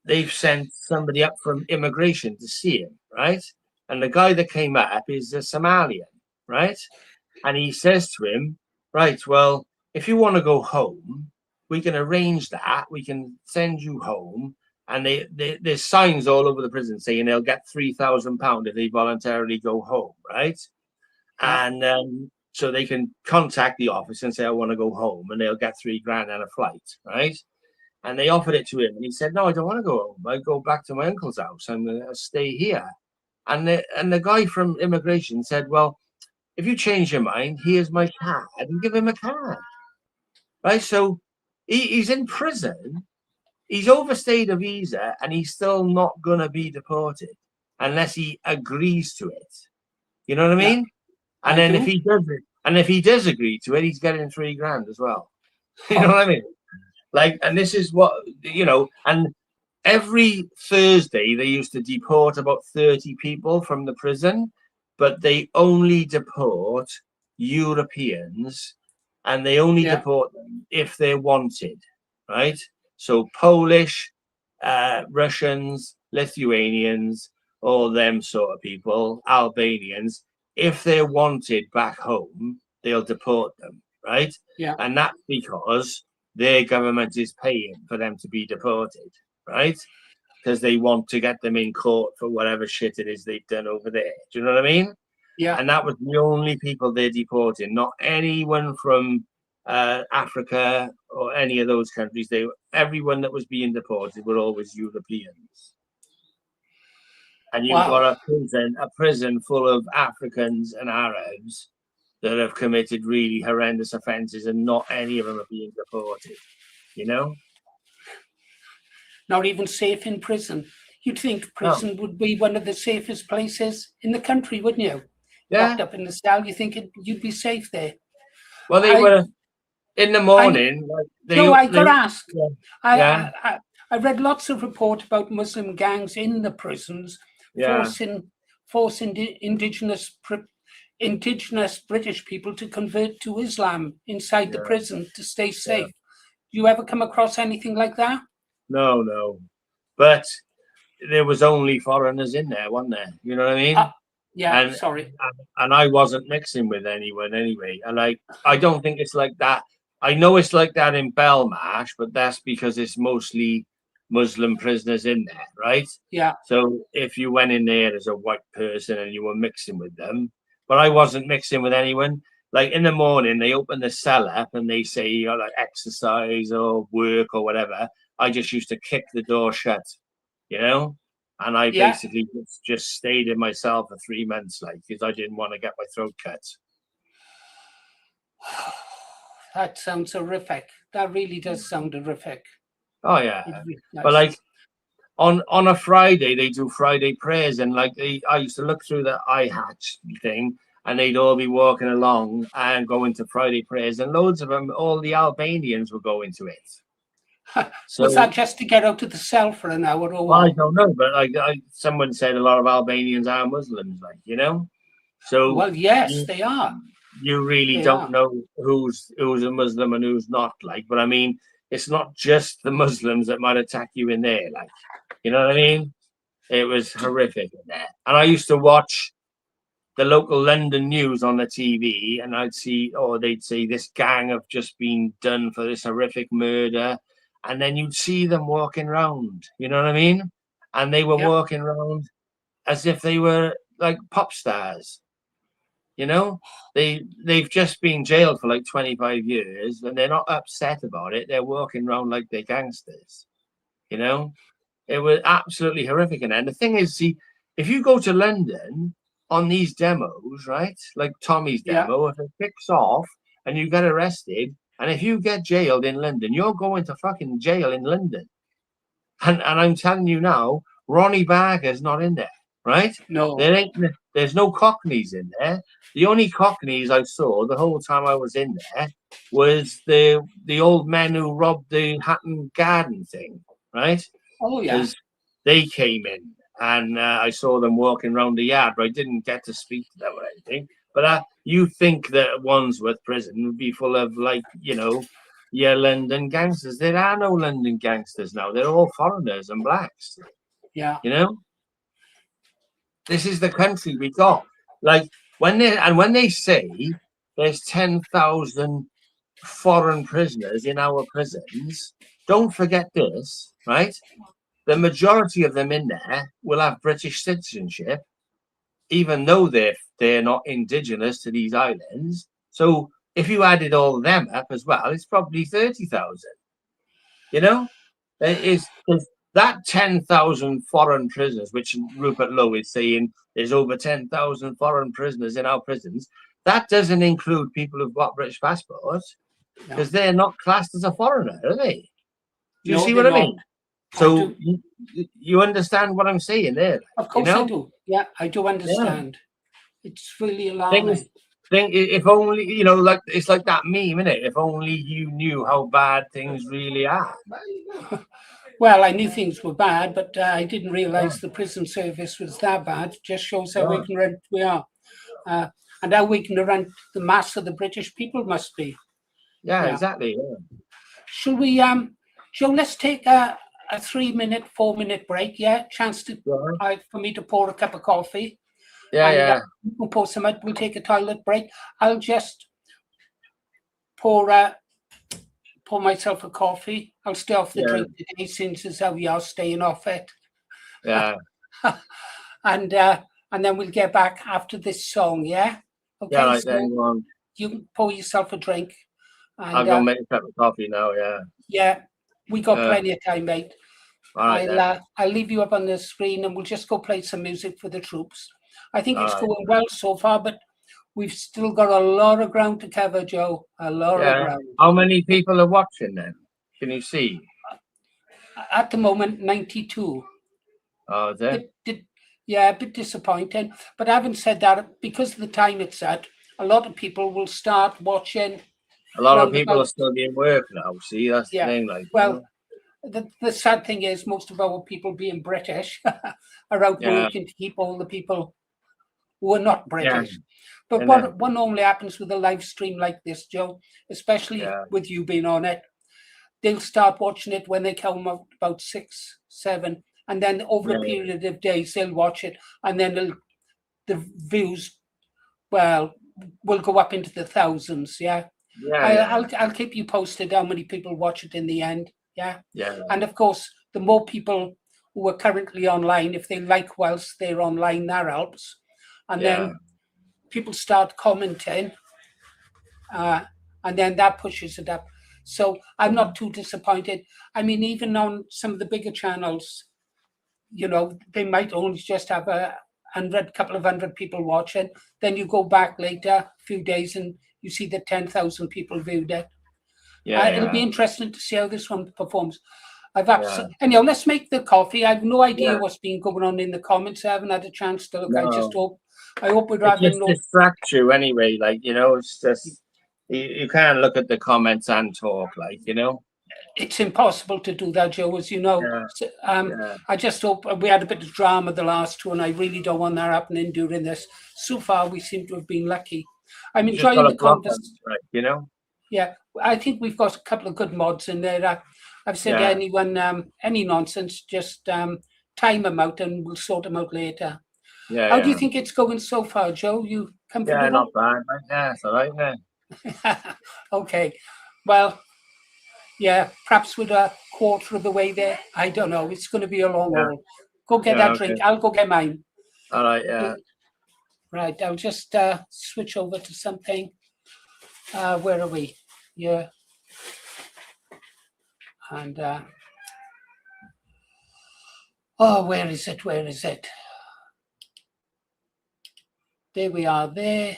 they've sent somebody up from immigration to see him, right? And the guy that came up is a Somalian, right? And he says to him, right, well, if you want to go home, we can arrange that. We can send you home. And there's signs all over the prison saying they'll get £3,000 if they voluntarily go home, right? Yeah. And so they can contact the office and say, I want to go home, and they'll get £3,000 and a flight, right? And they offered it to him, and he said, no, I don't want to go home. I go back to my uncle's house. I'm going to stay here. And the guy from immigration said, well, if you change your mind, here's my card, and give him a card, right? So he's in prison. He's overstayed a visa, and he's still not going to be deported unless he agrees to it. You know what I mean? And then if he does agree to it, he's getting £3,000 as well. You know what I mean? Like, and this is what, you know, and every Thursday they used to deport about 30 people from the prison, but they only deport Europeans, and they only deport them if they're wanted, right? So Polish, Russians, Lithuanians, all them sort of people, Albanians, if they're wanted back home, they'll deport them, right? Yeah. And that's because their government is paying for them to be deported, right? Because they want to get them in court for whatever shit it is they've done over there. Do you know what I mean? Yeah. And that was the only people they're deporting, not anyone from Africa or any of those countries, everyone that was being deported were always Europeans. And you've got a prison full of Africans and Arabs that have committed really horrendous offences, and not any of them are being deported, you know? Not even safe in prison. You'd think prison would be one of the safest places in the country, wouldn't you? Yeah. Locked up in the cell, you think you'd be safe there. Well, they were in the morning. I got asked. Yeah. I read lots of reports about Muslim gangs in the prisons forcing indigenous British people to convert to Islam inside the prison to stay safe. You ever come across anything like that? No. But there was only foreigners in there, wasn't there? You know what I mean? Sorry. And I wasn't mixing with anyone anyway. And I don't think it's like that. I know it's like that in Belmarsh, but that's because it's mostly Muslim prisoners in there, right? Yeah. So if you went in there as a white person and you were mixing with them, but I wasn't mixing with anyone. Like in the morning, they open the cell up and they say, you got like exercise or work or whatever. I just used to kick the door shut, you know? And I basically just stayed in my cell for 3 months, like, because I didn't want to get my throat cut. That sounds horrific. That really does sound horrific. Oh yeah. But like on a Friday, they do Friday prayers, and like I used to look through the iHatch thing, and they'd all be walking along and going to Friday prayers, and loads of them, all the Albanians were going to it. So, was that just to get out of the cell for an hour or what? I don't know, but like someone said a lot of Albanians are Muslims, like, you know? So well, yes, they are. You really don't know who's a Muslim and who's not, like, but I mean, it's not just the Muslims that might attack you in there, like, you know what I mean? It was horrific in there. And I used to watch the local London news on the TV, and they'd say this gang have just been done for this horrific murder. And then you'd see them walking around, you know what I mean? And they were walking around as if they were like pop stars, you know? They've just been jailed for like 25 years, and they're not upset about it. They're walking around like they're gangsters, you know? It was absolutely horrific. And the thing is, see, if you go to London on these demos, right, like Tommy's demo, if it kicks off and you get arrested, and if you get jailed in London, you're going to fucking jail in London. And I'm telling you now, Ronnie Barker's not in there, right? No. There's no Cockneys in there. The only Cockneys I saw the whole time I was in there was the old men who robbed the Hatton Garden thing, right? Oh, yeah. They came in, and I saw them walking around the yard, but I didn't get to speak to them or anything. But you think that Wandsworth prison would be full of, like, you know, London gangsters. There are no London gangsters now. They're all foreigners and blacks. Yeah. You know? This is the country we got. Like, when they say there's 10,000 foreign prisoners in our prisons, don't forget this, right? The majority of them in there will have British citizenship, even though they're not indigenous to these islands. So if you added all of them up as well, it's probably 30,000. You know, is that 10,000 foreign prisoners, which Rupert Lowe is saying there's over 10,000 foreign prisoners in our prisons. That doesn't include people who've got British passports, because they're not classed as a foreigner, are they? Do you see what I mean? So you understand what I'm saying there? Of course, you know? I do. Yeah, I do understand. Yeah. It's really alarming. If only, you know, like, it's like that meme, isn't it? If only you knew how bad things really are. Well, I knew things were bad, but I didn't realise the prison service was that bad. It just shows how ignorant we are, and how ignorant the mass of the British people must be. Yeah, exactly. Yeah. Shall we, Joe, let's take a 3-minute, 4-minute break, chance to for me to pour a cup of coffee. We'll pour some out. We'll take a toilet break. I'll just pour myself a coffee. I'll stay off the drink today, since it's how we are staying off it. Yeah. And then we'll get back after this song, yeah? Okay, yeah, right, so then, go on. you can pour yourself a drink. I'll go make a cup of coffee now, yeah. Yeah, we got plenty of time, mate. All right, I'll leave you up on the screen and we'll just go play some music for the troops. I think it's going well so far, but we've still got a lot of ground to cover, Joe. A lot of ground. How many people are watching then? Can you see? At the moment, 92. Oh, is it? Yeah, a bit disappointing. But having said that, because of the time it's at, a lot of people will start watching. A lot of people are still in work now. See, that's the thing. Like, well, the sad thing is most of our people being British are out working to keep all the people who are not British. But what normally happens with a live stream like this, Joe, especially with you being on it, they'll start watching it when they come out about 6, 7, and then over a period of days they'll watch it, and then the views, will go up into the thousands. I'll keep you posted how many people watch it in the end. And of course, the more people who are currently online, if they like whilst they're online, that helps. And then people start commenting, and then that pushes it up. So I'm not too disappointed. I mean, even on some of the bigger channels, you know, they might only just have a couple of hundred people watching. Then you go back later, a few days, and you see that 10,000 people viewed it. It'll be interesting to see how this one performs. Anyhow, let's make the coffee. I have no idea what's been going on in the comments. I haven't had a chance to look. I hope we're having no distract you anyway. Like, you know, it's just you can't look at the comments and talk. Like, you know, it's impossible to do that, Joe, as you know. I just hope we had a bit of drama the last two, and I really don't want that happening during this. So far, we seem to have been lucky. I'm enjoying the contest. Right, you know. Yeah, I think we've got a couple of good mods in there. I've said anyone, any nonsense, just time them out and we'll sort them out later. How do you think it's going so far, Joe? You comfortable? Yeah, not bad. Yeah, it's all right, man. Okay. Well, perhaps with a quarter of the way there. I don't know. It's going to be a long haul. Go get that drink. I'll go get mine. All right, Right, I'll just switch over to something. Where are we? Yeah. And, where is it? Where is it? There we are there.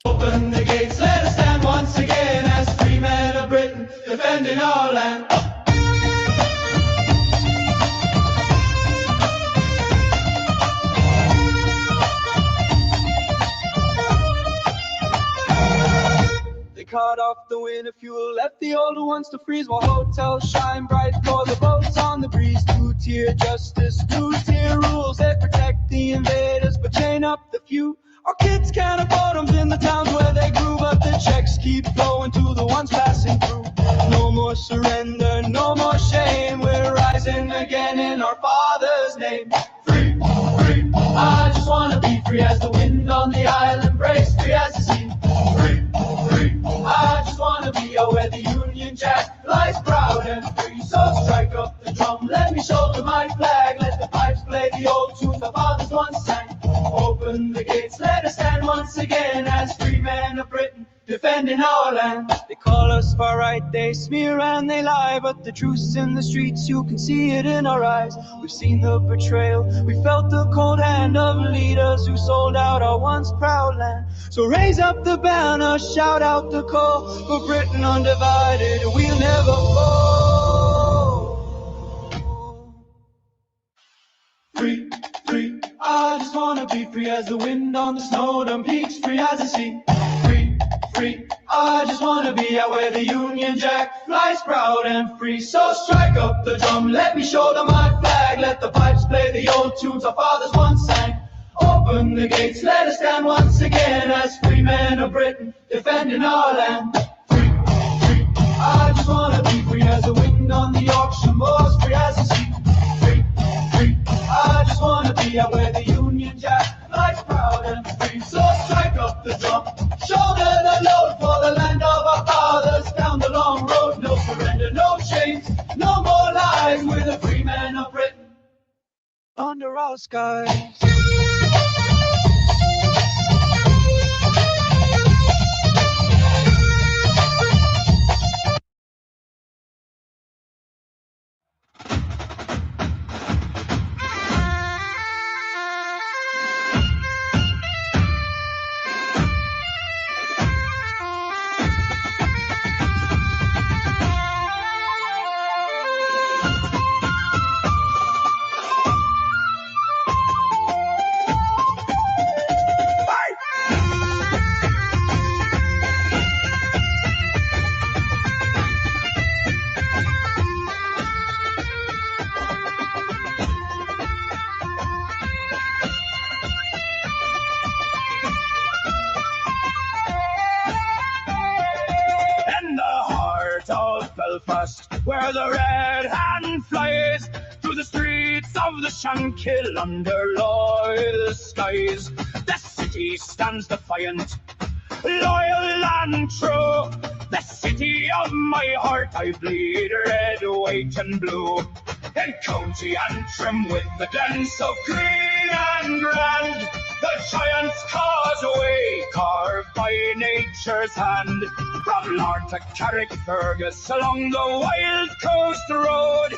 Open the gates, let us stand once again as free men of Britain, defending our land. They cut off the winter fuel, left the older ones to freeze, while hotels shine bright for the boats on the breeze. Two-tier justice, two-tier rules, they protect the invaders but chain up the few. Our kids can't afford them in the towns where they grew, but the checks keep flowing to the ones passing through. No more surrender, no more shame, we're rising again in our Father's name. Free, free, I just wanna be free as the wind on the island breaks, free as the sea. Free, free, I just wanna be where the Union Jack flies proud and free. So strike up the drum, let me shoulder my flag, let the pipes play the old tune the fathers once sang. Open the gates, let us stand once again as free men of Britain, defending our land. They call us far right, they smear and they lie, but the truth's in the streets, you can see it in our eyes. We've seen the betrayal, we felt the cold hand of leaders who sold out our once proud land. So raise up the banner, shout out the call, for Britain undivided, we'll never fall. Free, free, I just wanna be free as the wind on the snow-dome peaks, free as the sea. Free, free, I just wanna be out where the Union Jack flies proud and free. So strike up the drum, let me shoulder my flag, let the pipes play the old tunes our fathers once sang. Open the gates, let us stand once again as free men of Britain, defending our land. Free, free, I just wanna be free as the wind on the Yorkshire moors, free as the sea. Free, free, I just wanna be out where the Union Jack flies proud and free. So strike up the drum, shoulder the load for the land of our fathers. Down the long road, no surrender, no chains, no more lies. We're the free men men of Britain under our skies. Belfast, where the red hand flies through the streets of the Shankill under loyal skies. The city stands defiant, loyal and true. The city of my heart, I bleed red, white and blue. In County Antrim with the dance of green and grand, the giant's causeway carved by nature's hand. From Larne to Carrickfergus along the wild coast road,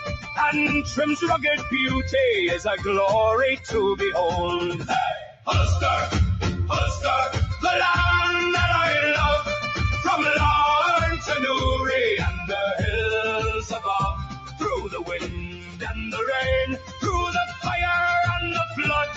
Antrim's rugged beauty is a glory to behold. Hey, Ulster, Ulster, the land that I love, from Larne to Newry and the hills above, through the wind and the rain, through the fire and the flood,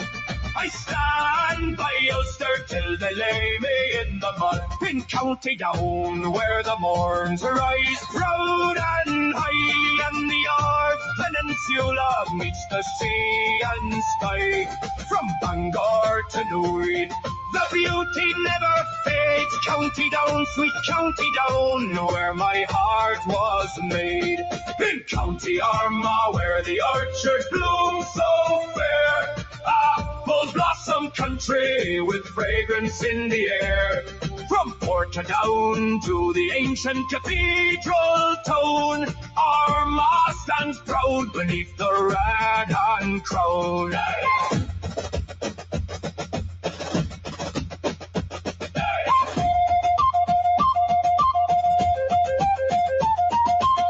I stand by Ulster till they lay me in the mud. In County Down, where the morns rise proud and high, and the Arth Peninsula meets the sea and sky. From Bangor to Newry, the beauty never fades. County Down, sweet County Down, where my heart was made. In County Armagh, where the orchard blooms so fair, apple blossom country with fragrance in the air. From Portadown to the ancient cathedral town, Armagh stands proud beneath the red hand crown.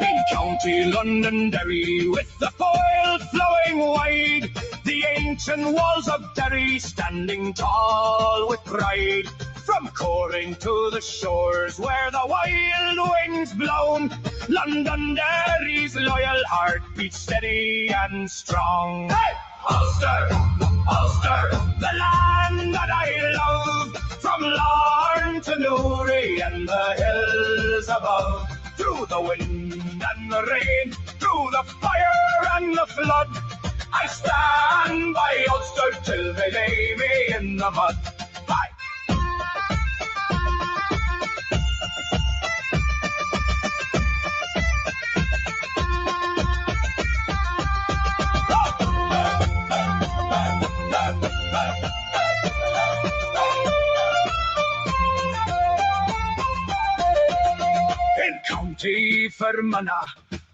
In County Londonderry, with the foyle flowing wide, the ancient walls of Derry standing tall with pride. From Coring to the shores where the wild wind's blown, Londonderry's loyal heart beats steady and strong. Hey! Ulster, Ulster, the land that I love, from Larne to Newry and the hills above, through the wind and the rain, through the fire and the flood, I stand by Ulster till they lay me in the mud. Bye. In County Fermanagh,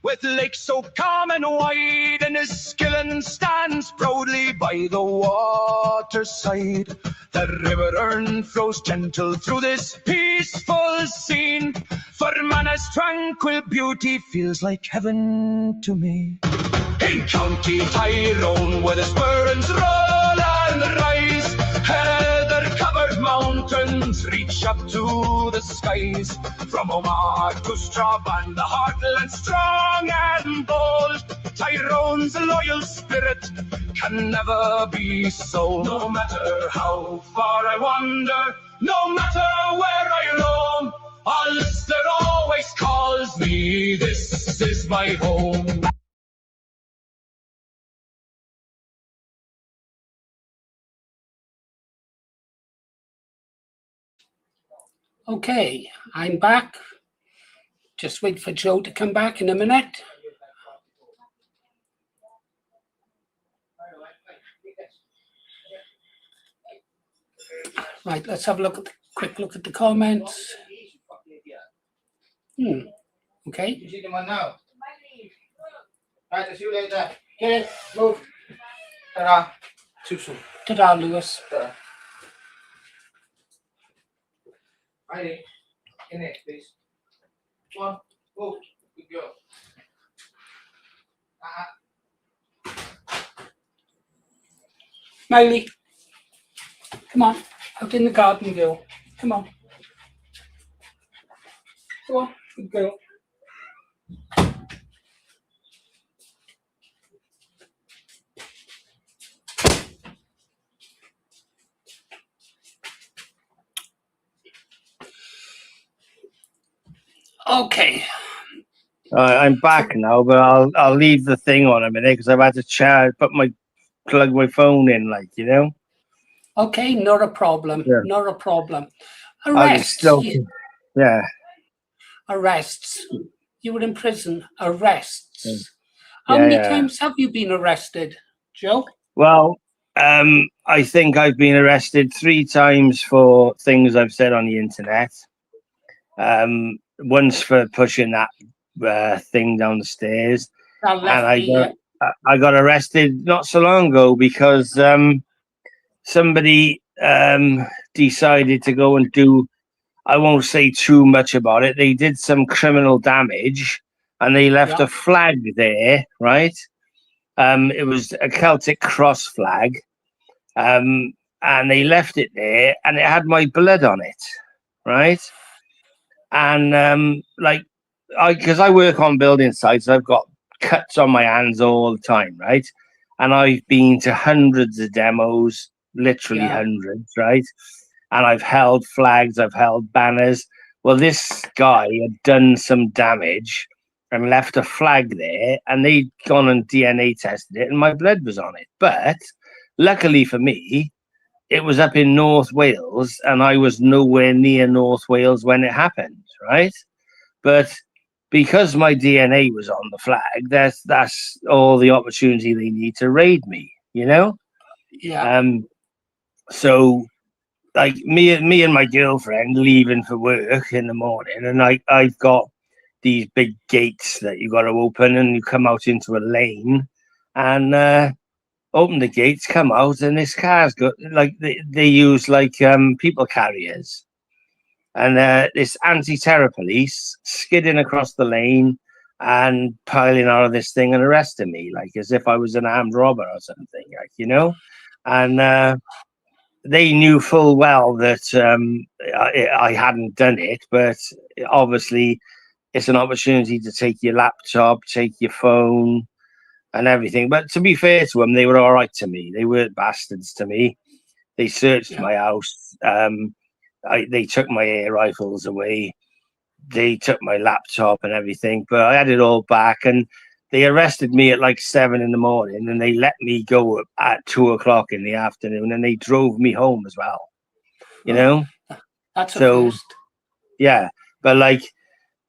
with lakes so calm and wide, and Enniskillen stands proudly by the waterside. The river Erne flows gentle through this peaceful scene. Fermanagh's tranquil beauty feels like heaven to me. In County Tyrone, where the Spurns roll and rise, heather-covered mountains reach up to the skies. From Omagh to Strabane, the heartland strong and bold, Tyrone's loyal spirit can never be sold. No matter how far I wander, no matter where I roam, Ulster always calls me, this is my home. Okay, I'm back. Just wait for Joe to come back in a minute. Right, let's have a quick look at the comments. Okay. You see the one now? Right, I'll see you later. Okay, move. Ta-da. Too soon. Ta-da, Lewis. Right in it, please. One, move. Good girl. Miley, come on. Out in the garden, girl. Come on. Go on, good girl. Okay. I'm back now, but I'll leave the thing on a minute because I've had to plug my phone in, like, you know. Okay, not a problem. Yeah. Not a problem. I was still, yeah. Arrests. You were in prison. Arrests. How Yeah, many yeah. times have you been arrested, Joe? Well, I think I've been arrested 3 times for things I've said on the internet. Once for pushing that thing down the stairs, That and left I got arrested not so long ago because somebody decided to go and do. I won't say too much about it. They did some criminal damage, and they left a flag there, right? It was a Celtic cross flag, and they left it there, and it had my blood on it, right? And because I work on building sites, I've got cuts on my hands all the time, right? And I've been to hundreds of demos, literally hundreds, right? And I've held flags, I've held banners. Well, this guy had done some damage and left a flag there, and they'd gone and DNA tested it, and my blood was on it. But luckily for me, it was up in North Wales, and I was nowhere near North Wales when it happened, right? But because my DNA was on the flag, that's all the opportunity they need to raid me, you know? Yeah. So like me and my girlfriend leaving for work in the morning, and I've got these big gates that you got to open, and you come out into a lane, and open the gates, come out, and this car's got like they use like people carriers, and this anti-terror police skidding across the lane and piling out of this thing and arresting me like as if I was an armed robber or something, like, you know. And they knew full well that I hadn't done it, but obviously it's an opportunity to take your laptop, take your phone and everything. But to be fair to them, they were all right to me. They weren't bastards to me. They searched my house. They took my air rifles away. They took my laptop and everything, but I had it all back. And they arrested me at like 7 in the morning, and they let me go at 2 o'clock in the afternoon, and they drove me home as well. You know, that's so first. Yeah, but like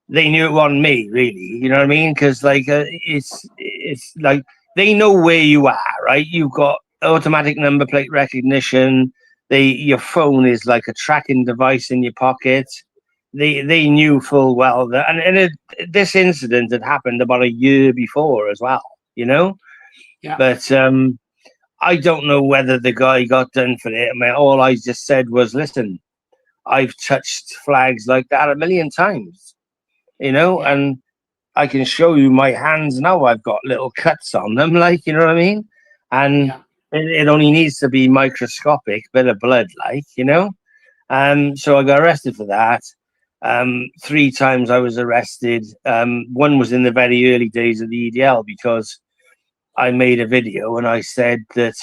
they knew it wasn't me, really. You know what I mean? Because like it's like they know where you are, right? You've got automatic number plate recognition. Your phone is like a tracking device in your pocket. They knew full well that, and this incident had happened about a year before as well, you know. Yeah. But I don't know whether the guy got done for it. I mean, all I just said was, listen, I've touched flags like that a million times, you know, and I can show you my hands now. I've got little cuts on them, like, you know what I mean? And it only needs to be microscopic, bit of blood, like, you know. So I got arrested for that. 3 times I was arrested. One was in the very early days of the EDL because I made a video and I said that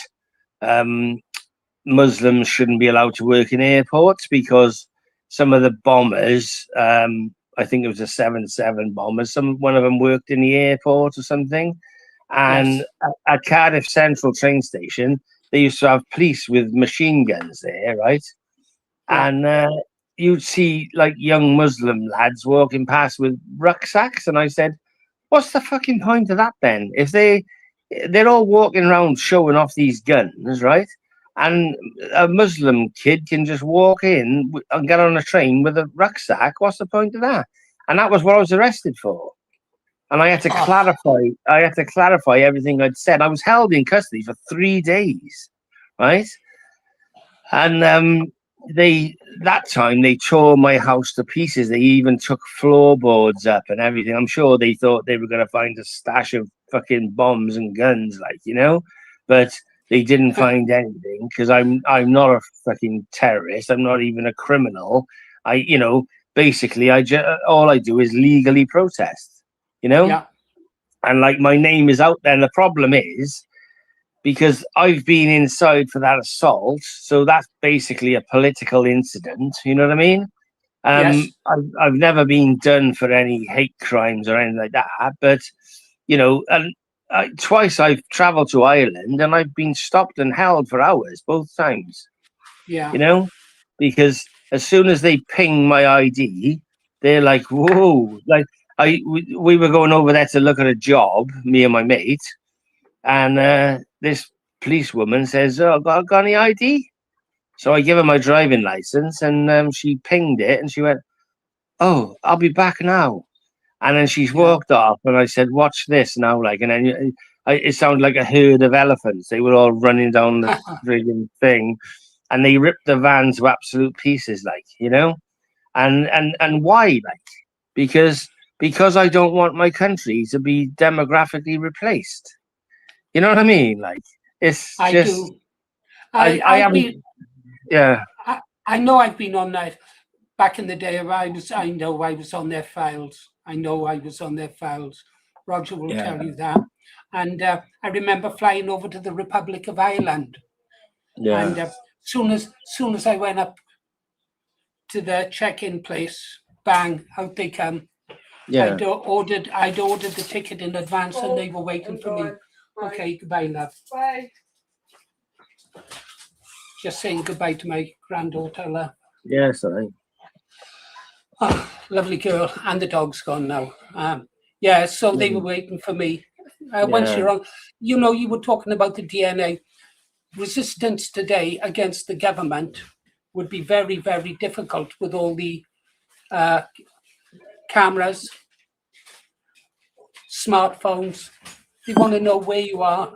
Muslims shouldn't be allowed to work in airports because some of the bombers, I think it was a 7-7 bomber, one of them worked in the airport or something. And at Cardiff Central train station, they used to have police with machine guns there, right? And you'd see like young Muslim lads walking past with rucksacks, and I said, what's the fucking point of that then? If they're all walking around showing off these guns, right? And a Muslim kid can just walk in and get on a train with a rucksack. What's the point of that? And that was what I was arrested for. and I had to clarify. I had to clarify everything I'd said. I was held in custody for 3 days, right? And that time they tore my house to pieces. They even took floorboards up and everything. I'm sure they thought they were going to find a stash of fucking bombs and guns, like, you know, but they didn't find anything, because I'm not a fucking terrorist. I'm not even a criminal. Basically, all I do is legally protest, you know. Yeah. And like, my name is out there. And the problem is, because I've been inside for that assault, so that's basically a political incident. You know what I mean? Yes. I've never been done for any hate crimes or anything like that, but you know, and twice I've travelled to Ireland and I've been stopped and held for hours both times. Yeah. You know, because as soon as they ping my ID, they're like, "Whoa!" Like we were going over there to look at a job, me and my mate, and this policewoman says, "Oh, got any ID?" So I give her my driving license, and she pinged it, and she went, "Oh, I'll be back now." And then she's walked off, and I said, "Watch this now!" Like, and then it sounded like a herd of elephants. They were all running down the frigging thing, and they ripped the van to absolute pieces, like, you know. And why? Like, because I don't want my country to be demographically replaced. You know what I mean? Like, it's I just. do. I haven't. Yeah. I know I've been on that back in the day. I know I was on their files. I know I was on their files. Roger will tell you that. And I remember flying over to the Republic of Ireland. Yeah. And soon as I went up to the check-in place, bang, out they come. Yeah. I'd ordered the ticket in advance, and they were waiting for me. Okay, goodbye, love. Bye. Just saying goodbye to my granddaughter, love. Yes, I. Oh, lovely girl, and the dog's gone now. So they were waiting for me. Once you're on, you know, you were talking about the DNA. Resistance today against the government would be very, very difficult with all the cameras, smartphones. They want to know where you are,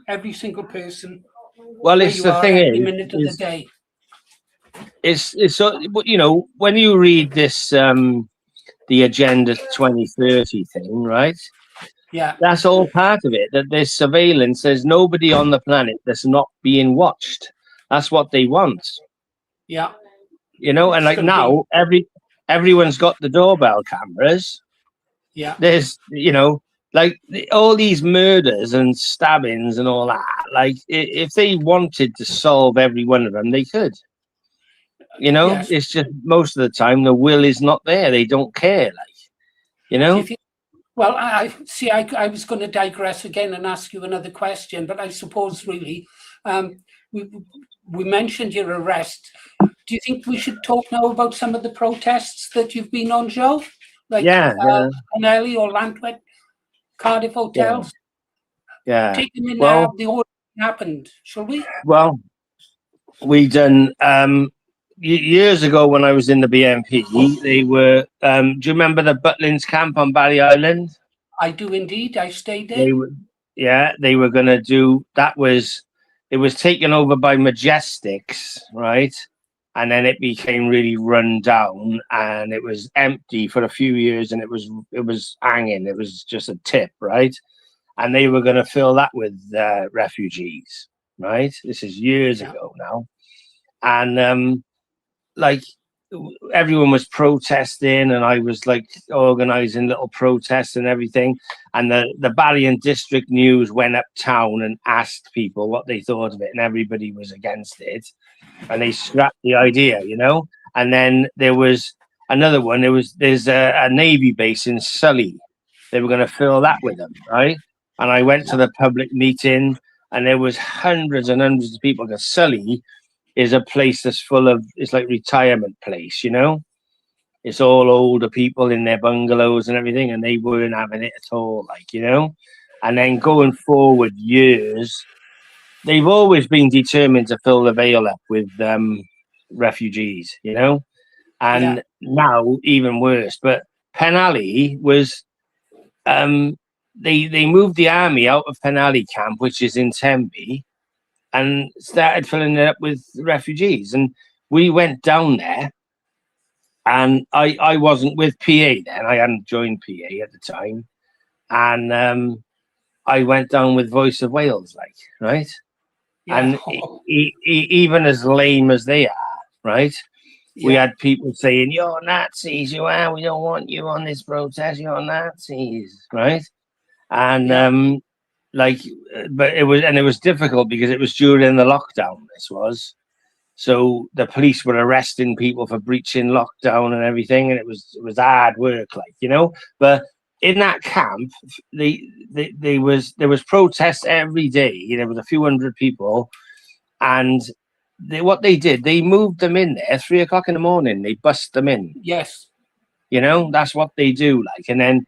every single person. Well, it's the thing every is, minute of the day. It's so, you know, when you read this the Agenda 2030 thing, right? Yeah, that's all part of it. That there's surveillance. There's nobody on the planet that's not being watched. That's what they want. Yeah, you know. And like now, everyone's got the doorbell cameras. Yeah, There's, you know, like all these murders and stabbings and all that. Like, if they wanted to solve every one of them, they could. You know, Yes. It's just most of the time the will is not there. They don't care, like, you know. Well, I see. I was going to digress again and ask you another question, but I suppose really, we mentioned your arrest. Do you think we should talk now about some of the protests that you've been on, Joe? Like Penelli or Lantwit, Cardiff hotels. Yeah. Take them in now. The order happened. Shall we? Well, we done. Years ago when I was in the BNP, they were. Do you remember the Butlins camp on Barry Island? I do indeed. I stayed there. They were going to do. It was taken over by Majestics, right? And then it became really run down, and it was empty for a few years, and it was hanging. It was just a tip, right? And they were going to fill that with refugees, right? This is years ago now, and like everyone was protesting, and I was like organizing little protests and everything. And the Barry District News went uptown and asked people what they thought of it, and everybody was against it. And they scrapped the idea, you know. And then there was another one. There's a Navy base in Sully. They were going to fill that with them, right? And I went to the public meeting, and there was hundreds and hundreds of people. Because Sully is a place that's full of, it's like retirement place, you know. It's all older people in their bungalows and everything, and they weren't having it at all, like, you know. And then going forward years, they've always been determined to fill the Vale up with refugees, you know. And now even worse. But Penally was they moved the army out of Penally camp, which is in Tenby, and started filling it up with refugees. And we went down there, and I wasn't with PA then. I hadn't joined PA at the time. And I went down with Voice of Wales, like, right? Yeah. And even as lame as they are, right? Yeah. We had people saying, "You're Nazis, you are. We don't want you on this protest. You're Nazis," right? And like, but it was difficult because it was during the lockdown. This was, so the police were arresting people for breaching lockdown and everything, and it was hard work, like, you know. But in that camp, there was protests every day. There was a few hundred people, and what they did, they moved them in there 3 o'clock in the morning. They bust them in. Yes, you know, that's what they do. Like, and then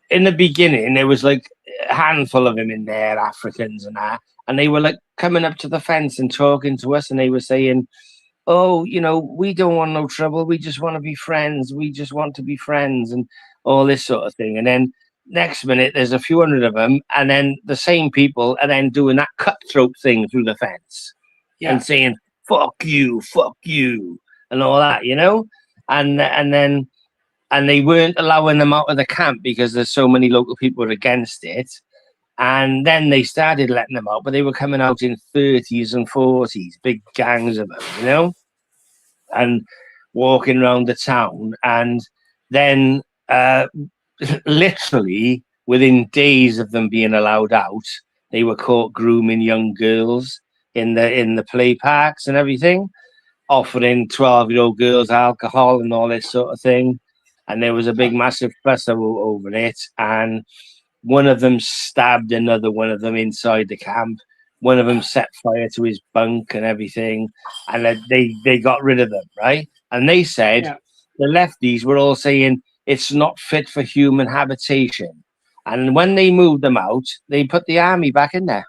in the beginning, there was like a handful of them in there, Africans and that, and they were like coming up to the fence and talking to us, and they were saying, "Oh, you know, we don't want no trouble. We just want to be friends. We just want to be friends," and all this sort of thing. And then next minute, there's a few hundred of them, and then the same people are then doing that cutthroat thing through the fence, and saying fuck you," and all that, you know. And they weren't allowing them out of the camp because there's so many local people were against it. And then they started letting them out, but they were coming out in 30s and 40s, big gangs of them, you know, and walking around the town. And then literally within days of them being allowed out, they were caught grooming young girls in the play parks and everything, offering 12-year-old girls alcohol and all this sort of thing. And there was a big massive fuss over it, and one of them stabbed another one of them inside the camp. One of them set fire to his bunk and everything, and they got rid of them, right? And they said, the lefties were all saying it's not fit for human habitation. And when they moved them out, they put the army back in there.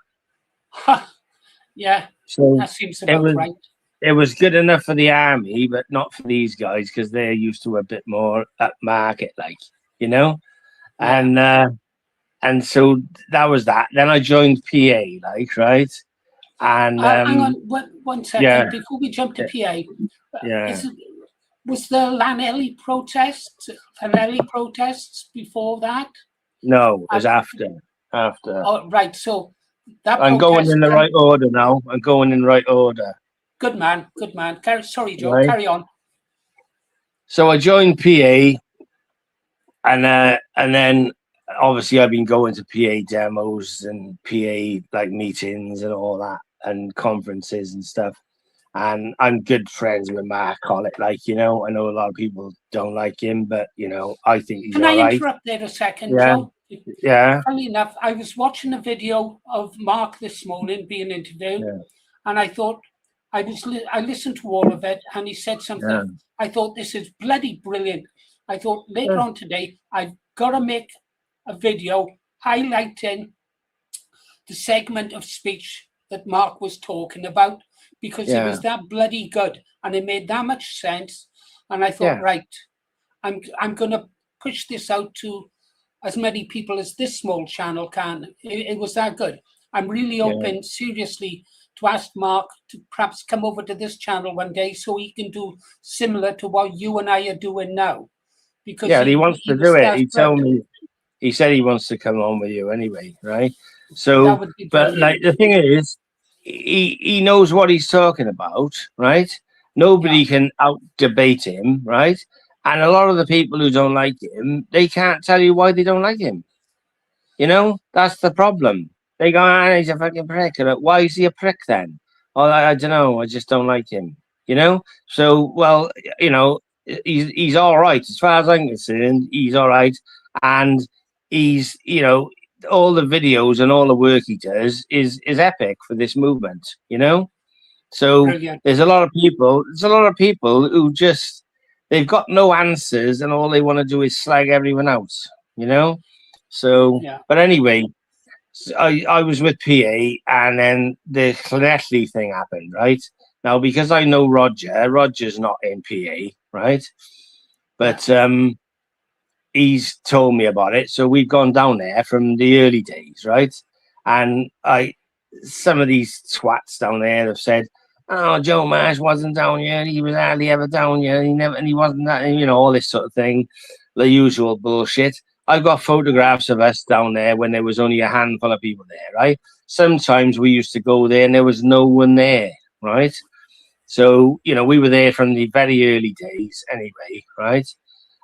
Yeah, so that seems about right. It was good enough for the army, but not for these guys because they're used to a bit more upmarket, like, you know. And so that was that. Then I joined PA, like, right? And hang on, one second before we jump to PA. Was the Llanelli protests before that? No, it was after. Oh, right. So that I'm going in the right order now. I'm going in right order. Good man. Sorry, Joe. Right. Carry on. So I joined PA, and then obviously I've been going to PA demos and PA like meetings and all that, and conferences and stuff. And I'm good friends with Mark Collett, like, you know. I know a lot of people don't like him, but you know, I think he's all right. Can I interrupt there a second, Joe? Yeah. Funny enough, I was watching a video of Mark this morning being interviewed, and I thought I listened to all of it, and he said something. Yeah. I thought, this is bloody brilliant. I thought later on today, I've got to make a video highlighting the segment of speech that Mark was talking about, because it was that bloody good, and it made that much sense. And I thought, right, I'm going to push this out to as many people as this small channel can. It was that good. I'm really open, seriously, to ask Mark to perhaps come over to this channel one day so he can do similar to what you and I are doing now. Because he wants to do it. He told me, he said he wants to come on with you anyway, right? So, but like the thing is, he knows what he's talking about, right? Nobody can out debate him, right? And a lot of the people who don't like him, they can't tell you why they don't like him. You know, that's the problem. They go, he's a fucking prick. Why is he a prick then? Oh, I don't know. I just don't like him. You know? So, well, you know, he's all right. As far as I'm concerned, he's all right. And he's, you know, all the videos and all the work he does is epic for this movement, you know? So there's a lot of people who just, they've got no answers and all they want to do is slag everyone else, you know? So, but anyway, so I was with PA, and then the Llanelli thing happened, right? Now, because I know Roger's not in PA, right? But he's told me about it. So we've gone down there from the early days, right? And some of these twats down there have said, "Oh, Joe Marsh wasn't down here. He was hardly ever down here. He wasn't that, all this sort of thing, the usual bullshit." I've got photographs of us down there when there was only a handful of people there, right? Sometimes we used to go there and there was no one there, right? So, we were there from the very early days anyway, right?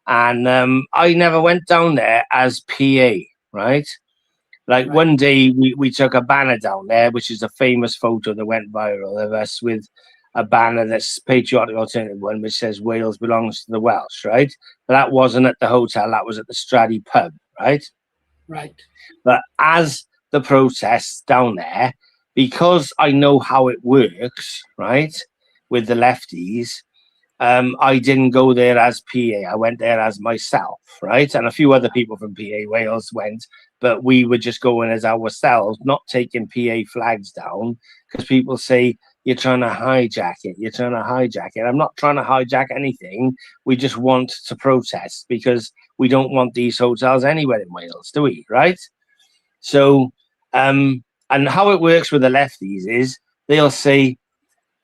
And I never went down there as PA, right? Like one day we took a banner down there, which is a famous photo that went viral of us with a banner that's patriotic alternative one, which says Wales belongs to the Welsh, right? But that wasn't at the hotel, that was at the Straddy pub, right? Right. But as the protests down there, because I know how it works, right, with the lefties, I didn't go there as PA. I went there as myself, right? And a few other people from PA Wales went, but we were just going as ourselves, not taking PA flags down, because people say, you're trying to hijack it. You're trying to hijack it. I'm not trying to hijack anything. We just want to protest because we don't want these hotels anywhere in Wales, do we? Right? So, and how it works with the lefties is they'll say,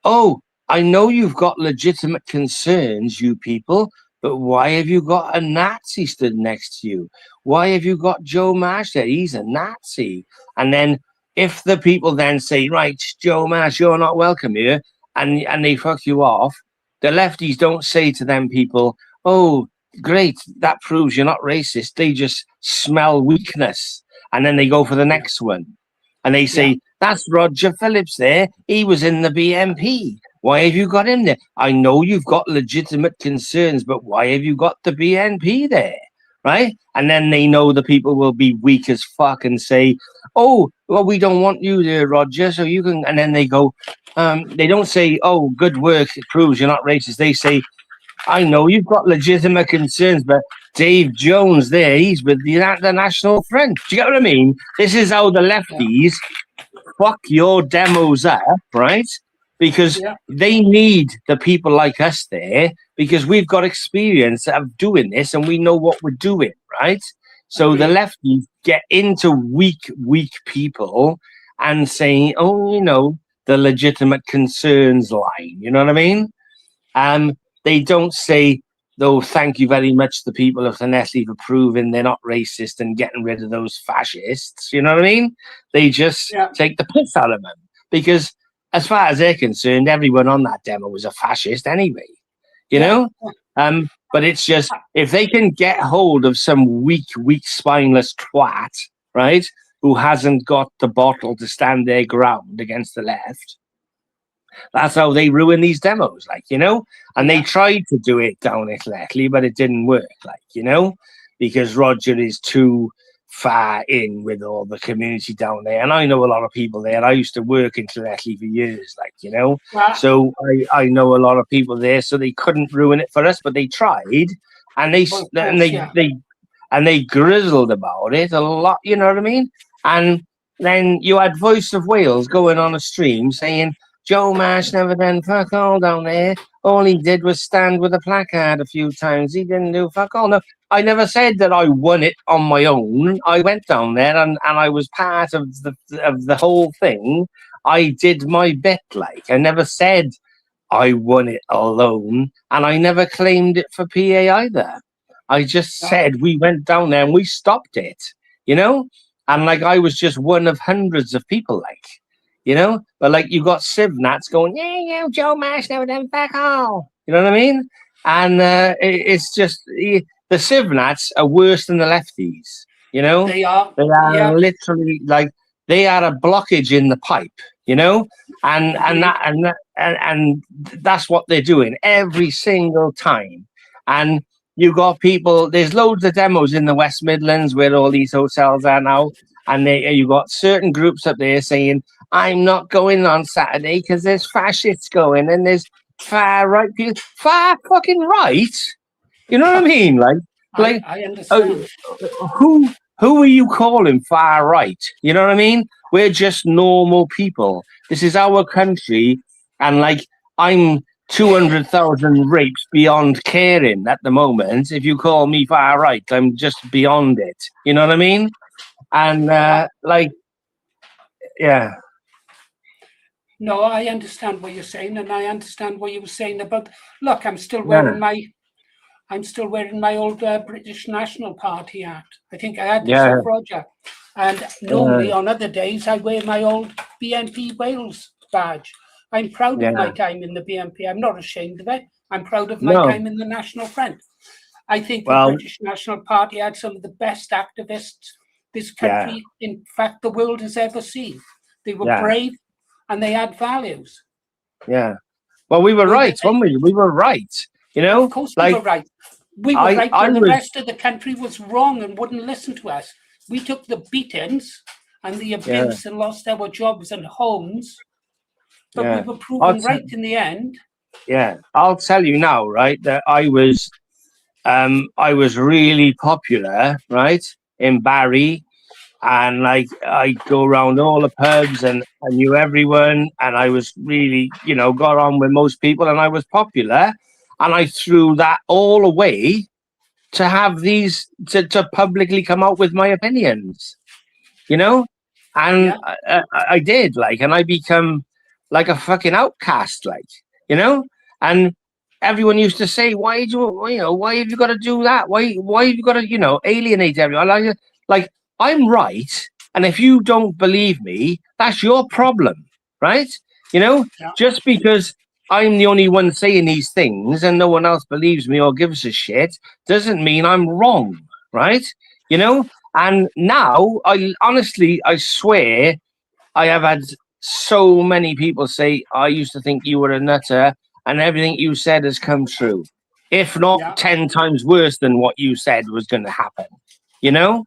"Oh, I know you've got legitimate concerns, you people, but why have you got a Nazi stood next to you? Why have you got Joe Marsh there? He's a Nazi." And then if the people then say, "Right, Joe Marsh, you're not welcome here," and they fuck you off, the lefties don't say to them people, "Oh, great, that proves you're not racist." They just smell weakness. And then they go for the next one. And they say, "That's Roger Phillips there. He was in the BNP. Why have you got him there? I know you've got legitimate concerns, but why have you got the BNP there?" Right? And then they know the people will be weak as fuck and say, "Oh, well, we don't want you there, Roger, so you can..." And then they go, they don't say, "Oh, good work, it proves you're not racist." They say, "I know you've got legitimate concerns, but Dave Jones there, he's with the National Front." Do you get what I mean? This is how the lefties fuck your demos up, right? Because they need the people like us there, because we've got experience of doing this and we know what we're doing, right? So the lefties get into weak people and saying, "Oh, the legitimate concerns line." You know what I mean? They don't say, "Though, thank you very much, the people of Llanelli, for proving they're not racist and getting rid of those fascists." You know what I mean? They just take the piss out of them, because as far as they're concerned, everyone on that demo was a fascist anyway, you know? But it's just, if they can get hold of some weak, spineless twat, right, who hasn't got the bottle to stand their ground against the left, that's how they ruin these demos, and they tried to do it down at Llanelli, but it didn't work, because Roger is too far in with all the community down there, and I know a lot of people there. I used to work in Llanelli for years, so I know a lot of people there, so they couldn't ruin it for us, but they tried, and they grizzled about it a lot, you know what I mean? And then you had Voice of Wales going on a stream saying, "Joe Marsh never done fuck all down there. All he did was stand with a placard a few times. He didn't do fuck all." No, I never said that I won it on my own. I went down there and I was part of the whole thing. I did my bit, I never said I won it alone, and I never claimed it for PA either. I just said we went down there and we stopped it, and I was just one of hundreds of people, but you got Civnats going, "Yeah, Joe Marsh never done fuck all." You know what I mean? And it's just, the Civnats are worse than the lefties. They are. They are literally they are a blockage in the pipe. And that's what they're doing every single time. And you got people. There's loads of demos in the West Midlands where all these hotels are now, and you got certain groups up there saying, "I'm not going on Saturday because there's fascists going and there's far right people." Far fucking right? You know what I mean? I understand. Who are you calling far right? You know what I mean? We're just normal people. This is our country, and I'm 200,000 rapes beyond caring at the moment. If you call me far right, I'm just beyond it. You know what I mean? And like, yeah. No, I understand what you're saying, and I understand what you were saying about. Look, I'm still Yeah. wearing my old British National Party hat. I think I had the Yeah. suffragette, and normally on other days I wear my old BNP Wales badge. I'm proud of my time in the BNP. I'm not ashamed of it. I'm proud of my time in the National Front. I think the British National Party had some of the best activists this country, in fact, the world has ever seen. They were brave and they had values. Yeah. Well, we were right, weren't we? We were right. You know? Of course we were right. We were right when the rest of the country was wrong and wouldn't listen to us. We took the beatings and the abuse and lost our jobs and homes. But we were proven right in the end. Yeah. I'll tell you now, right, that I was really popular, right, in Barry. And like I go around all the pubs and I knew everyone, and I was really, you know, got on with most people, and I was popular, and I threw that all away to have these to publicly come out with my opinions, you know, and I did, like, and I become like a fucking outcast, like, you know, and everyone used to say, why have you got to do that? Why have you got to, you know, alienate everyone? Like, I'm right, and if you don't believe me, that's your problem, right? You know, just because I'm the only one saying these things and no one else believes me or gives a shit doesn't mean I'm wrong, right? You know, and now I swear I have had so many people say, I used to think you were a nutter, and everything you said has come true, if not 10 times worse than what you said was going to happen, you know?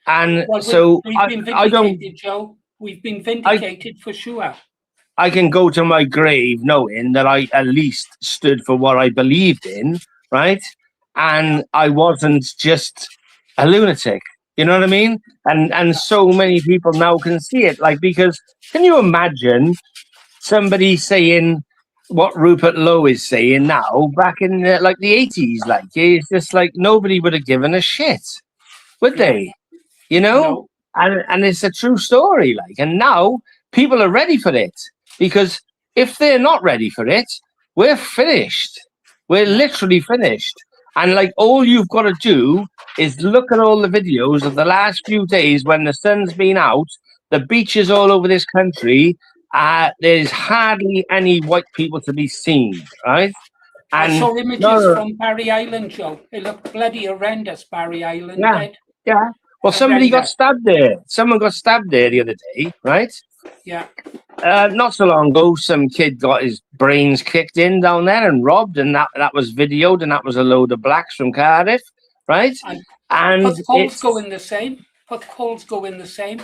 And so we've been vindicated, Joe. We've been vindicated for sure. I can go to my grave knowing that I at least stood for what I believed in, right? And I wasn't just a lunatic. You know what I mean? And so many people now can see it. Like, because can you imagine somebody saying what Rupert Lowe is saying now back in the 80s? Like, it's just like nobody would have given a shit, would they? You know, and it's a true story. Like, and now people are ready for it, because if they're not ready for it, we're finished. We're literally finished. And like, all you've got to do is look at all the videos of the last few days when the sun's been out, the beaches all over this country. There's hardly any white people to be seen, right? And I saw images from Barry Island, Joe. It looked bloody horrendous, Barry Island. Yeah. Well, somebody got stabbed there. Someone got stabbed there the other day, right? Yeah. Not so long ago, some kid got his brains kicked in down there and robbed, and that was videoed, and that was a load of blacks from Cardiff, right? And Porthcall's going the same. Porthcall's going the same.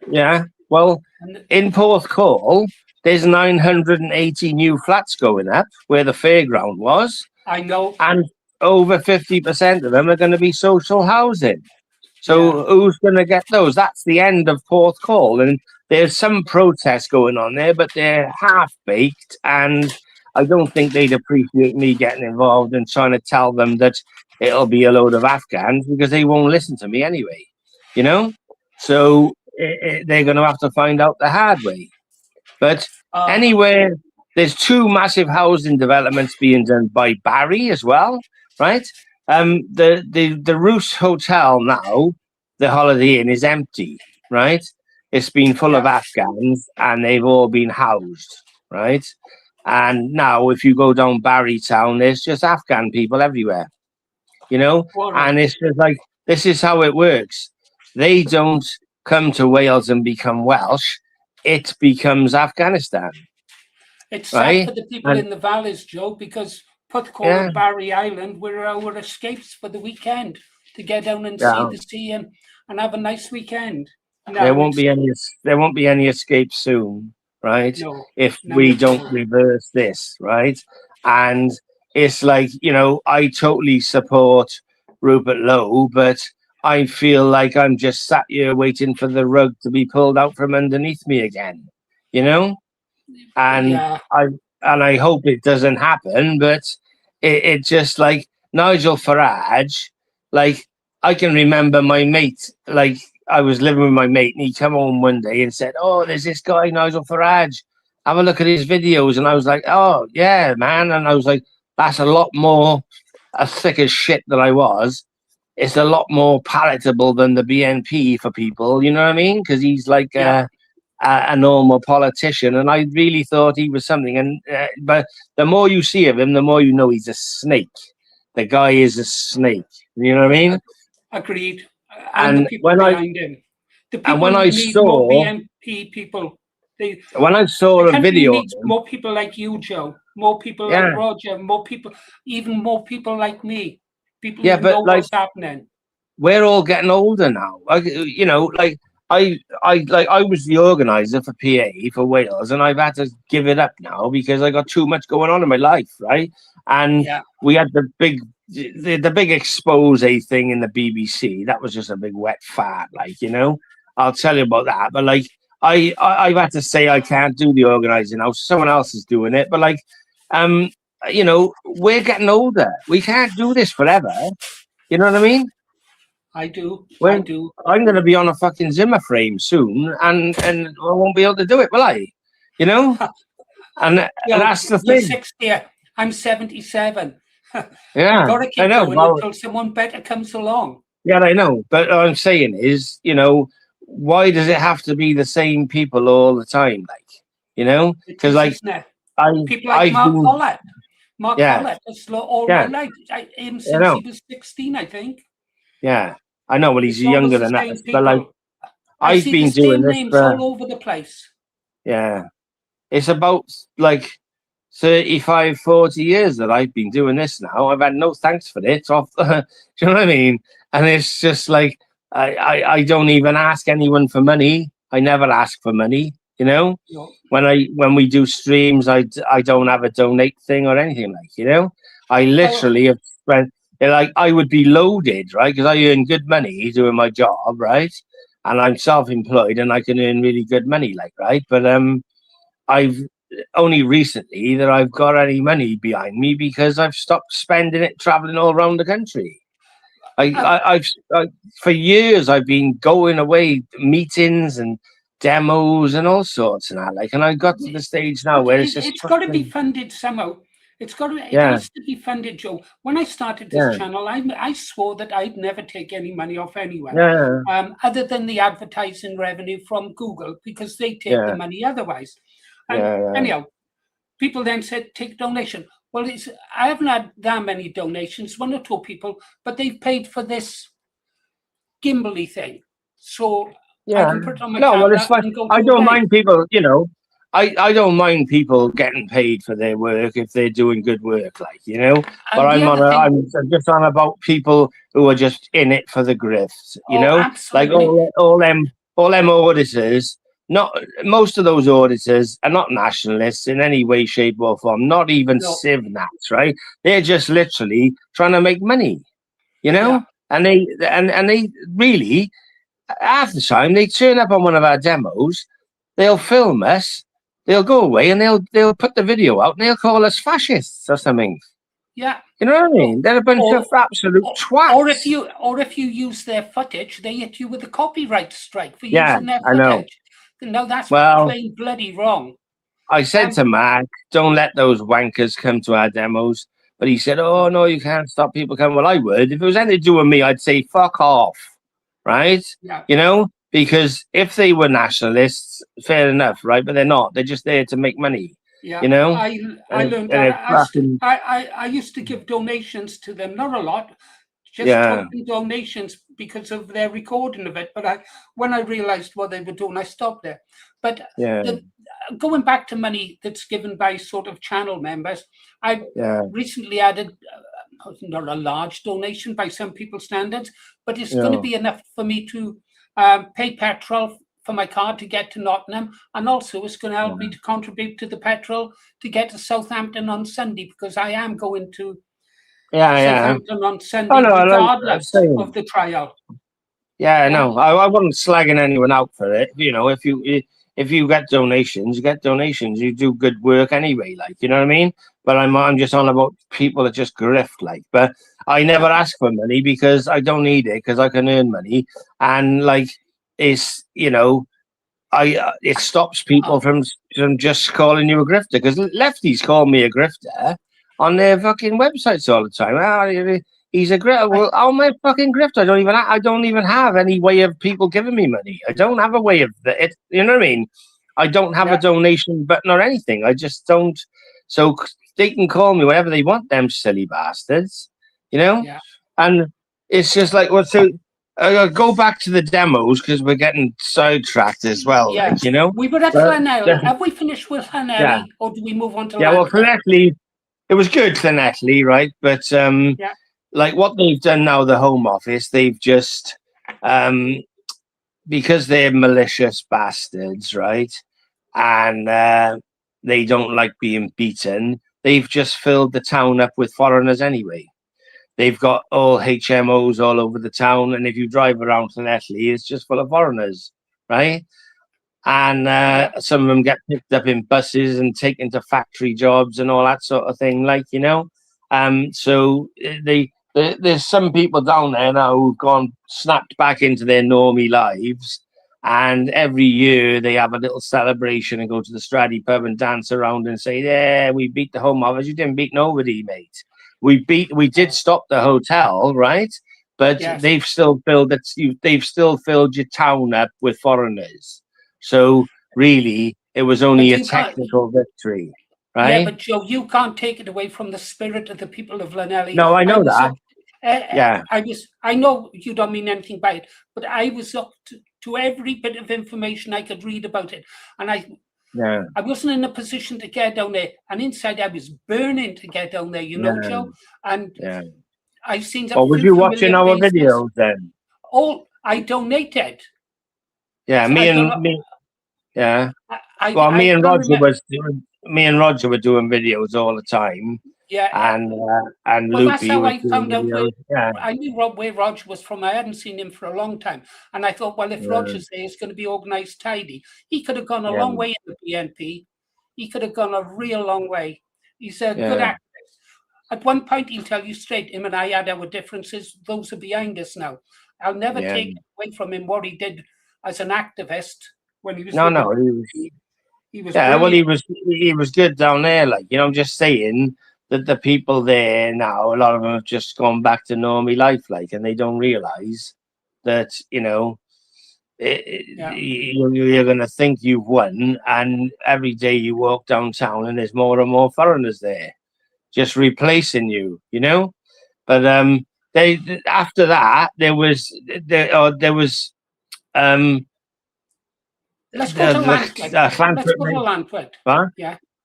Yeah. Well, in Porthcall, there's 980 new flats going up where the fairground was. I know. And over 50% of them are going to be social housing. So who's going to get those? That's the end of Porthcall. And there's some protests going on there, but they're half-baked. And I don't think they'd appreciate me getting involved and trying to tell them that it'll be a load of Afghans, because they won't listen to me anyway, you know? So they're going to have to find out the hard way. But anyway, there's 2 massive housing developments being done by Barry as well, right? The Roos Hotel now, the Holiday Inn, is empty, right? It's been full of Afghans, and they've all been housed, right? And now if you go down Barry Town, there's just Afghan people everywhere, you know? And it's just like, this is how it works. They don't come to Wales and become Welsh. It becomes Afghanistan. It's sad for the people in the valleys, Joe, because Porthcawl and Barry Island were our escapes for the weekend, to get down and see the sea and have a nice weekend. There won't be any escape soon, right? No, if we don't reverse this, right? And it's like, you know, I totally support Rupert Lowe, but I feel like I'm just sat here waiting for the rug to be pulled out from underneath me again, you know? And and I hope it doesn't happen, but it just like Nigel Farage, like I can remember my mate, like I was living with my mate and he come home one day and said, oh, there's this guy, Nigel Farage, have a look at his videos. And I was like, oh yeah, man. And I was like, that's a lot more as thick as shit than I was. It's a lot more palatable than the BNP for people, you know what I mean? Because he's like a normal politician, and I really thought he was something. And but the more you see of him, the more you know he's a snake. The guy is a snake. You know what I mean? Agreed. And the people behind him, the people when I need saw more BNP people. When I saw a video, needs more people like you, Joe. More people like Roger. More people, even more people like me. People who know what's happening. We're all getting older now. You know, like I was the organizer for PA for Wales, and I've had to give it up now because I got too much going on in my life, right? And we had the big expose thing in the BBC. That was just a big wet fart, like, you know. I'll tell you about that. But like I've had to say I can't do the organizing now. Someone else is doing it. But like you know, we're getting older. We can't do this forever. You know what I mean? I do. I'm going to be on a fucking Zimmer frame soon, and I won't be able to do it, will I? You know? and that's the thing. 60. I'm 77. Yeah, got to keep going until someone better comes along. Yeah, I know. But what I'm saying is, you know, why does it have to be the same people all the time? Like, you know? Because like people like Mark Collett. Mark Collett has all my life. Him since he was 16, I think. Yeah, I know. Well, he's younger than us, but like I've been doing this names all over the place. Yeah, it's about like 35, 40 years that I've been doing this now. I've had no thanks for it. Do you know what I mean? And it's just like I don't even ask anyone for money. I never ask for money. You know, when we do streams, I don't have a donate thing or anything like. You know, I literally have spent. Like I would be loaded, right? Because I earn good money doing my job, right? And I'm self-employed, and I can earn really good money, like, right? But I've only recently that I've got any money behind me because I've stopped spending it traveling all around the country. I've for years I've been going away meetings and demos and all sorts and that, like, and I got to the stage now where it's got to be funded somehow. It has to be funded, Joe. When I started this channel, I swore that I'd never take any money off anyone, other than the advertising revenue from Google, because they take the money otherwise. And anyhow, people then said, take donation. Well, I haven't had that many donations, 1 or 2 people, but they've paid for this gimbally thing. So I can put it on my camera. Well, it's fine. I don't mind people, you know. I don't mind people getting paid for their work if they're doing good work, like, you know. But I'm just on about people who are just in it for the grift, you know. Absolutely. Like all them auditors. Not most of those auditors are not nationalists in any way, shape, or form. Not even CivNats, right? They're just literally trying to make money, you know. And they really half the time they turn up on one of our demos, they'll film us. They'll go away and they'll put the video out and they'll call us fascists or something. Yeah. You know what I mean? They're a bunch of absolute twats. Or if you use their footage, they hit you with a copyright strike for using their footage. I know. No, that's plain bloody wrong. I said to Mark, don't let those wankers come to our demos. But he said, oh, no, you can't stop people coming. Well, I would. If it was anything to do with me, I'd say, fuck off. Right? Yeah. You know? Because if they were nationalists, fair enough, right? But they're not. They're just there to make money. Yeah, you know. I learned that. I used to give donations to them, not a lot, just token donations because of their recording of it. But when I realised what they were doing, I stopped there. But going back to money that's given by sort of channel members, I recently added. Not a large donation by some people's standards, but it's going to be enough for me to pay petrol for my car to get to Nottingham, and also it's going to help me to contribute to the petrol to get to Southampton on Sunday, because I am going to Southampton on Sunday, regardless of the trial. Yeah, no, I wasn't slagging anyone out for it. You know, if if you get donations, you get donations. You do good work anyway, like, you know what I mean? But I'm just on about people that just grift, like. But I never ask for money because I don't need it, because I can earn money, and like, it's, you know, it stops people from just calling you a grifter, because lefties call me a grifter on their fucking websites all the time. He's a grifter. Well, I'm a fucking grifter. I don't even have any way of people giving me money. I don't have a way of it. You know what I mean? I don't have a donation button or anything. I just don't. So they can call me whatever they want, them silly bastards. You know? Yeah. And it's just like, well, so go back to the demos, because we're getting sidetracked as well. Yeah. Like, you know? We were at Llanelli. Have we finished with Llanelli, or do we move on to Llanelli? Well, Llanelli, it was good, Llanelli, right? But like what they've done now, the Home Office, they've just, because they're malicious bastards, right? And they don't like being beaten, they've just filled the town up with foreigners anyway. They've got all HMOs all over the town, and if you drive around Llanelli, it's just full of foreigners, right? And some of them get picked up in buses and taken to factory jobs and all that sort of thing, like, you know. So there's some people down there now who've snapped back into their normie lives, and every year they have a little celebration and go to the Straddy pub and dance around and say, "Yeah, we beat the Home Office." You didn't beat nobody, mate. We did stop the hotel, right? But they've still filled it. They've still filled your town up with foreigners. So really, it was only a technical victory, right? Yeah, but Joe, you can't take it away from the spirit of the people of Llanelli. No, I know that. I know you don't mean anything by it, but I was up to every bit of information I could read about it, and I wasn't in a position to get down there, and inside I was burning to get down there, you know, Joe. And I've seen that. Oh, were you watching our videos then? Oh, I donated. Yeah, so me and Roger were doing videos all the time. Yeah, and well, Loopy that's how was I found out videos. I knew where Roger was from. I hadn't seen him for a long time, and I thought, well, if Roger's there, it's going to be organised tidy. He could have gone a long way in the BNP. He could have gone a real long way. He's a good actor. At one point, he'll tell you straight, him and I had our differences. Those are behind us now. I'll never take away from him what he did as an activist when he was. He was well, he was good down there. Like, you know, I'm just saying that the people there now, a lot of them have just gone back to normie life, like, and they don't realise that, you know, you're going to think you've won, and every day you walk downtown and there's more and more foreigners there, just replacing you, you know. But after that there was let's go to Llantwit.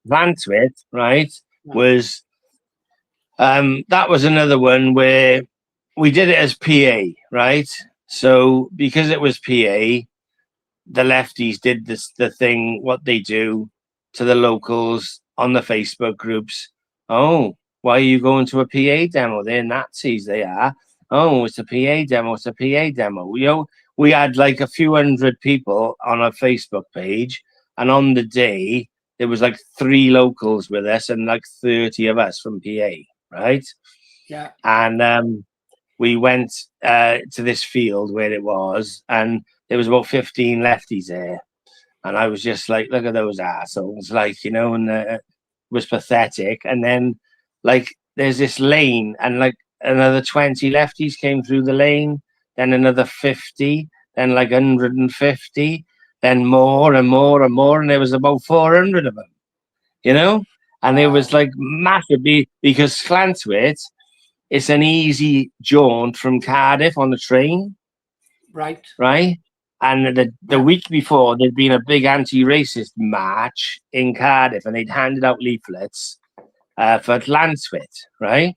Llantwit, right? Was that was another one where we did it as PA, right? So because it was PA, the lefties did the thing, what they do to the locals on the Facebook groups. Oh, why are you going to a PA demo? They're Nazis, they are. Oh, it's a PA demo, it's a PA demo. You know, we had like a few hundred people on our Facebook page, and on the day there was like 3 locals with us and like 30 of us from PA, right? Yeah. And we went to this field where it was, and there was about 15 lefties there, and I was just like, look at those assholes, like, you know, and it was pathetic. And then like there's this lane, and like another 20 lefties came through the lane, then another 50, then like 150, then more and more and more, and there was about 400 of them, you know. And it was like massively, because Llantwit, it's an easy jaunt from Cardiff on the train, right? And the week before, there'd been a big anti-racist march in Cardiff, and they'd handed out leaflets for Llantwit, right?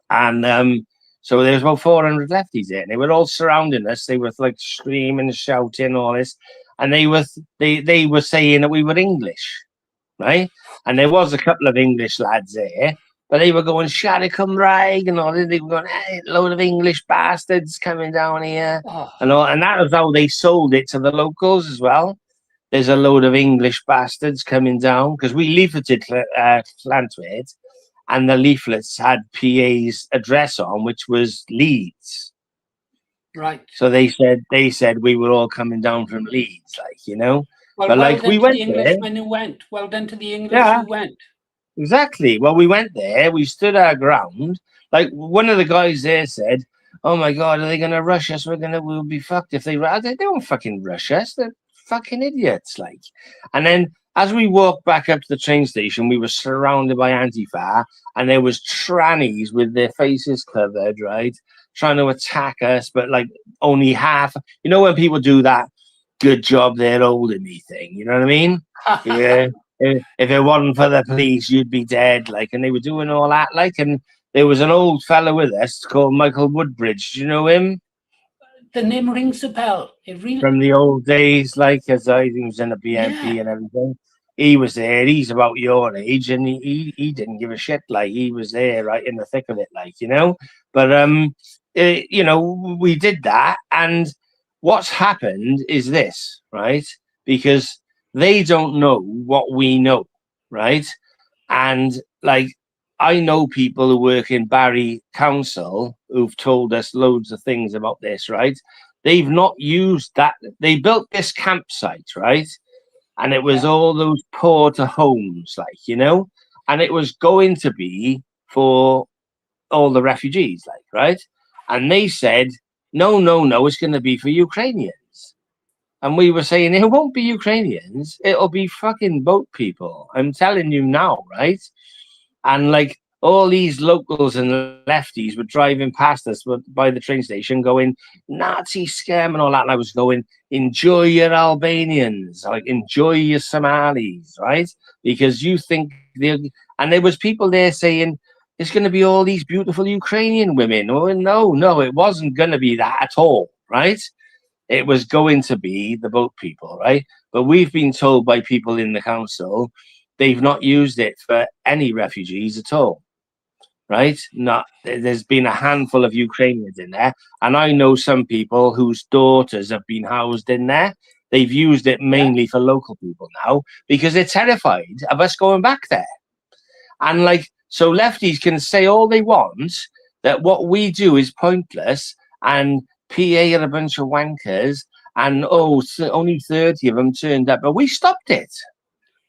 And so there was about 400 lefties there, and they were all surrounding us. They were like screaming, shouting, all this, and they were saying that we were English, right? And there was a couple of English lads there, but they were going Siarad Cymraeg and all. They were going, hey, load of English bastards coming down here, and all. And that was how they sold it to the locals as well. there's a load of English bastards coming down, because we leafleted Llantwit, and the leaflets had PA's address on, which was Leeds. Right. So they said we were all coming down from Leeds, like, you know. Well, but well like done we to went the there. Englishmen who went. Well done to the English Yeah. who went. Exactly. Well, we went there, we stood our ground. Like, one of the guys there said, "Oh my God, are they going to rush us? We'll be fucked if they rush." They don't fucking rush us. They're fucking idiots. Like, and then as we walked back up to the train station, we were surrounded by Antifa, and there was trannies with their faces covered, right, trying to attack us, but like only half. You know when people do that "good job they're holding me" thing? You know what I mean? Yeah. If it wasn't for the police, you'd be dead. Like, and they were doing all that. Like, and there was an old fella with us called Michael Woodbridge. Do you know him? The name rings a bell. It really... From the old days, like, as I was in the BNP and everything. He was there. He's about your age, and he didn't give a shit. Like, he was there right in the thick of it, like, you know. But you know, we did that, and what's happened is this, right? Because they don't know what we know, right? And like, I know people who work in Barry Council who've told us loads of things about this, right? They've not used that. They built this campsite, right? And it was all those porter homes, like, you know, and it was going to be for all the refugees, like, right? And they said, no, it's going to be for Ukrainians. And we were saying, it won't be Ukrainians. It'll be fucking boat people. I'm telling you now, right? And like, all these locals and lefties were driving past us by the train station going, Nazi scam and all that. And I was going, enjoy your Albanians, like, enjoy your Somalis, right? Because you think they're... And there was people there saying, there's going to be all these beautiful Ukrainian women. Oh, no, it wasn't going to be that at all, right? It was going to be the boat people, right? But we've been told by people in the council they've not used it for any refugees at all, right? There's been a handful of Ukrainians in there, and I know some people whose daughters have been housed in there. They've used it mainly for local people now because they're terrified of us going back there. And like, so lefties can say all they want, that what we do is pointless, and PA are a bunch of wankers, and only 30 of them turned up, but we stopped it,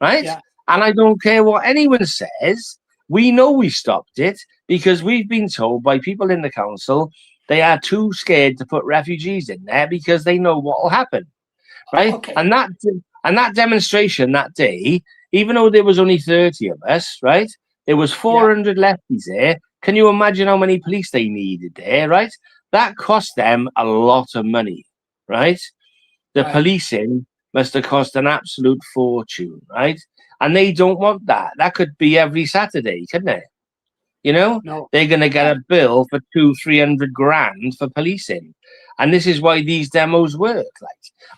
right? Yeah. And I don't care what anyone says. We know we stopped it because we've been told by people in the council they are too scared to put refugees in there because they know what will happen, right? Okay. And that demonstration that day, even though there was only 30 of us, right? There was 400 lefties there. Can you imagine how many police they needed there, right? That cost them a lot of money, right? The policing must have cost an absolute fortune, right? And they don't want that. That could be every Saturday, couldn't it? You know, they're going to get a bill for 200-300 grand for policing, and this is why these demos work. Like,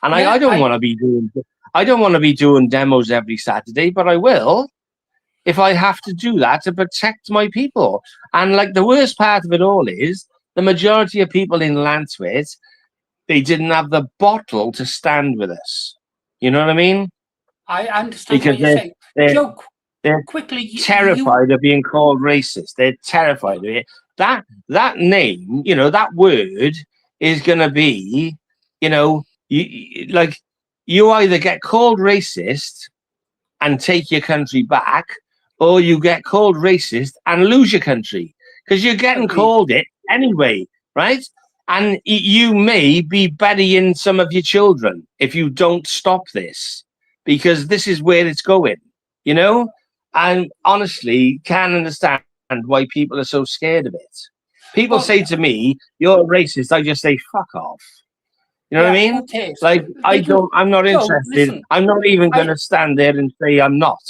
and I don't want to be doing demos every Saturday, but I will if I have to do that to protect my people. And like, the worst part of it all is the majority of people in Llantwit, they didn't have the bottle to stand with us. You know what I mean? I understand what you're saying. Joe, they're quickly, terrified of being called racist. They're terrified of it. That name, you know, that word is going to be, you know, you either get called racist and take your country back, or you get called racist and lose your country, because you're getting called it anyway, right? And you may be burying some of your children if you don't stop this, because this is where it's going, you know? And honestly, can't understand why people are so scared of it. People say to me, "You're racist." I just say, "Fuck off." You know what I mean? Okay. Like, I'm not interested. Listen, I'm not even going to stand there and say I'm not.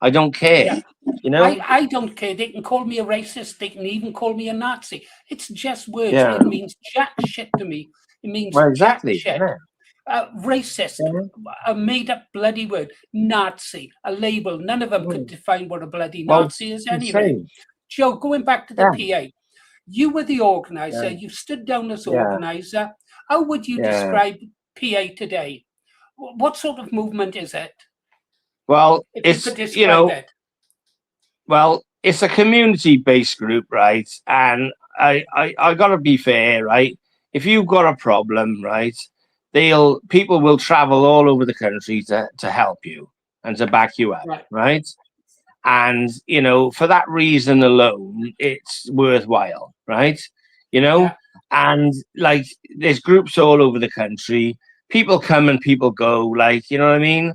I don't care. Yeah. You know? I don't care. They can call me a racist. They can even call me a Nazi. It's just words. Yeah. It means jack shit to me. It means jack shit. Yeah. Racist, a made-up bloody word. Nazi, a label. None of them could define what a bloody Nazi is anyway. Joe, going back to the PA, you were the organizer. You stood down as organizer. How would you describe PA today? What sort of movement is it? Well, If you it's, could describe you know, it. well, it's a community-based group, right? And I gotta be fair, right? If you've got a problem, right, people will travel all over the country to help you and to back you up, right? And you know, for that reason alone, it's worthwhile, right? You know, Yeah. and like there's groups all over the country. People come and people go, like, you know what I mean?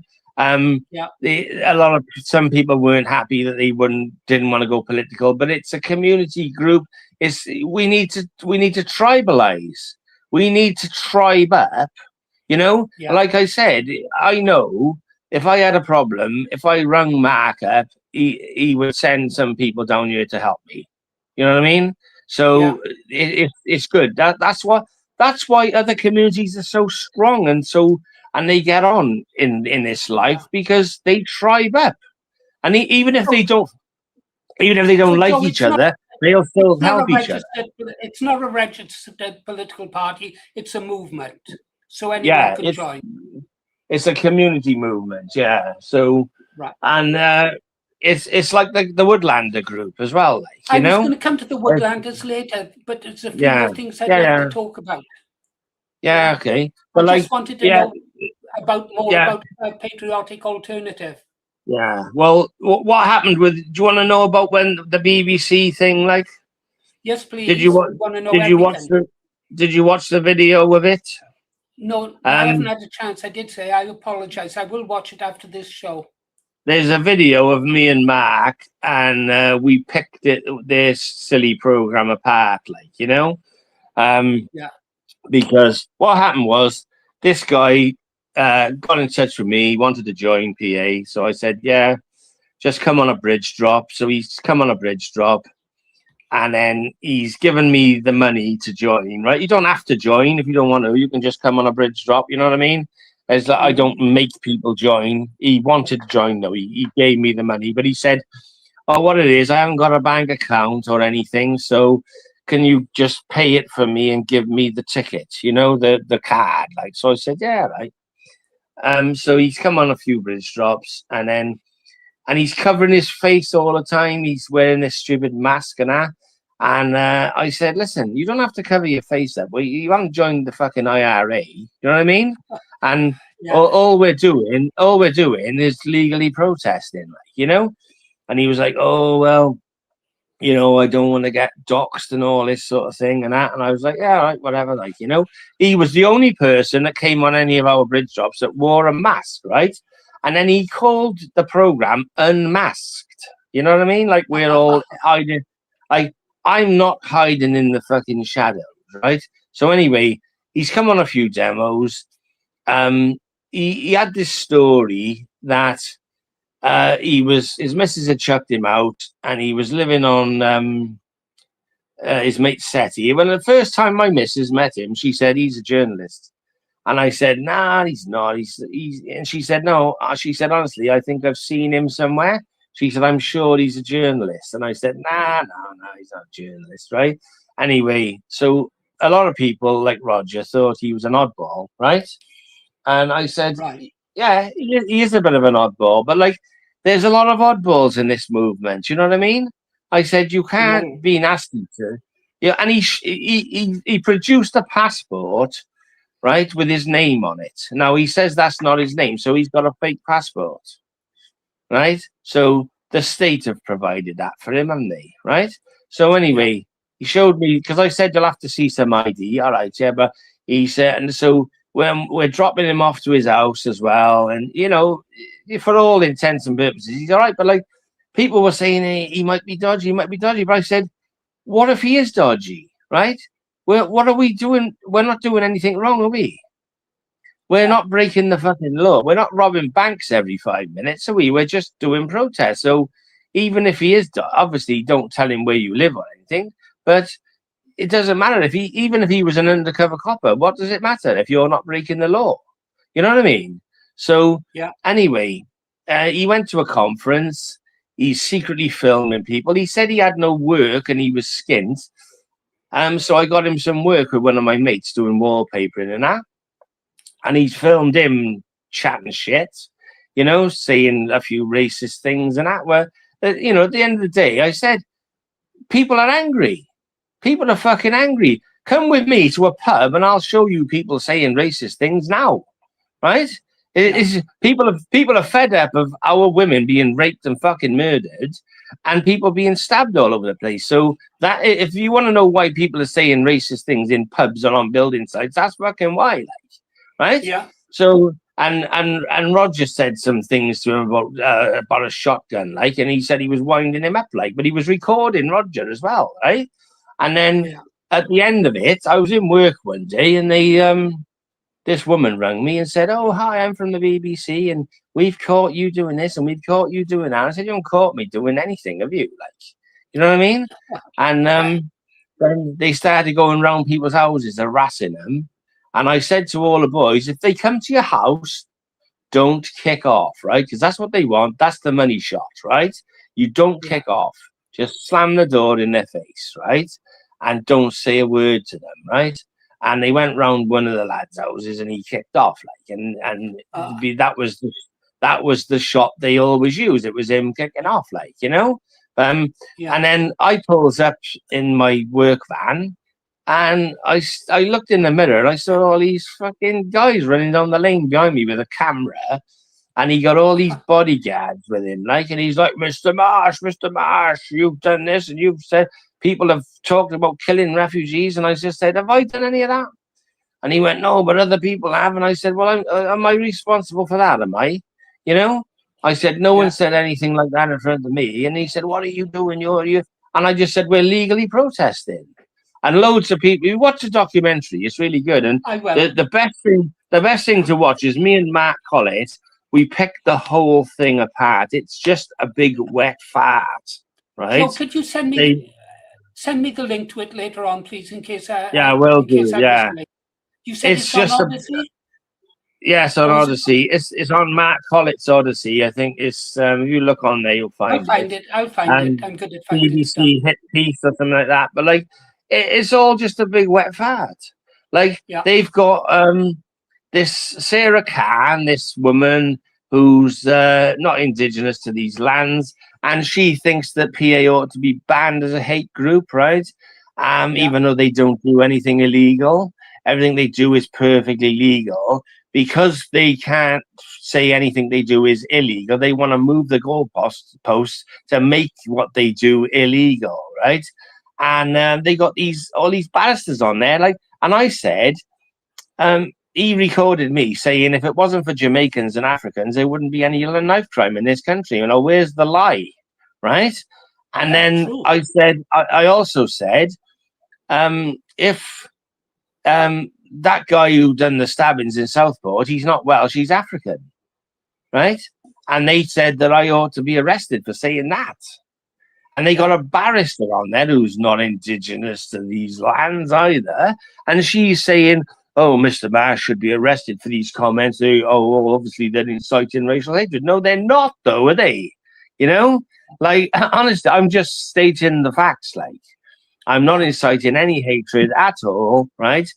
Yeah. Some people weren't happy that didn't want to go political, but it's a community group. We need to tribalize. We need to tribe up, you know. Yeah. Like I said, I know if I had a problem, if I rung Mark up, he would send some people down here to help me. You know what I mean? So it's good. That's why other communities are so strong and they get on in this life because they tribe up, and even if they don't like each other, they'll still help each other. It's not a registered political party; it's a movement. So anyone can join. It's a community movement, yeah. So and it's like the Woodlander group as well. Like, I was going to come to the Woodlanders later, but there's a few more things I'd like to talk about. Yeah, okay. But I just wanted to know about Patriotic Alternative. Yeah. Well, what happened with? Do you want to know about when the BBC thing? Like, yes, please. Did you watch the video of it? No, I haven't had a chance. I did say I apologize. I will watch it after this show. There's a video of me and Mark, and we picked this silly program apart, like, you know. Because what happened was this guy got in touch with me, wanted to join PA. So I said, yeah, just come on a bridge drop. So he's come on a bridge drop, and then he's given me the money to join, right? You don't have to join if you don't want to. You can just come on a bridge drop, you know what I mean? It's like I don't make people join. He wanted to join, though. He gave me the money, but he said, oh, what it is, I haven't got a bank account or anything, so can you just pay it for me and give me the ticket, you know, the card? Like, so I said, yeah, right. So he's come on a few bridge drops, and he's covering his face all the time. He's wearing this stupid mask and that. And I said, listen, you don't have to cover your face up. Well, you haven't joined the fucking IRA. You know what I mean? And all we're doing is legally protesting, like, you know? And he was like, oh, well, you know, I don't want to get doxxed and all this sort of thing and that. And I was like, yeah, all right, whatever. Like, you know, he was the only person that came on any of our bridge drops that wore a mask, right? And then he called the program Unmasked. You know what I mean? Like, we're all hiding. Like, I'm not hiding in the fucking shadows, right? So anyway, he's come on a few demos. He had this story that his missus had chucked him out, and he was living on his mate Seti. When the first time my missus met him, she said he's a journalist, and I said, nah, he's not. He's and she said, no. She said, honestly, I think I've seen him somewhere. She said, I'm sure he's a journalist, and I said, nah, he's not a journalist, right? Anyway, so a lot of people like Roger thought he was an oddball, right? And I said, yeah, he is a bit of an oddball, but like, there's a lot of oddballs in this movement. You know what I mean? I said, you can't be nasty to, yeah. And he produced a passport, right, with his name on it. Now he says that's not his name, so he's got a fake passport, right? So the state have provided that for him, haven't they? Right? So anyway, he showed me, because I said you'll have to see some ID. All right, yeah, but he said, and so when we're dropping him off to his house as well, and you know, for all intents and purposes, he's all right. But like, people were saying he might be dodgy, But I said, what if he is dodgy, right? What are we doing? We're not doing anything wrong, are we? We're not breaking the fucking law. We're not robbing banks every 5 minutes, are we? We're just doing protests. So even if he is, obviously, don't tell him where you live or anything. But it doesn't matter even if he was an undercover copper. What does it matter if you're not breaking the law? You know what I mean? So anyway, he went to a conference. He's secretly filming people. He said he had no work and he was skint. So I got him some work with one of my mates doing wallpapering and that. And he's filmed him chatting shit, saying a few racist things and that. Were, at the end of the day, I said, people are angry. People are fucking angry. Come with me to a pub and I'll show you people saying racist things now, right? People are fed up of our women being raped and fucking murdered, and people being stabbed all over the place. So that, if you want to know why people are saying racist things in pubs or on building sites, that's fucking why, right? Yeah. So and Roger said some things to him about a shotgun, and he said he was winding him up, but he was recording Roger as well, right? And then at the end of it, I was in work one day, and this woman rang me and said, "Oh, hi, I'm from the BBC, and we've caught you doing this, and we've caught you doing that." I said, "You haven't caught me doing anything, have you? You know what I mean?" And then they started going round people's houses, harassing them. And I said to all the boys, if they come to your house, don't kick off, right? Because that's what they want. That's the money shot, right? You don't kick off. Just slam the door in their face, right? And don't say a word to them, right? And they went round one of the lads' houses, and he kicked off, and that was the shot they always use. It was him kicking off, And then I pulls up in my work van, and I looked in the mirror, and I saw all these fucking guys running down the lane behind me with a camera, and he got all these bodyguards with him, and he's like, Mr. Marsh, you've done this, and you've said people have talked about killing refugees, and I just said, have I done any of that? And he went, no, but other people have. And I said, well, am I responsible for that? Am I? I said, no one said anything like that in front of me. And he said, what are you doing? You. And I just said, we're legally protesting. And loads of people, you watch the documentary, it's really good. And the best thing to watch is me and Mark Collett. We picked the whole thing apart. It's just a big wet fart, right? So could you send me the link to it later on, please, in case I will do. Yeah. You said it's just on Odyssey? Yes, on Odyssey. It's on Mark Collett's Odyssey. I think it's if you look on there, you'll find it. I'll find it. I'm good at finding it. BBC hit piece or something like that. But it's all just a big wet fart. They've got this Sarah Khan, this woman who's not indigenous to these lands, and she thinks that PA ought to be banned as a hate group, right? Even though they don't do anything illegal. Everything they do is perfectly legal. Because they can't say anything they do is illegal, they want to move the goalposts to make what they do illegal, right? And they got all these barristers on there, and I said, he recorded me saying if it wasn't for Jamaicans and Africans, there wouldn't be any knife crime in this country. Where's the lie, right? And then I said, I also said, if that guy who done the stabbings in Southport, he's not Welsh, he's African, right? And they said that I ought to be arrested for saying that. And they got a barrister on there who's not indigenous to these lands either. And she's saying, oh, Mr. Marsh should be arrested for these comments. Obviously they're inciting racial hatred. No, they're not, though, are they? Honestly, I'm just stating the facts, I'm not inciting any hatred at all, right?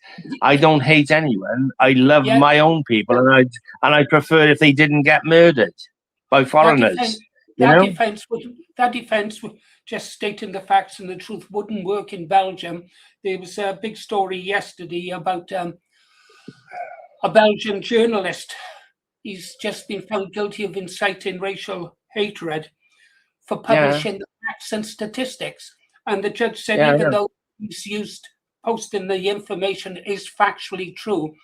I don't hate anyone. I love my own people, and I prefer if they didn't get murdered by foreigners. That defense, just stating the facts and the truth, wouldn't work in Belgium. There was a big story yesterday about a Belgian journalist. He's just been found guilty of inciting racial hatred for publishing the facts and statistics. And the judge said even though he's posting the information is factually true,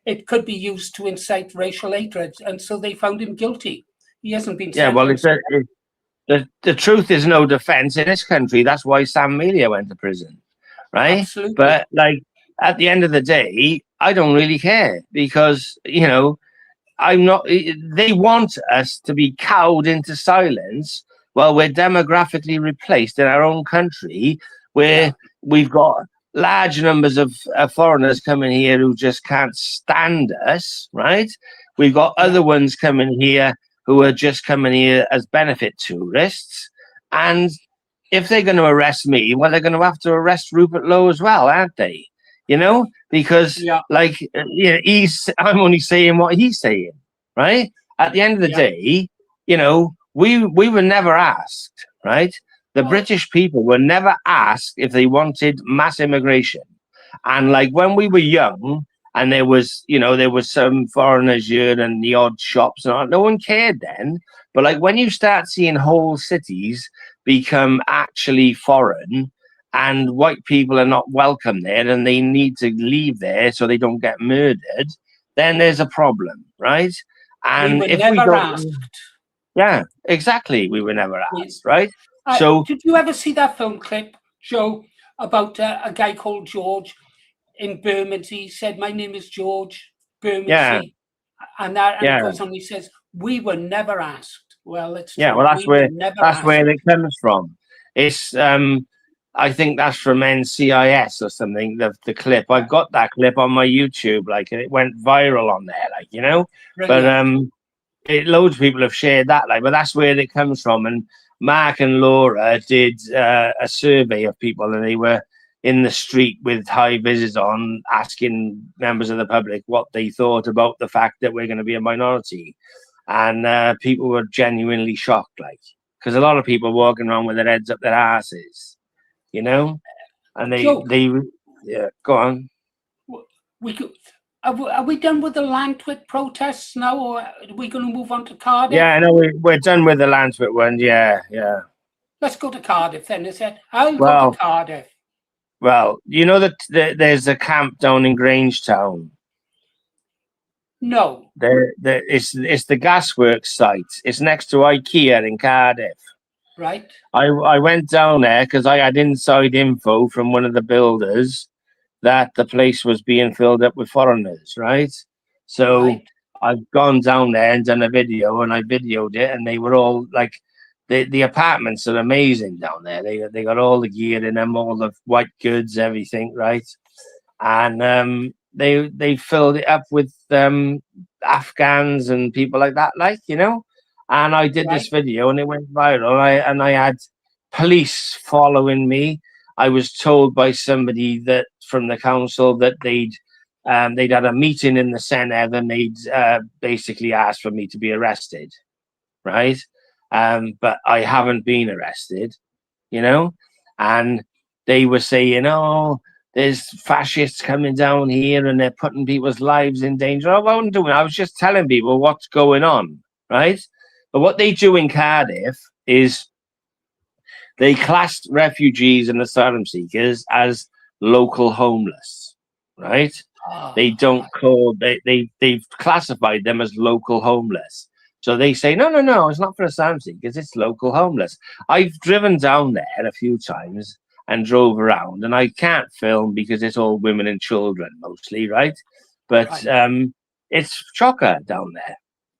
it could be used to incite racial hatred. And so they found him guilty. He hasn't been sentenced. The truth is no defense in this country. That's why Sam Melia went to prison, right? Absolutely. But at the end of the day, I don't really care because, I'm not. They want us to be cowed into silence. Well, we're demographically replaced in our own country where we've got large numbers of foreigners coming here who just can't stand us, right? We've got other ones coming here who are just coming here as benefit tourists. And if they're going to arrest me, well, they're going to have to arrest Rupert Lowe as well, aren't they? Because I'm only saying what he's saying. right? At the end of the Yeah. day, you know, we were never asked, right? The British people were never asked if they wanted mass immigration. And like when we were young, and there was, you know, there was some foreigners here and the odd shops, and all, no one cared then. But like when you start seeing whole cities become actually foreign, and white people are not welcome there, and they need to leave there so they don't get murdered, then there's a problem, right? We And were if we never don't, asked. yeah, exactly, we were never We- asked, right? So did you ever see that film clip, Joe, about a guy called George in Bermondsey? He said, "My name is George Bermondsey," and yeah. it goes on. He says, "We were never asked." Well, it's Yeah, true. well, that's We were where never asked. it comes from. It's I think that's from NCIS or something. The clip, I've got that clip on my YouTube, like, and it went viral on there, like, you know. Brilliant. But loads of people have shared that, like, but that's where it comes from. And Mark and Laura did a survey of people, and they were in the street with high vis on, asking members of the public what they thought about the fact that we're going to be a minority. And people were genuinely shocked, like, because a lot of people walking around with their heads up their asses, you know, and they yeah, go on. We could, are we done with the Lantwick protests now, or are we going to move on to Cardiff? Yeah, I know we're done with the Lantwick one. Yeah. Let's go to Cardiff then. Is it? I'll Well, go to Cardiff. Well, you know that there's a camp down in Grangetown. No. It's the gasworks site. It's next to IKEA in Cardiff. Right. I went down there because I had inside info from one of the builders that the place was being filled up with foreigners, right? So Right. I've gone down there and done a video, and I videoed it, and they were all like, the apartments are amazing down there. They got all the gear in them, all the white goods, everything, right? And they filled it up with Afghans and people like that, like, you know. And I did this video, and it went viral. I had police following me. I was told by somebody that from the council that they'd had a meeting in the Senedd, and they'd basically asked for me to be arrested, right? But I haven't been arrested, you know. And they were saying, "Oh, there's fascists coming down here, and they're putting people's lives in danger." I wasn't doing. I was just telling people what's going on, right? But what they do in Cardiff is they classed refugees and asylum seekers as local homeless, right? They don't call they've classified them as local homeless. So they say, no, it's not for asylum seekers, it's local homeless. I've driven down there a few times and drove around, and I can't film because it's all women and children mostly, right? But it's chocker down there,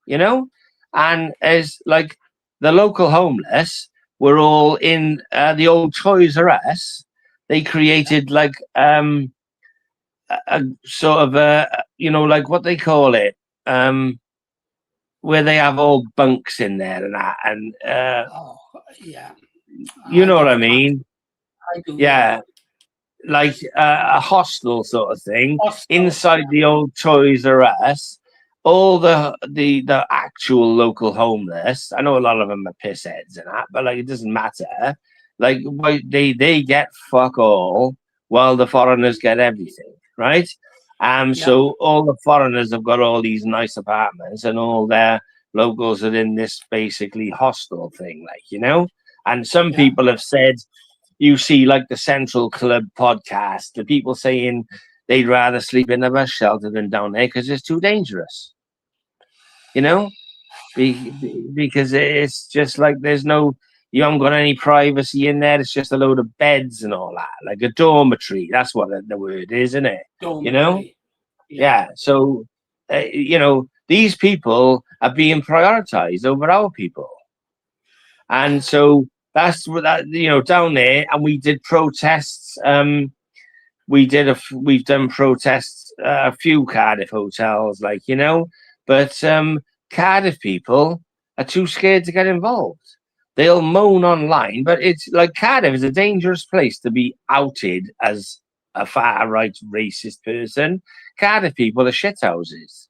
you know? And as like the local homeless were all in the old Toys R Us. They created like a sort of a, you know, like what they call it, where they have all bunks in there and that, and you know what I mean? I do. Yeah, like a hostel sort of thing inside the old Toys R Us. All the actual local homeless, I know a lot of them are pissheads and that, but like it doesn't matter. Like they get fuck all while the foreigners get everything, right? So all the foreigners have got all these nice apartments, and all their locals are in this basically hostel thing, like, you know. And some people have said, you see like the Central Club podcast, the people saying they'd rather sleep in a bus shelter than down there because it's too dangerous, you know, because it's just like you haven't got any privacy in there. It's just a load of beds and all that, like a dormitory. That's what the word is, isn't it? Dormitory. You know? Yeah. So, you know, these people are being prioritized over our people. And so that's what that, you know, down there. And we did protests. We've done protests, a few Cardiff hotels, like, you know, but Cardiff people are too scared to get involved. They'll moan online, but it's like Cardiff is a dangerous place to be outed as a far-right racist person. Cardiff people are shithouses.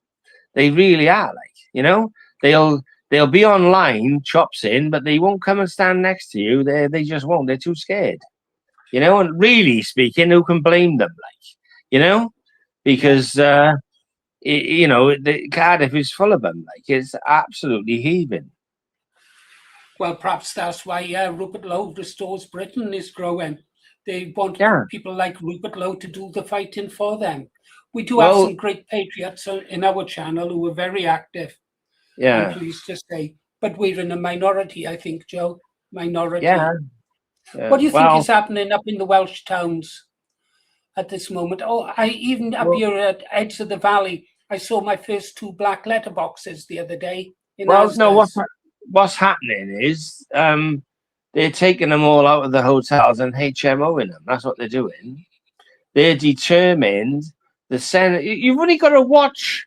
They really are, like, You know, they'll be online, chops in, but they won't come and stand next to you. They just won't. They're too scared. You know, and really speaking, who can blame them? Like, you know, because you know, the Cardiff is full of them. Like, it's absolutely heaving. Well, perhaps that's why Rupert Lowe Restores Britain is growing. They want people like Rupert Lowe to do the fighting for them. We do have some great patriots in our channel who are very active. Yeah. I'm pleased to say. But we're in a minority, I think, Joe. Minority. Yeah. What do you think is happening up in the Welsh towns at this moment? Oh, even up here at Edge of the Valley, I saw my first 2 black letterboxes the other day. What's happening is they're taking them all out of the hotels and HMOing them. That's what they're doing. They're determined. You've only got to watch.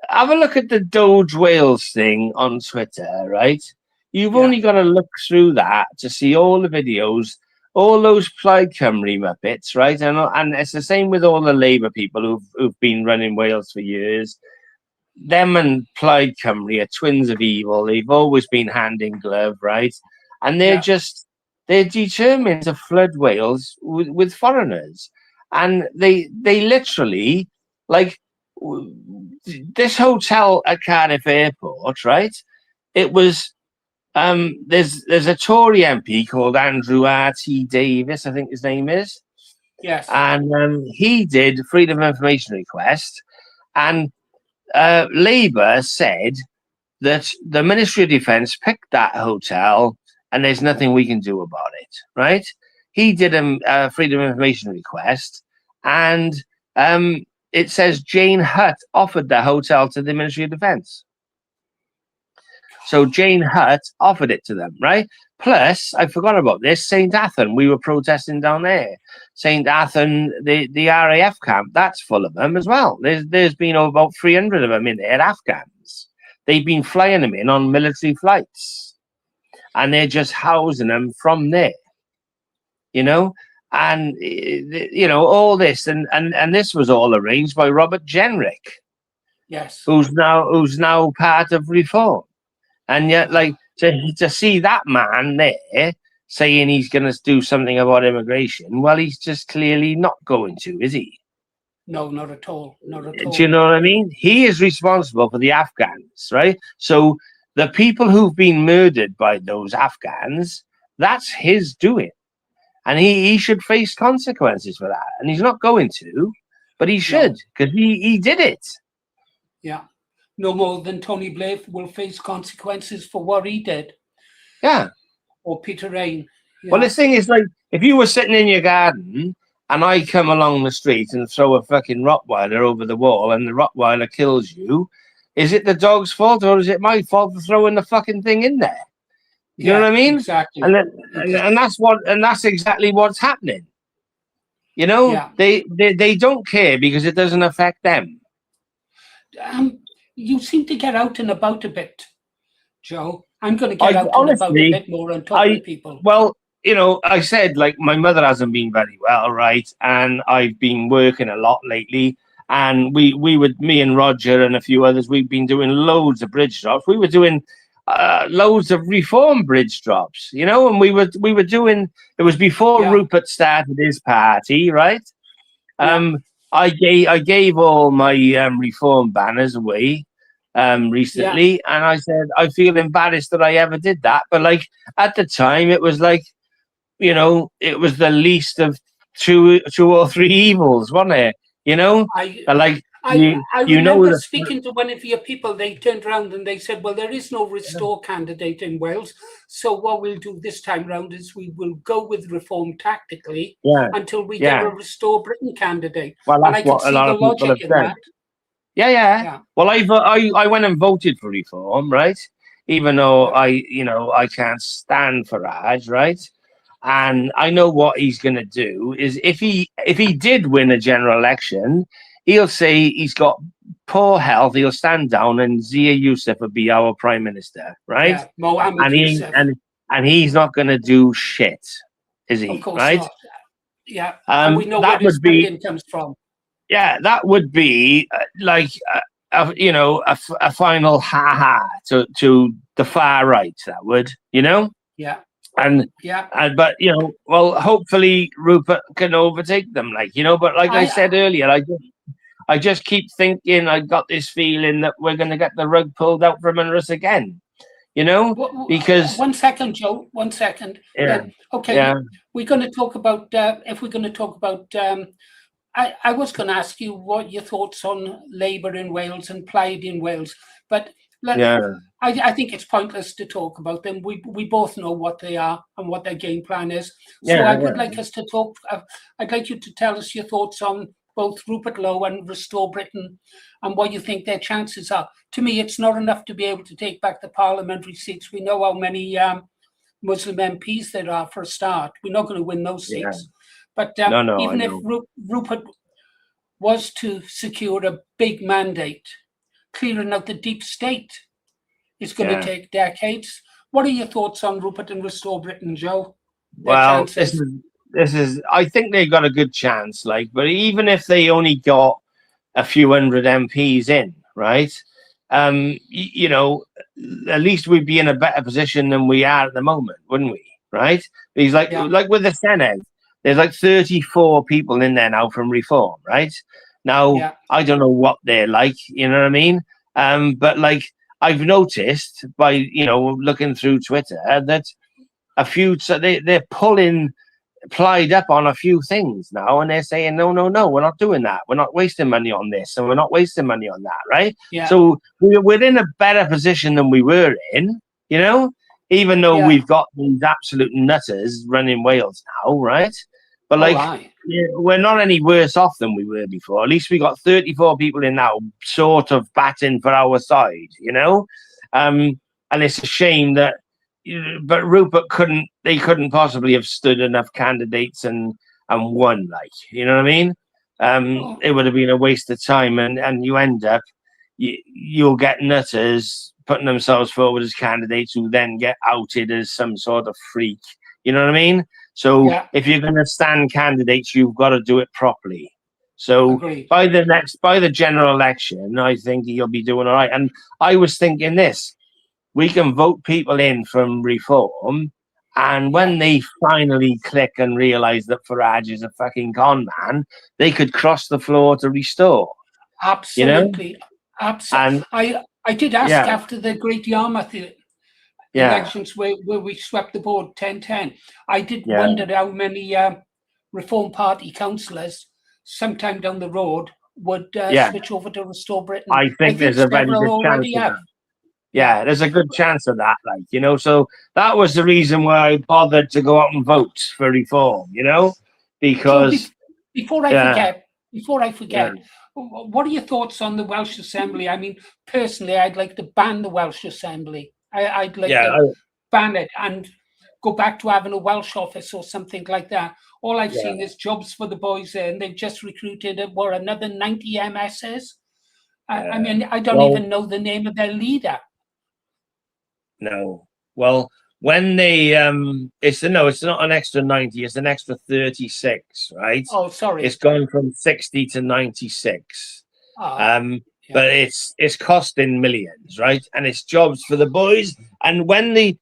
Have a look at the Doge Wales thing on Twitter, right? You've only got to look through that to see all the videos, all those Plaid Cymru Muppets, right? And it's the same with all the Labour people who've been running Wales for years. Them and Plaid Cymru are twins of evil. They've always been hand in glove, right? And they're determined to flood Wales with foreigners. And they literally, like, this hotel at Cardiff Airport, right? It was there's a Tory MP called Andrew R.T. Davis, I think his name is. Yes. And he did freedom of information request, and Labour said that the Ministry of Defence picked that hotel and there's nothing we can do about it, right? He did a freedom of information request, and it says Jane Hutt offered the hotel to the Ministry of Defence. So Jane Hutt offered it to them, right? Plus, I forgot about this, St. Athan, we were protesting down there. St. Athan, the RAF camp, that's full of them as well. There's been about 300 of them in there, Afghans. They've been flying them in on military flights. And they're just housing them from there, you know? And, you know, all this, and this was all arranged by Robert Jenrick. Yes. Who's now part of Reform. And yet, like, to see that man there saying he's going to do something about immigration, well, he's just clearly not going to, is he? No, not at all. Not at all. Do you know what I mean? He is responsible for the Afghans, right? So the people who've been murdered by those Afghans, that's his doing. And he should face consequences for that. And he's not going to, but he should, because he did it. Yeah. No more than Tony Blair will face consequences for what he did. Yeah. Or Peter Rain. Yeah. Well, the thing is, like, if you were sitting in your garden and I come along the street and throw a fucking Rottweiler over the wall and the Rottweiler kills you, is it the dog's fault or is it my fault for throwing the fucking thing in there? You know what I mean? Exactly. And that's exactly what's happening. You know, they don't care because it doesn't affect them. You seem to get out and about a bit, Joe. I'm going to get out and about a bit more and talk to people. Well, you know, I said, like, my mother hasn't been very well, right? And I've been working a lot lately. And me and Roger and a few others, we've been doing loads of bridge drops. We were doing loads of Reform bridge drops, you know, and we were doing, it was before Rupert started his party, right? I gave all my Reform banners away recently, and I said I feel embarrassed that I ever did that, but like at the time it was like, you know, it was the least of two or three evils, wasn't it? You know, I remember speaking to one of your people. They turned around and they said, well, there is no Restore candidate in Wales, so what we'll do this time round is we will go with Reform tactically until we get a Restore Britain candidate. Well, that's what a lot of people have said. Yeah. Well, I went and voted for Reform, right? Even though I can't stand Farage, right? And I know what he's going to do is if he did win a general election, he'll say he's got poor health. He'll stand down and Zia Youssef will be our prime minister, right? Yeah, and he's not going to do shit, is he? Of course right? Not. Yeah, and we know where his funding comes from. Yeah, that would be a final ha-ha to the far right, that would, Yeah. And but well, hopefully Rupert can overtake them, but like I said earlier, I just keep thinking, I got this feeling that we're going to get the rug pulled out from under us again, because 1 second, Joe, 1 second. yeah. Okay. Yeah. We're going to talk about, if we're going to talk about, I was going to ask you what your thoughts on Labour in Wales and Plaid in Wales, but I think it's pointless to talk about them. We both know what they are and what their game plan is. So I would like us to talk. I'd like you to tell us your thoughts on both Rupert Lowe and Restore Britain, and what you think their chances are. To me, it's not enough to be able to take back the parliamentary seats. We know how many Muslim MPs there are for a start. We're not going to win those seats. But even if Rupert was to secure a big mandate, clearing out the deep state is going to take decades. What are your thoughts on Rupert and Restore Britain, Joe? Well, this is. I think they got a good chance. But even if they only got a few hundred MPs in, right? At least we'd be in a better position than we are at the moment, wouldn't we? Right? Because like with the Senate, there's 34 people in there now from Reform, right? Now I don't know what they're like, you know what I mean? But I've noticed by looking through Twitter that a few they're pulling Plaid up on a few things now, and they're saying no, we're not doing that. We're not wasting money on this, and we're not wasting money on that, right? Yeah. So we're in a better position than we were in, even though we've got these absolute nutters running Wales now, right? But we're not any worse off than we were before. At least we got 34 people in now, sort of batting for our side, and it's a shame that. But Rupert couldn't possibly have stood enough candidates and won, you know what I mean? It would have been a waste of time, and you end up you'll get nutters putting themselves forward as candidates who then get outed as some sort of freak, you know what I mean? So if you're going to stand candidates, you've got to do it properly. So by the general election, I think you'll be doing all right. And I was thinking this. We can vote people in from Reform, and when they finally click and realize that Farage is a fucking con man, they could cross the floor to Restore. Absolutely. Absolutely. And I did ask after the Great Yarmouth elections where we swept the board 10-10. I did wonder how many Reform Party councillors sometime down the road would switch over to Restore Britain. I think there's a very good chance of that. Yeah, there's a good chance of that, so that was the reason why I bothered to go out and vote for Reform, because so before I forget, what are your thoughts on the Welsh Assembly? I mean, personally, I'd like to ban the Welsh Assembly. I'd like to ban it and go back to having a Welsh office or something like that. All I've seen is jobs for the boys there, and they've just recruited another 90 MSs. I mean, I don't even know the name of their leader. No. Well, when they it's not an extra 90, it's an extra 36, right? Oh, sorry. It's gone from 60 to 96. But it's costing millions, right? And it's jobs for the boys. And when the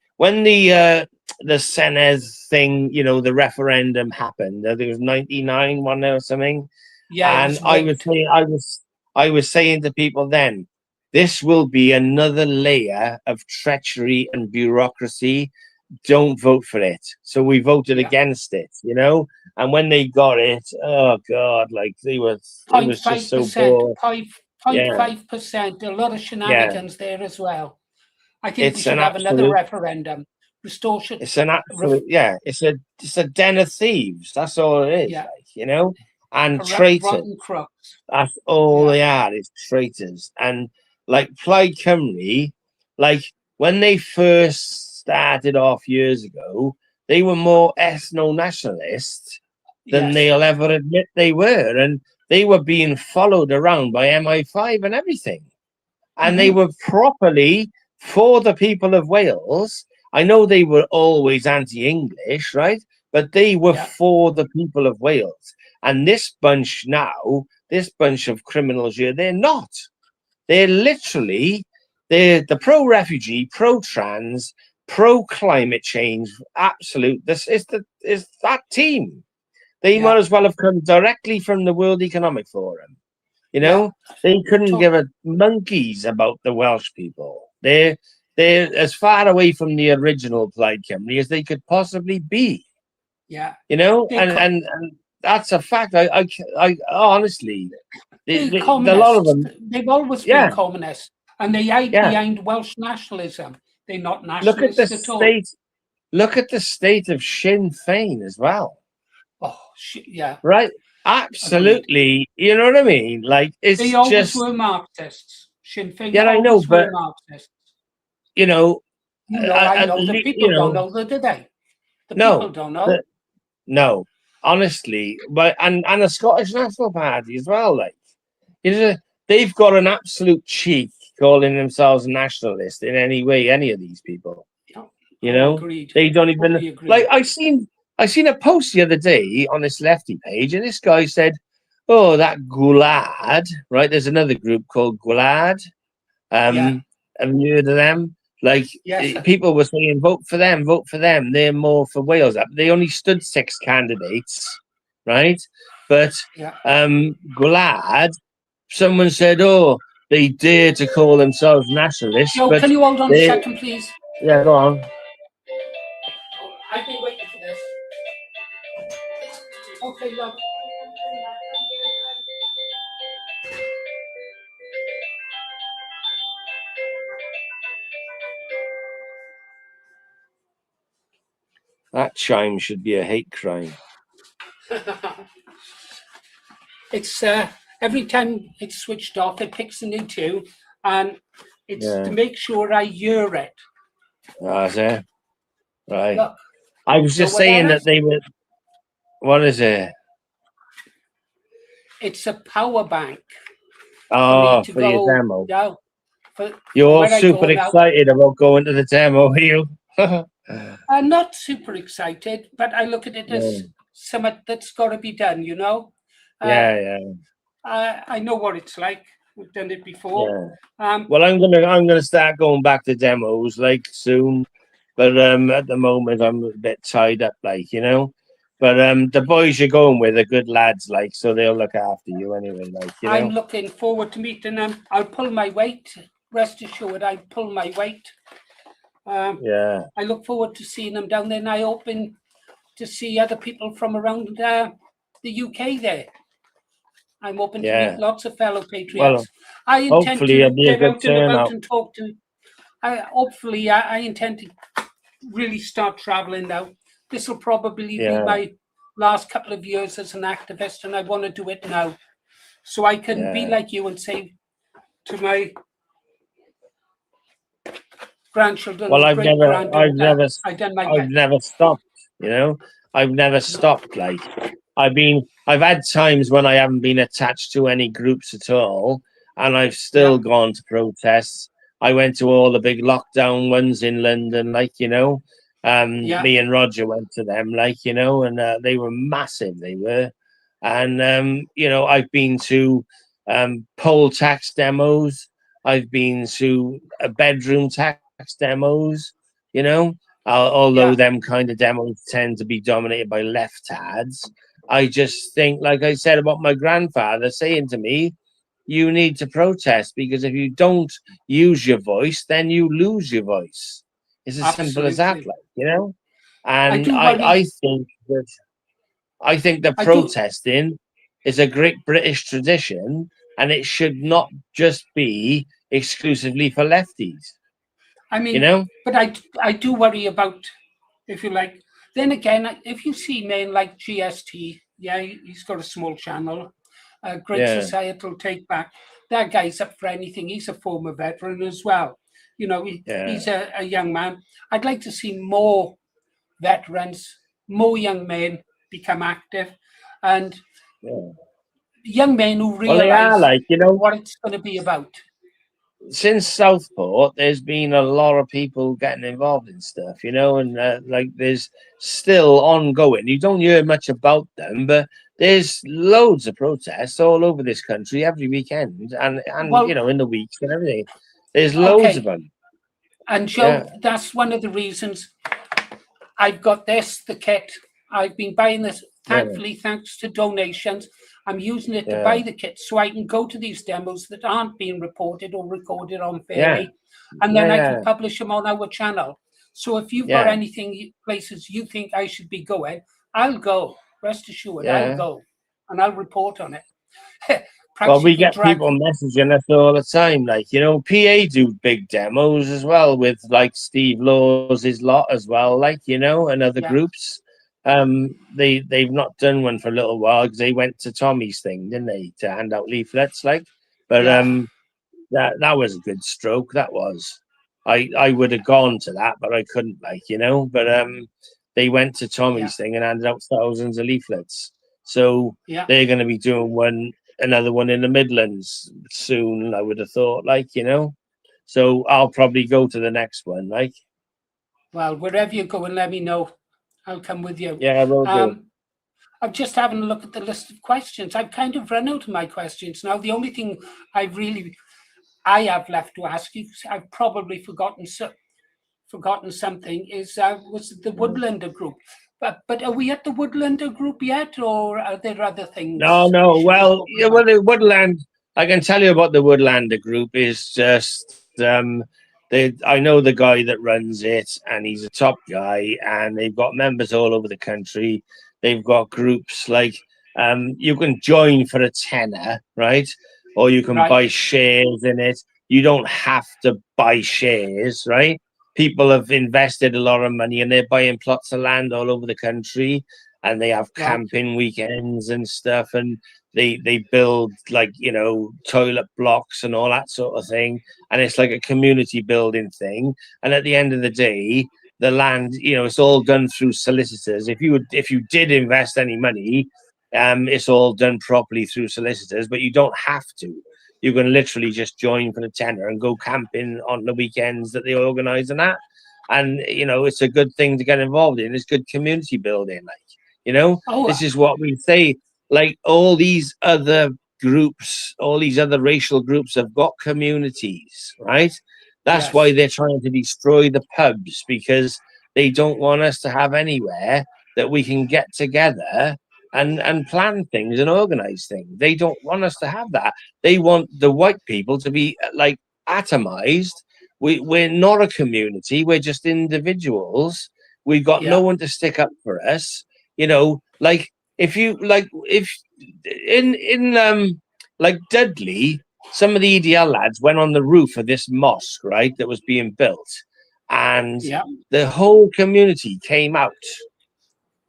Senedd thing, the referendum happened, there was 99 one or something. Yeah. And I was saying to people then, this will be another layer of treachery and bureaucracy. Don't vote for it. So we voted against it, And when they got it, oh God, it was just so poor. 0.5%. A lot of shenanigans there as well. I think we should have another referendum. It's an absolute, it's a den of thieves. That's all it is, and traitors. That's all they are, is traitors. And Plaid Cymru, when they first started off years ago, they were more ethno-nationalist than they'll ever admit they were. And they were being followed around by MI5 and everything. And they were properly for the people of Wales. I know they were always anti-English, right? But they were for the people of Wales. And this bunch now, this bunch of criminals here, they're not. They're literally, they're the pro-refugee, pro-trans, pro-climate change. Absolute. This is that team. They might as well have come directly from the World Economic Forum. You know, they couldn't give a monkeys about the Welsh people. They're as far away from the original Plaid Cymru as they could possibly be. Yeah. You know, and that's a fact. I honestly, a lot of them, they've always been communists, and they hide behind Welsh nationalism. They're not nationalists at all. Look at the state of Sinn Féin as well. Oh, yeah. Right. Absolutely. You know what I mean? Like, it's they always just were Marxists. Sinn Féin I know, but Marxists. You know, I know the people don't know that, do they? The people don't know. No, honestly, but and the Scottish National Party as well. Like, they've got an absolute cheek calling themselves nationalist in any way. Any of these people, you know, they don't even like. I seen a post the other day on this lefty page, and this guy said, "Oh, that Gwlad, right? There's another group called Gwlad. Have you heard of them?" Like, people were saying, vote for them. They're more for Wales. They only stood 6 candidates, right? But Gwlad, someone said, oh, they dare to call themselves nationalists. Joe, can you hold on a second, please? Yeah, go on. I've been waiting for this. Okay, love. That chime should be a hate crime. It's every time it's switched off, it picks a new tune, and it's to make sure I hear it. That's it. Right. Look, I was just saying that they were. What is it? It's a power bank. Oh, for your demo. No, you're all super excited about going to the demo, are you? I'm not super excited, but I look at it as something that's got to be done, you know? I know what it's like. We've done it before. Well, I'm gonna start going back to demos like soon, but at the moment I'm a bit tied up, like, you know. But the boys you're going with are good lads, like, so they'll look after you anyway, like, you know. I'm looking forward to meeting them. I'll pull my weight. Rest assured, I pull my weight. I look forward to seeing them down there, and I hoping to see other people from around the UK there. I'm hoping to meet lots of fellow patriots. I intend to get out and about and talk to. Hopefully, I intend to really start traveling now. This will probably be my last couple of years as an activist, and I want to do it now, so I can be like you and say to my grandchildren. Well, I've never stopped. You know, I've never stopped. Like, I've had times when I haven't been attached to any groups at all, and I've still gone to protests. I went to all the big lockdown ones in London, like, you know. Me and Roger went to them, like, you know, and they were massive. They were, and you know, I've been to poll tax demos. I've been to bedroom tax demos, you know, although them kind of demos tend to be dominated by leftards. I just think, like I said about my grandfather saying to me, you need to protest, because if you don't use your voice, then you lose your voice. It's as simple as that, like, you know. And I think that protesting is a great British tradition, and it should not just be exclusively for lefties. I mean, you know, but I do worry about, if you like. Then again, if you see men like GST, he's got a small channel, Great Societal Take Back. That guy's up for anything. He's a former veteran as well. You know, he's a young man. I'd like to see more veterans, more young men become active, and young men who realize like, you know, what it's going to be about. since Southport, there's been a lot of people getting involved in stuff, you know, and like there's still ongoing. You don't hear much about them, but there's loads of protests all over this country every weekend, and you Well, know, in the weeks and everything. There's loads of okay. them. And Yeah, Joe, that's one of the reasons I've got the kit. I've been buying this, yeah, thankfully, thanks to donations. I'm using it to yeah, buy the kit so I can go to these demos that aren't being reported or recorded yeah, unfairly, and then I can yeah, publish them on our channel. So if you've got yeah, anything, places you think I should be going, I'll go. Rest assured, I'll yeah. go and I'll report on it. Well, Perhaps you we can get drag. people messaging us all the time, like, you know, PA do big demos as well with like Steve Laws's lot as well, like, you know, and other Yeah, groups. They've not done one for a little while because they went to Tommy's thing, didn't they, to hand out leaflets, like. But yeah, that was a good stroke. That was. I would have gone to that, but I couldn't, like, you know. But they went to yeah, Tommy's thing and handed out thousands of leaflets. So yeah. they're going to be doing another one in the Midlands soon. I would have thought, like, you know. So I'll probably go to the next one, like. Well, wherever you go and let me know, I'll come with you. Yeah, I will do. I'm just having a look at the list of questions. I've kind of run out of my questions now. The only thing I have left to ask you, 'cause I've probably forgotten something, is was the Woodlander group. But are we at the Woodlander group yet, or are there other No, things we no. should be Well, talking yeah, about? well, the Woodland. I can tell you about the Woodlander group. Is just I know the guy that runs it, and he's a top guy. And they've got members all over the country. They've got groups like you can join for a tenner, right? Or you can Right, buy shares in it. You don't have to buy shares, right? People have invested a lot of money, and they're buying plots of land all over the country, and they have right, camping weekends and stuff, and they build, like, you know, toilet blocks and all that sort of thing, and it's like a community building thing. And at the end of the day, the land, you know, it's all done through solicitors. If you did invest any money, it's all done properly through solicitors, but you don't have to. You can literally just join for the tenner and go camping on the weekends that they organize and that. And you know, it's a good thing to get involved in. It's good community building, like, you know, oh, this is what we say. Like, all these other groups, all these other racial groups have got communities, right? That's why yes, they're trying to destroy the pubs, because they don't want us to have anywhere that we can get together and plan things and organize things. They don't want us to have that. They want the white people to be like atomized. We're not a community, we're just individuals. We've got no yeah, one to stick up for us, you know. Like, if in like Dudley, some of the EDL lads went on the roof of this mosque, right, that was being built, and yeah, the whole community came out,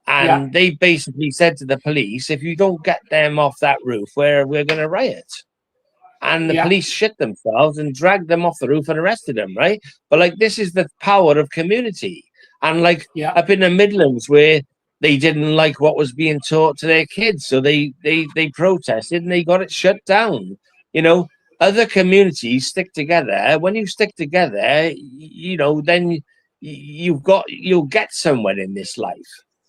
yeah, and they basically said to the police, if you don't get them off that roof, we're going to riot. And the yeah, police shit themselves and dragged them off the roof and arrested them, right? But like, this is the power of community. And like, yeah, up in the Midlands, where they didn't like what was being taught to their kids, so they protested and they got it shut down. You know, other communities stick together. When you stick together, you know, then you'll get somewhere in this life.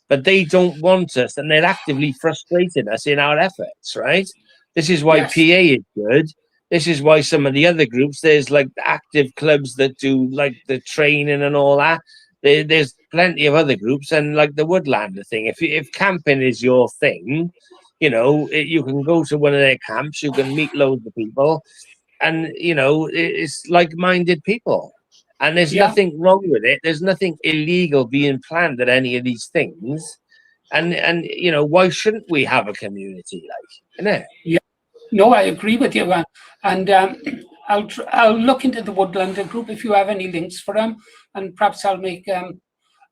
But they don't want us, and they're actively frustrating us in our efforts, right? This is why yes, PA is good. This is why some of the other groups, there's like active clubs that do like the training and all that. There's plenty of other groups, and like the Woodlander thing. If camping is your thing, you know, you can go to one of their camps. You can meet loads of people, and you know, it's like-minded people. And there's yeah. nothing wrong with it. There's nothing illegal being planned at any of these things. And you know, why shouldn't we have a community, like, you know? No, I agree with you, and I'll look into the Woodlander group if you have any links for them, and perhaps I'll make a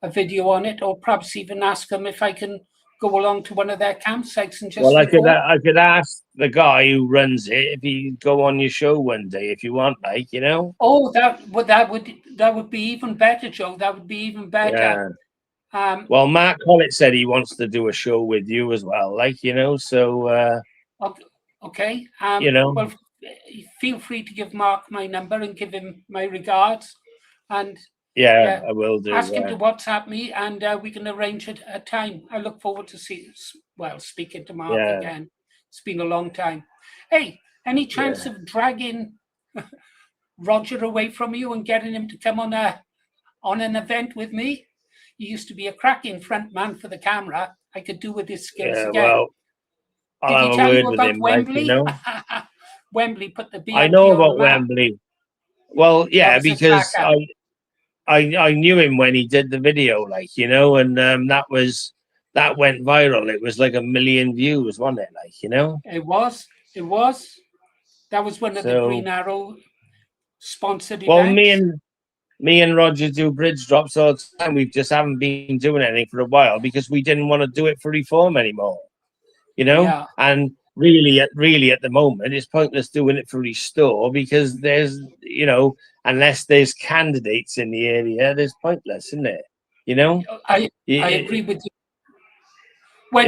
video on it, or perhaps even ask them if I can go along to one of their campsites and Well, just report. I could ask the guy who runs it if he'd go on your show one day if you want, like, you know. Oh, that would be even better, Joe. That would be even better. Yeah. Um, Well, Mark Collett said he wants to do a show with you as well, like, you know. So okay. you know, Well, feel free to give Mark my number and give him my regards. And Yeah, I will do. ask him to WhatsApp me, and we can arrange a time. I look forward to speaking to Mark again. It's been a long time. Hey, any chance of dragging Roger away from you and getting him to come on an event with me? He used to be a cracking front man for the camera. I could do with his skills again. Well, I'll Did he tell you about Wembley? Wembley put the BNP I know about on the map. Wembley. Well, yeah, because I knew him when he did the video, like, you know, and that went viral. It was like 1 million views, wasn't it? Like, you know, it was. That was one of the Green Arrow sponsored events. Well, me and Roger do bridge drops all the time. We just haven't been doing anything for a while because we didn't want to do it for Reform anymore, you know. And really at the moment, it's pointless doing it for Restore because there's, you know, unless there's candidates in the area, there's pointless, isn't it? You know, I agree with you. When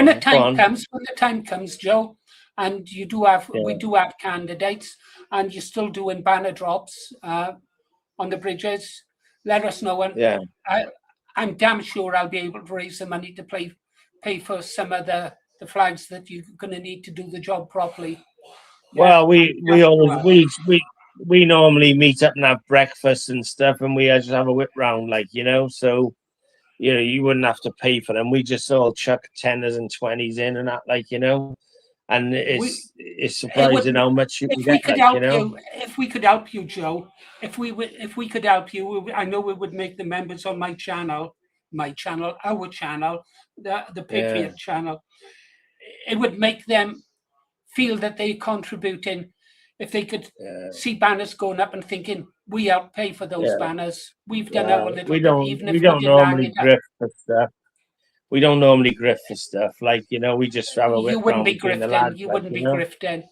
the time comes, Joe, and we do have candidates, and you're still doing banner drops on the bridges, let us know. And I'm damn sure I'll be able to raise the money to pay for some of the flags that you're going to need to do the job properly. Well, we normally meet up and have breakfast and stuff, and we just have a whip round, like, you know. So, you know, you wouldn't have to pay for them. We just all chuck 10s and 20s in and that, like, you know. And it's surprising how much you can get, like, you know. If we could help you, Joe, if we could help you, I know we would make the members on our channel, the Patriot channel. It would make them feel that they're contributing. If they could see banners going up and thinking, we help pay for those banners. We've done our little bit, even if we don't normally grift for stuff. We don't normally grift for stuff. Like, you know, we just have a whip. You wouldn't be grifting.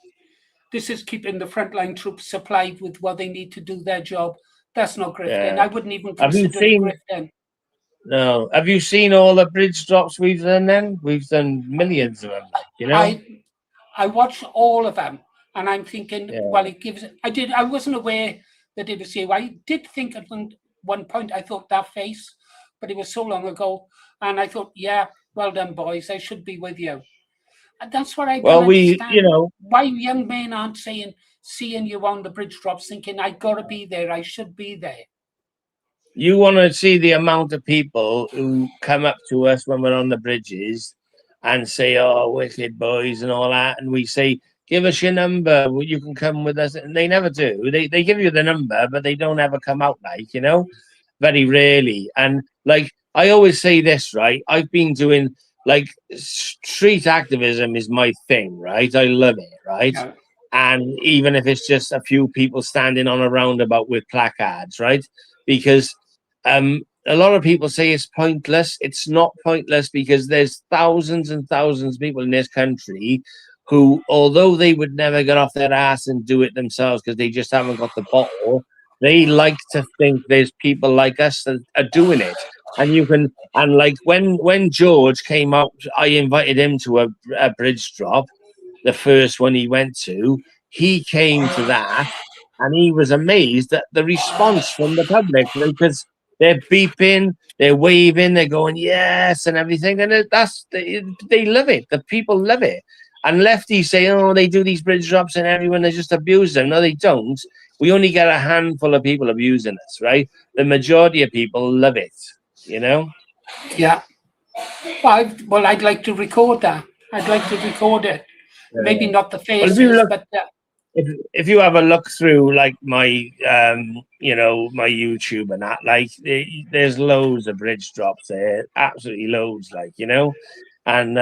This is keeping the frontline troops supplied with what they need to do their job. That's not grifting. I wouldn't even consider it grifting. No. Have you seen all the bridge drops we've done then? We've done millions of them, you know? I watched all of them, and I'm thinking, well, it gives... I wasn't aware that it was here. I did think at one point, I thought that face, but it was so long ago. And I thought, well done, boys. I should be with you. And that's what I don't understand. You know, why young men aren't seeing you on the bridge drops, thinking, I got to be there. I should be there. You want to see the amount of people who come up to us when we're on the bridges and say, "Oh, wicked boys," and all that, and we say, "Give us your number. You can come with us." And they never do. They give you the number, but they don't ever come out, like, you know, very rarely. And like, I always say this, right? I've been doing, like, street activism is my thing, right? I love it, right? Yeah. And even if it's just a few people standing on a roundabout with placards, right? Because a lot of people say it's pointless. It's not pointless because there's thousands and thousands of people in this country who, although they would never get off their ass and do it themselves because they just haven't got the bottle, they like to think there's people like us that are doing it. And you can, and like when George came out, I invited him to a bridge drop, the first one he went to. He came to that, and he was amazed at the response from the public, because they're beeping, they're waving, they're going yes and everything, and they love it. The people love it. And lefties say, oh, they do these bridge drops and everyone they just abuse them. No, they don't. We only get a handful of people abusing us, right? The majority of people love it. You know? Yeah. Well, I'd like to record that. I'd like to record it. Maybe not the faces, but if you have a look through, like, my you know, my YouTube and that, like, there's loads of bridge drops there, absolutely loads, like, you know, and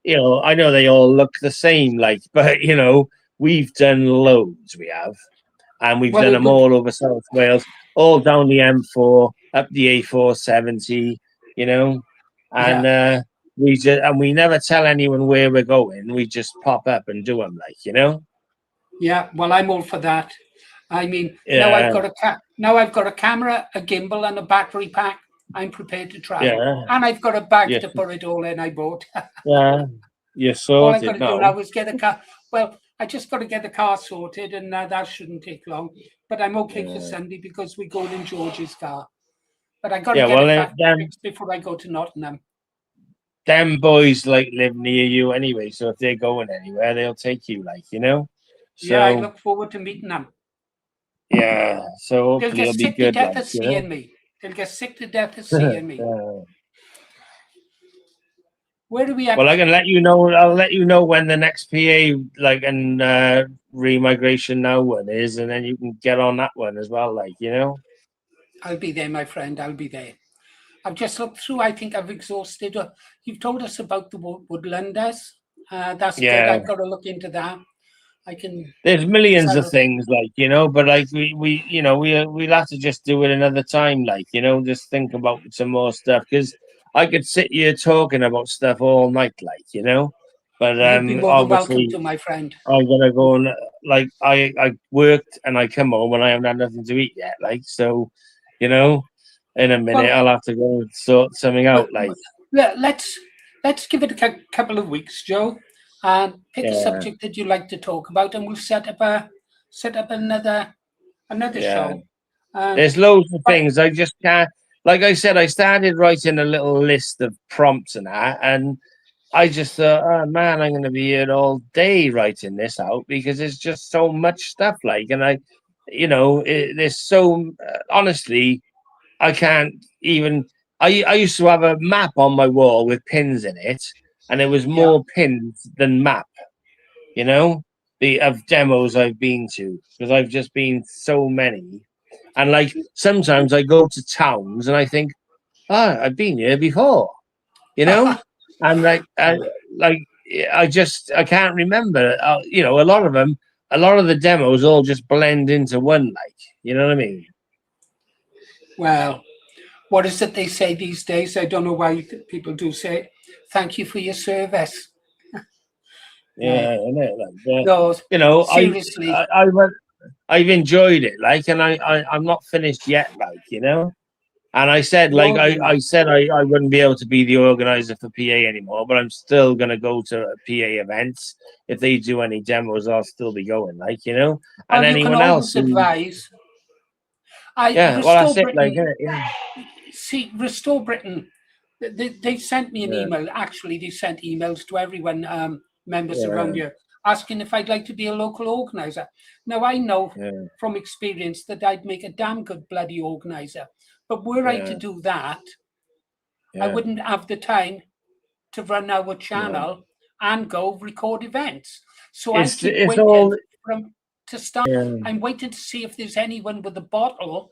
you know, I know they all look the same, like, but you know, we've done loads, we have, and we've done them all over South Wales, all down the M4, up the A470, you know, and we never tell anyone where we're going. We just pop up and do them, like, you know. Yeah, well, I'm all for that. I mean, now I've got a camera, a gimbal, and a battery pack. I'm prepared to travel, and I've got a bag to put it all in. I bought. You're All I got sorted to do now. now is get the car. Well, I just got to get the car sorted, and that shouldn't take long. But I'm okay for Sunday because we're going in George's car. But I got to get it fixed before I go to Nottingham. Them boys like live near you anyway, so if they're going anywhere, they'll take you, like, you know. So yeah, I look forward to meeting them. Yeah, so They'll hopefully get it'll be sick to good, death like, of seeing me. They'll get sick to death of seeing me. Where do we at? Well, I can let you know. I'll let you know when the next PA like and remigration now one is, and then you can get on that one as well. Like, you know. I'll be there, my friend. I'll be there. I've just looked through. I think I've exhausted. You've told us about the Woodlanders. That's good. I've got to look into that. I can. There's millions of things, like, you know, but like we you know we'll have to just do it another time, like, you know, just think about some more stuff, because I could sit here talking about stuff all night, like, you know, but You'd be more than welcome to, my friend. I'm gonna go and like I worked and I come home and I haven't had nothing to eat yet, like, so, you know, in a minute I'll have to go and sort something out, like. Let's give it a couple of weeks, Joe, and pick a subject that you like to talk about, and we'll set up another show. There's loads of things. I just can't. Like I said, I started writing a little list of prompts and that, and I just thought, oh man, I'm going to be here all day writing this out, because there's just so much stuff. Like, and I, you know, there's so honestly, I can't even. I used to have a map on my wall with pins in it, and it was more pins than map. You know, of demos I've been to, because I've just been so many. And like sometimes I go to towns and I think, oh, I've been here before, you know, and like I can't remember. You know, a lot of the demos all just blend into one, like, you know what I mean? Well, what is it they say these days? I don't know why people do say, thank you for your service. Yeah, no, you know, seriously. I've enjoyed it, like, and I'm not finished yet, like, you know. And I said, like, I said I wouldn't be able to be the organizer for PA anymore, but I'm still going to go to PA events. If they do any demos, I'll still be going, like, you know. And anyone else advise. That's it, like, See, Restore Britain, they sent me an email. Actually, they sent emails to everyone, members around here, asking if I'd like to be a local organizer. Now, I know from experience that I'd make a damn good bloody organizer. But were I to do that, I wouldn't have the time to run our channel and go record events. So I keep waiting to start. I'm waiting to see if there's anyone with a bottle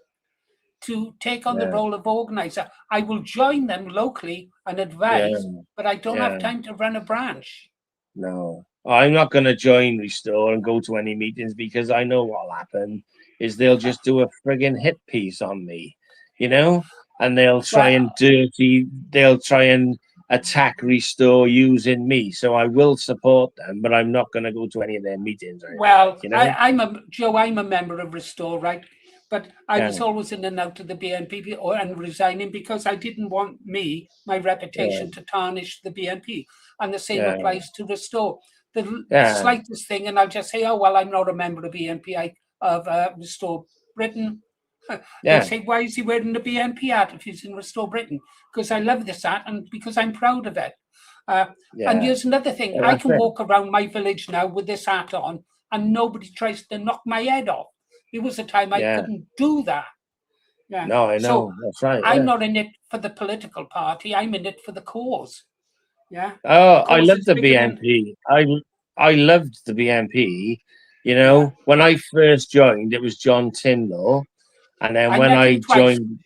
to take on the role of organizer. I will join them locally and advise, but I don't have time to run a branch. No, I'm not going to join Restore and go to any meetings, because I know what'll happen is they'll just do a friggin' hit piece on me, you know, and they'll try and attack Restore using me. So I will support them, but I'm not going to go to any of their meetings. Well, you know? I'm a member of Restore, right? But I was always in and out of the BNP and resigning because I didn't want my reputation to tarnish the BNP. And the same applies to Restore. The slightest thing, and I'll just say, oh, well, I'm not a member of BNP, of Restore Britain. They say, why is he wearing the BNP hat if he's in Restore Britain? Because I love this hat and because I'm proud of it. And here's another thing. I can walk around my village now with this hat on and nobody tries to knock my head off. There was a time I couldn't do that. Yeah. No, I know. So that's right. I'm not in it for the political party. I'm in it for the cause. Yeah. Oh, I love the BNP. I loved the BNP. You know, when I first joined, it was John Tinlaw, and then when I joined,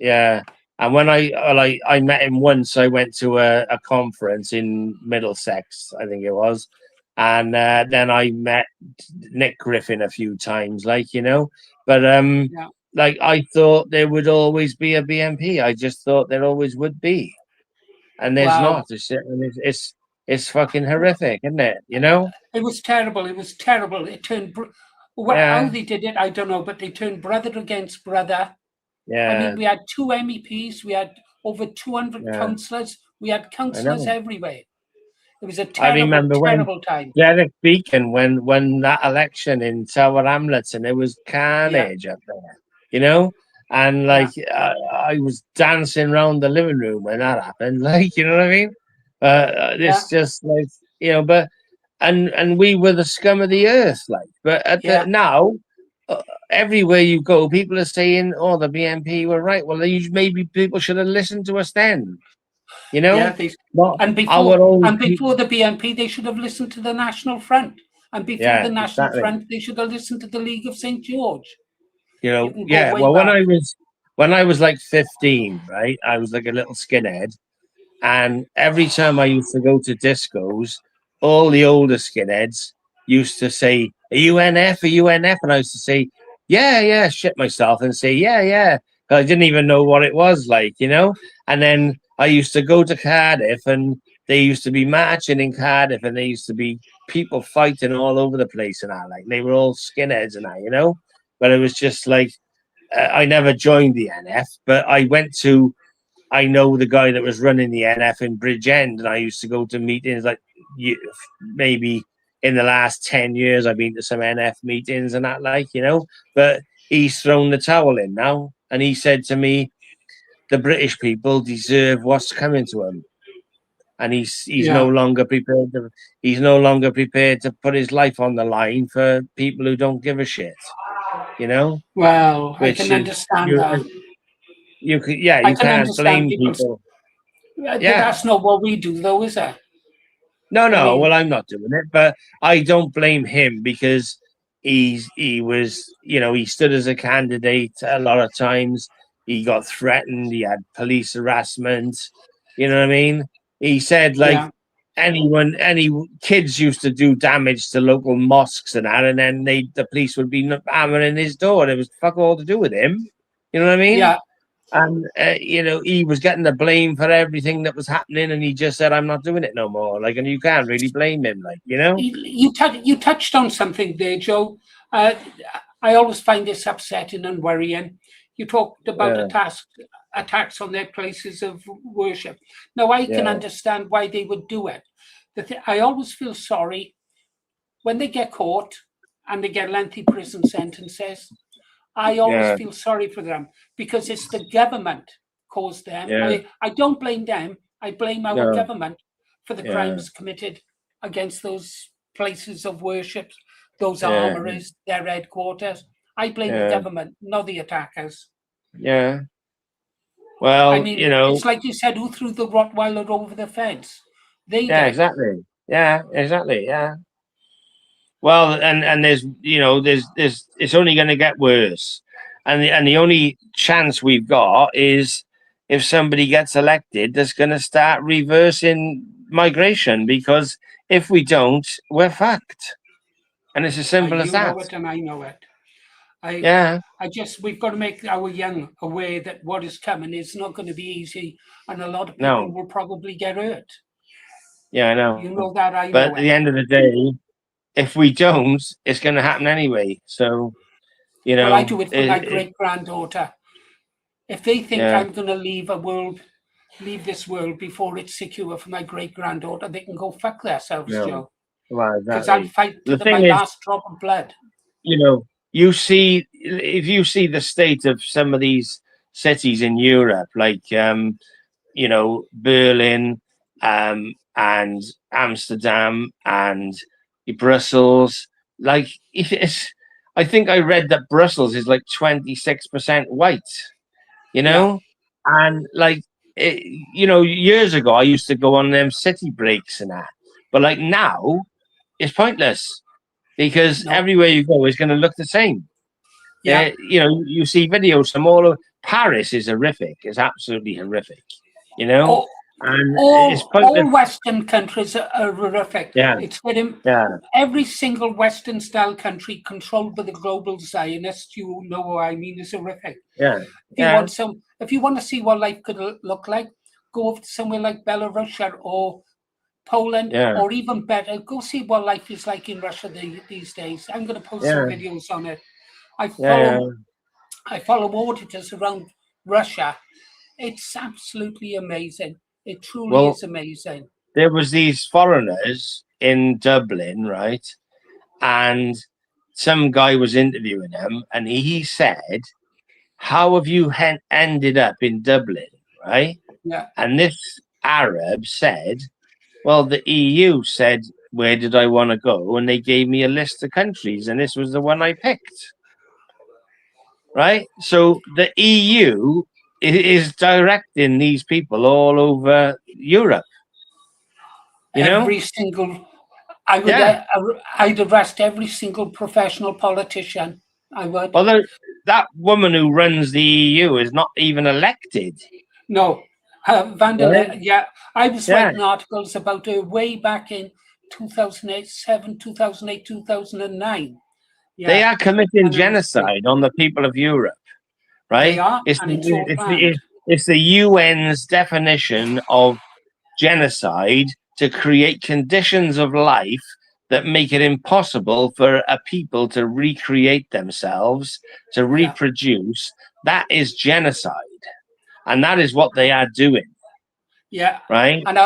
and when I met him once, I went to a conference in Middlesex, I think it was. And then I met Nick Griffin a few times, like, you know, but like I thought there would always be a BNP. I just thought there always would be, and there's not. It's fucking horrific, isn't it? You know, it was terrible. It was terrible. It turned how they did it, I don't know, but they turned brother against brother. Yeah, I mean, we had 2 MEPs, we had over 200 councillors, we had councillors everywhere. It was a I terrible, remember when terrible time. Derek Beacon, when that election in Tower Hamlets, and it was carnage up there, you know. And like I was dancing around the living room when that happened, like, you know what I mean? It's just like, you know, but and we were the scum of the earth, like. But at the now, everywhere you go, people are saying, "Oh, the BNP were right." Well, maybe people should have listened to us then, you know. Not and our own before the BNP, they should have listened to the National Front, and before the National Front, they should have listened to the League of St. George. You know, You can go way well, back. when I was like 15, right, I was like a little skinhead, and every time I used to go to discos, all the older skinheads used to say, "Are you NF? Are you NF?" And I used to say, "Yeah, yeah," shit myself and say, "Yeah, yeah." I didn't even know what it was like, you know. And then I used to go to Cardiff, and they used to be marching in Cardiff, and there used to be people fighting all over the place, and that, like, they were all skinheads and that, you know. But it was just like, I never joined the NF, but I know the guy that was running the NF in Bridgend, and I used to go to meetings. Like, maybe in the last 10 years, I've been to some NF meetings and that, like, you know. But he's thrown the towel in now, and he said to me, "The British people deserve what's coming to them," and he's no longer prepared to. He's no longer prepared to put his life on the line for people who don't give a shit, you know. Well, I Which can is understand that. you could, I you can can't understand blame people. people. But Yeah. that's not what we do, though, is it? No, I mean, well, I'm not doing it, but I don't blame him because he was, you know, he stood as a candidate a lot of times. He got threatened. He had police harassment. You know what I mean? He said, like, any kids used to do damage to local mosques and that, and then the police would be hammering his door. It was fuck all to do with him. You know what I mean? Yeah. And you know, he was getting the blame for everything that was happening, and he just said, "I'm not doing it no more." Like, and you can't really blame him, like, you know. You touched on something there, Joe. I always find this upsetting and worrying. You talked about attacks on their places of worship. Now, I can understand why they would do it. I always feel sorry when they get caught and they get lengthy prison sentences. I always feel sorry for them because it's the government caused them. I don't blame them. I blame our government for the crimes committed against those places of worship, those armories, their headquarters. I blame the government, not the attackers. Yeah. Well, I mean, you know. it's like you said, who threw the Rottweiler over the fence? They did. Exactly. Yeah, exactly. Yeah. Well, and there's, you know, there's it's only going to get worse, and the only chance we've got is if somebody gets elected that's going to start reversing migration, because if we don't, we're fucked, and it's as simple as that. You know it, and I know it. We've got to make our young aware that what is coming is not going to be easy, and a lot of people will probably get hurt. Yeah, I know. You know that, I know. But at the end of the day, if we don't, it's going to happen anyway. So, you know. Well, I do it for my great-granddaughter. If they think I'm going to leave this world before it's secure for my great-granddaughter, they can go fuck themselves, Joe. Well, because I'll fight to my last drop of blood. You know, if you see the state of some of these cities in Europe, like you know, Berlin, and Amsterdam and Brussels, like, I think I read that Brussels is like 26% white, you know, and like, you know, years ago I used to go on them city breaks and that, but like now it's pointless because everywhere you go is going to look the same. Yeah, you know, you see videos from all over. Paris is horrific. It's absolutely horrific. You know, and all Western countries are horrific. Yeah, it's getting every single Western style country controlled by the global Zionists. You know what I mean? Is horrific. Yeah. If you want to see what life could look like, go over to somewhere like Belarus or Poland, or even better, go see what life is like in Russia these days. I'm going to post some videos on it. I follow auditors around Russia. It's absolutely amazing. It truly is amazing. there was these foreigners in Dublin, right? And some guy was interviewing him, and he said, "How have you ended up in Dublin?" Right? Yeah. And this Arab said, "Well, the EU said, where did I want to go? And they gave me a list of countries, and this was the one I picked." Right? So the EU is directing these people all over Europe. You know? Every single, I would, Yeah. I'd arrest every single professional politician. I would. Although that woman who runs the EU is not even elected. No, Vandal. Yeah, I was Yeah. writing articles about her way back in 2007, 2008, 2009. Yeah. They are committing And genocide on the people of Europe, right? They are, It's and it's all planned. it's the UN's definition of genocide to create conditions of life that make it impossible for a people to recreate themselves, to reproduce. That is genocide. And that is what they are doing. Yeah. Right? And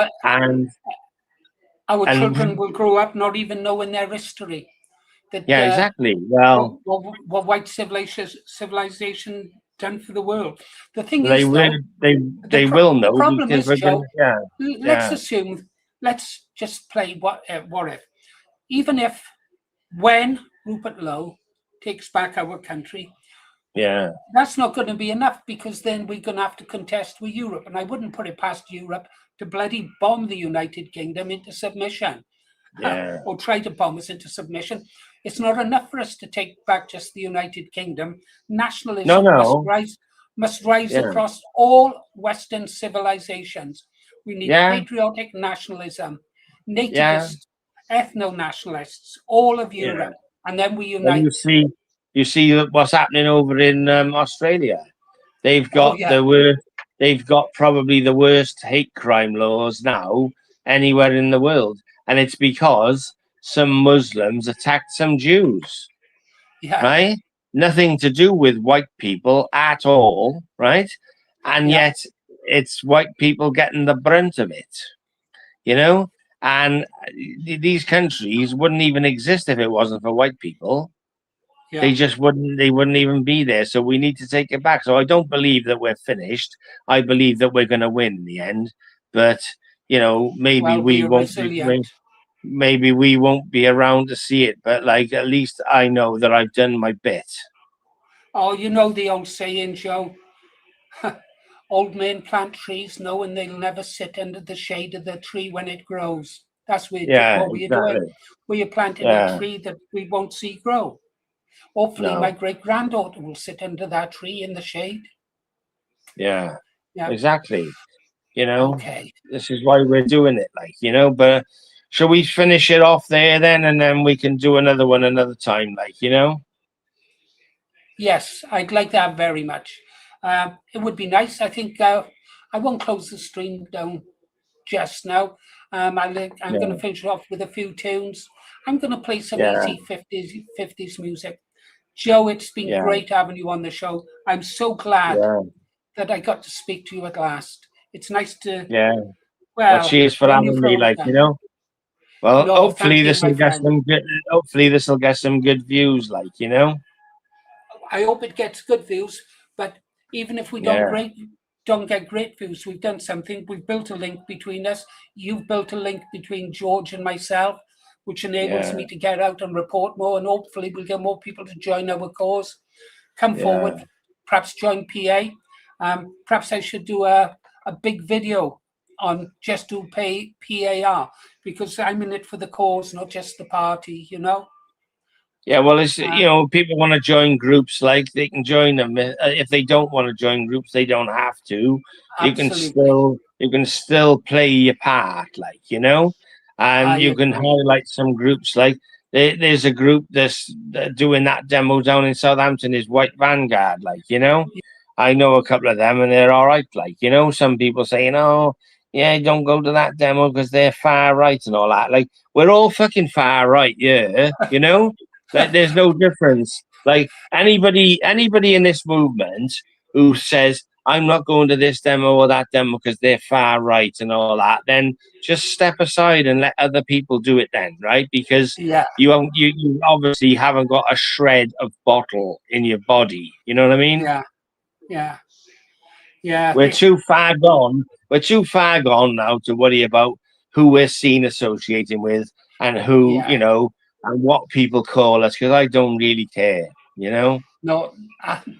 our children will grow up not even knowing their history. That, yeah, exactly. Well, what white civilization done for the world. The thing they is, will, though, they will know. The problem is, Joe, let's assume, let's just play what if. Even if, when Rupert Lowe takes back our country, that's not going to be enough, because then we're going to have to contest with Europe. And I wouldn't put it past Europe to bloody bomb the United Kingdom into submission. Or try to bomb us into submission. It's not enough for us to take back just the United Kingdom. Nationalism must rise across all Western civilizations. We need patriotic nationalism, nativists, ethno-nationalists, all of Europe, and then we unite. Well, you see what's happening over in Australia. They've got they've got probably the worst hate crime laws now anywhere in the world. And it's because some Muslims attacked some Jews, right? Nothing to do with white people at all, right? And yet it's white people getting the brunt of it, you know? And these countries wouldn't even exist if it wasn't for white people. They just wouldn't even be there. So we need to take it back. So I don't believe that we're finished. I believe that we're going to win in the end. But you know, maybe we won't be around to see it, but like at least I know that I've done my bit. Oh, you know the old saying, Joe. Old men plant trees knowing they'll never sit under the shade of the tree when it grows. That's what we're doing. We're planting a tree that we won't see grow. Hopefully my great-granddaughter will sit under that tree in the shade. Yeah. Exactly. You know, this is why we're doing it, like, you know, but shall we finish it off there then, and then we can do another one another time, like, you know? Yes, I'd like that very much. It would be nice. I think I won't close the stream down just now. I'm going to finish it off with a few tunes. I'm going to play some easy 50s music. Joe, it's been great having you on the show. I'm so glad that I got to speak to you at last. It's nice to well, cheers for having me, like, you know. Well, hopefully this will get some good. Hopefully this will get some good views, like, you know. I hope it gets good views, but even if we don't get great views, we've done something. We've built a link between us. You've built a link between George and myself, which enables me to get out and report more, and hopefully we'll get more people to join our cause. Come forward, perhaps join PA. Perhaps I should do a big video on just who PAR, because I'm in it for the cause, not just the party, you know. Yeah, well, it's you know, people want to join groups, like they can join them. If they don't want to join groups, they don't have to. Absolutely. You can still play your part, like, you know, and you can highlight some groups. Like there's a group that's doing that demo down in Southampton is White Vanguard, like, you know. I know a couple of them, and they're all right. Like, you know, some people saying, "Oh, yeah, don't go to that demo because they're far right and all that." Like, we're all fucking far right, you know. Like, there's no difference. Like anybody in this movement who says, I'm not going to this demo or that demo because they're far right and all that, then just step aside and let other people do it then, right? Because Yeah. you obviously haven't got a shred of bottle in your body. You know what I mean? Yeah. Yeah. Yeah. We're too far gone. We're too far gone now to worry about who we're seen associating with and who, Yeah. and what people call us, because I don't really care, No,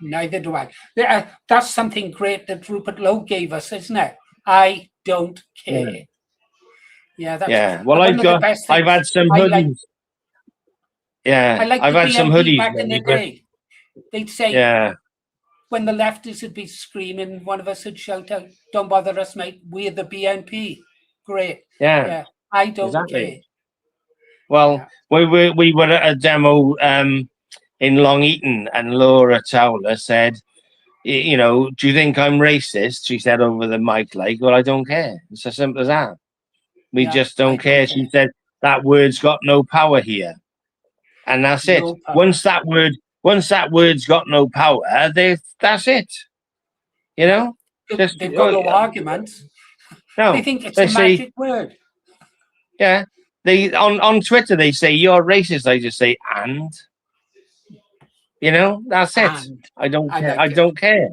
neither do I. That's something great that Rupert Lowe gave us, isn't it? I don't care. Yeah, that's Yeah. Well, one of the best things. I've had some hoodies. Yeah, I like I've the had some BNP hoodies back in the day. They'd say, yeah, when the leftists would be screaming, one of us would shout out, "Don't bother us, mate. We're the BNP." Great. yeah, I don't exactly. care. Well, we were at a demo in Long Eaton, and Laura Towler said, do you think I'm racist? She said over the mic, well, I don't care. It's as simple as that. We just don't care. She said that word's got no power here, and that's it. Once that word's got no power, that's it. They've got no arguments. No, they think it's a magic word. Yeah, they on Twitter they say you're racist. I just say and. That's it. I don't care. I don't care.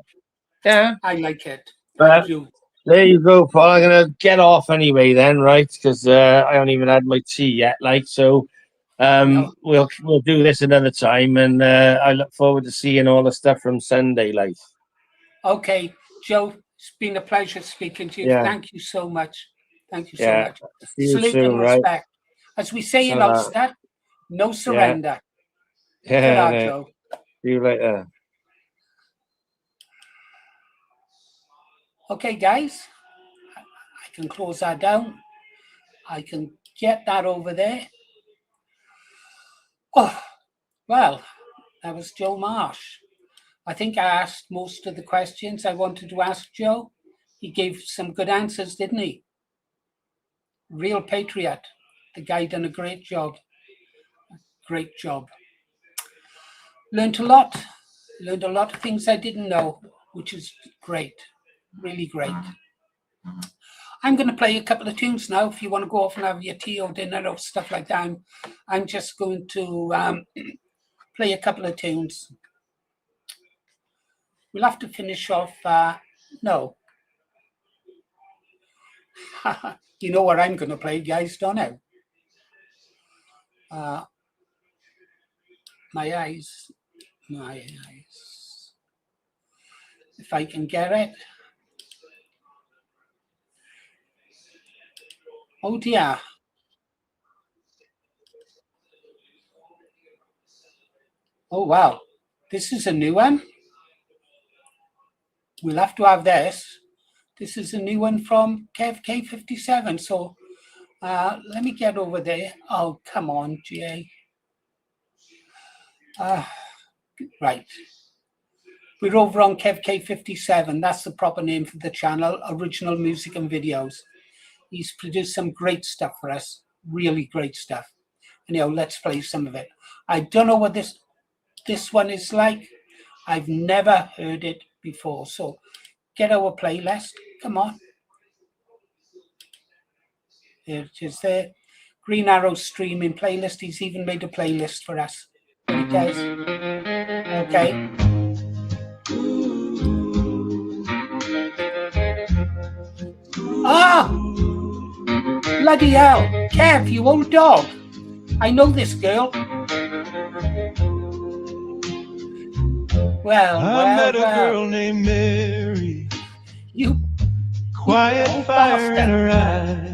Yeah, I like it. But there you go, Paul. I'm gonna get off anyway then, right? Because I haven't even had my tea yet. So we'll do this another time, and I look forward to seeing all the stuff from Sunday, Okay, Joe, it's been a pleasure speaking to you. Yeah. Thank you so much. Thank you so much. See you Salute soon, and respect. As we say in Ulster, no surrender. Yeah. Joe. See you later. Okay, guys, I can close that down. I can get that over there. Oh, well, that was Joe Marsh. I think I asked most of the questions I wanted to ask Joe. He gave some good answers, didn't he? Real patriot. The guy done a great job. Great job. Learned a lot of things I didn't know, which is great, really great. I'm going to play a couple of tunes now. If you want to go off and have your tea or dinner or stuff like that, I'm just going to play a couple of tunes. We'll have to finish off. No. You know what I'm going to play, guys, don't you? My eyes. If I can get it. Oh dear. Oh wow. This is a new one. We'll have to have this. This is a new one from Kev K57. So let me get over there. Oh, come on, Jay. Right. We're over on Kev K57. That's the proper name for the channel, Original Music and Videos. He's produced some great stuff for us, really great stuff. Anyhow, let's play some of it. I don't know what this one is like. I've never heard it before. So get our playlist. Come on. There it is there. Green Arrow streaming playlist. He's even made a playlist for us. He does. Okay. Ah! Bloody hell. Kev, you old dog. I know this girl. Well, I met a girl named Mary. You quiet fire in her eyes.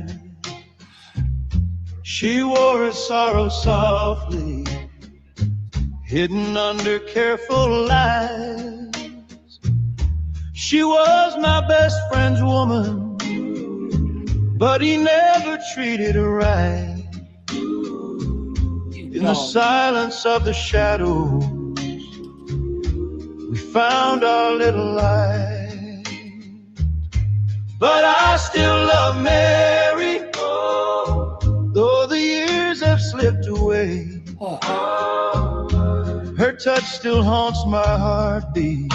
She wore her sorrow softly, hidden under careful lies. She was my best friend's woman, but he never treated her right. In the silence of the shadows, we found our little light. But I still love Mary, though the years have slipped away. Her touch still haunts my heartbeat.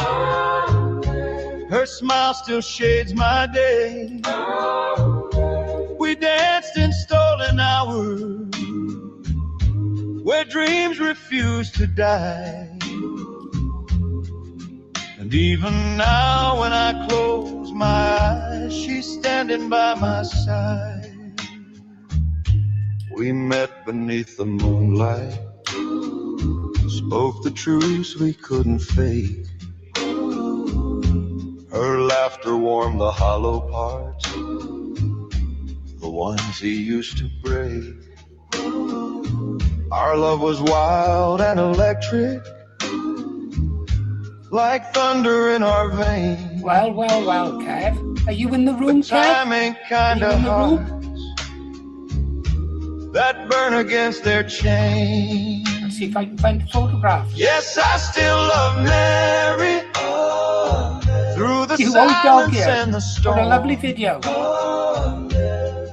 Her Her smile still shades my day. We danced in stolen hours where dreams refuse to die. And even now when I close my eyes, she's standing by my side. We met beneath the moonlight, spoke the truths we couldn't fake. Her laughter warmed the hollow parts, the ones he used to break. Our love was wild and electric, like thunder in our veins. Well, Kev. Are you in the room, Kev? Time ain't kinda hearts that burn against their chains. Let's see if I can find the photograph. Yes, I still love Mary. Through the You old dog silence here. and the storm. What a lovely video.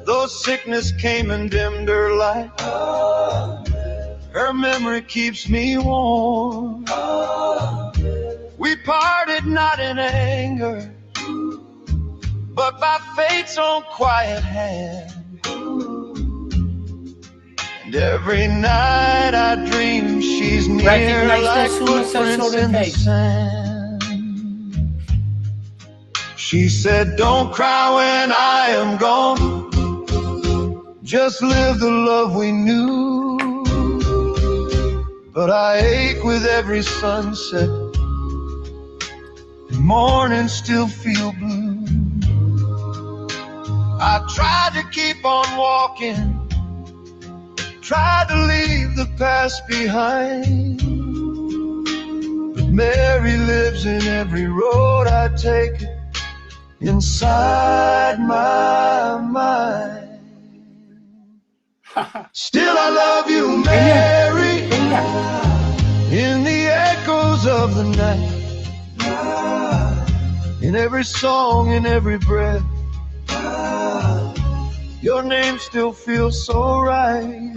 Though sickness came and dimmed her light, her memory keeps me warm. We parted not in anger, but by fate's own quiet hand. And every night I dream she's near, Recognize like this woman, footprints in the sand. She said, don't cry when I am gone, just live the love we knew. But I ache with every sunset, and mornings still feel blue. I tried to keep on walking, tried to leave the past behind, but Mary lives in every road I take, inside my mind. Still I love you, Mary, in the echoes of the night, in every song, in every breath. Your name still feels so right.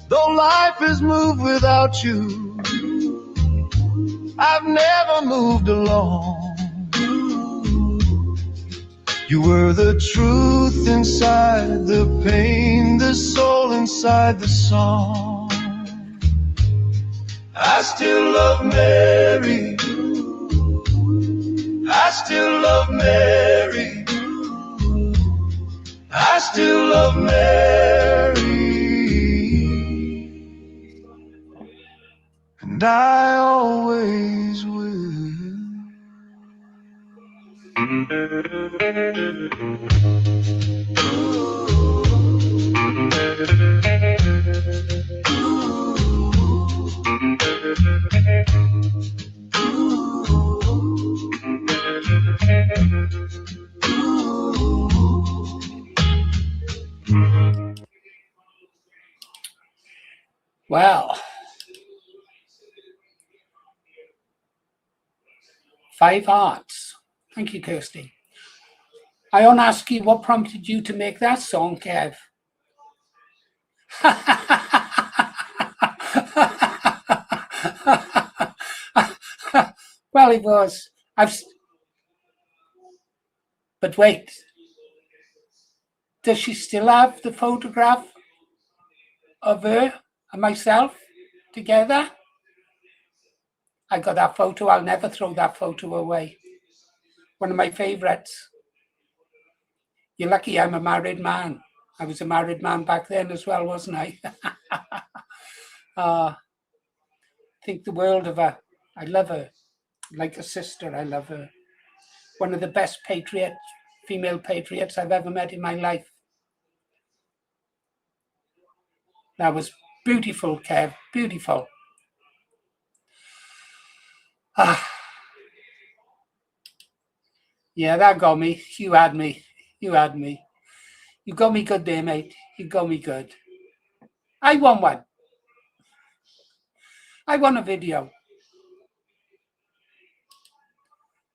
Though life has moved without you, I've never moved alone. You were the truth inside the pain, the soul inside the song. I still love Mary. I still love Mary. I still love Mary. And I always will. Well, 5 hearts. Thank you, Kirsty. I want to ask you, what prompted you to make that song, Kev? Well, it was. But wait. Does she still have the photograph of her and myself together? I got that photo. I'll never throw that photo away. One of my favorites. You're lucky I'm a married man. I was a married man back then as well, wasn't I? Think the world of her. I love her. Like a sister, I love her. One of the best female patriots I've ever met in my life. That was beautiful, Kev. Beautiful. Yeah, that got me. You had me. You had me. You got me good there, mate. You got me good. I won one. I won a video.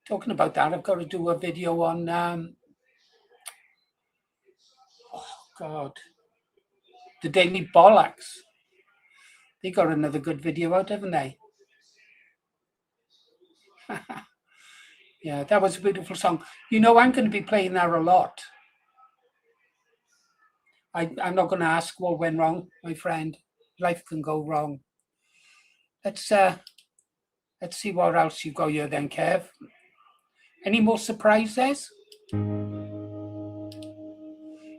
Talking about that, I've got to do a video on, oh God, the Daily Bollocks. They got another good video out, haven't they? Yeah, that was a beautiful song. You know, I'm going to be playing that a lot. I'm not going to ask what went wrong, my friend. Life can go wrong. Let's see what else you got here then, Kev. Any more surprises?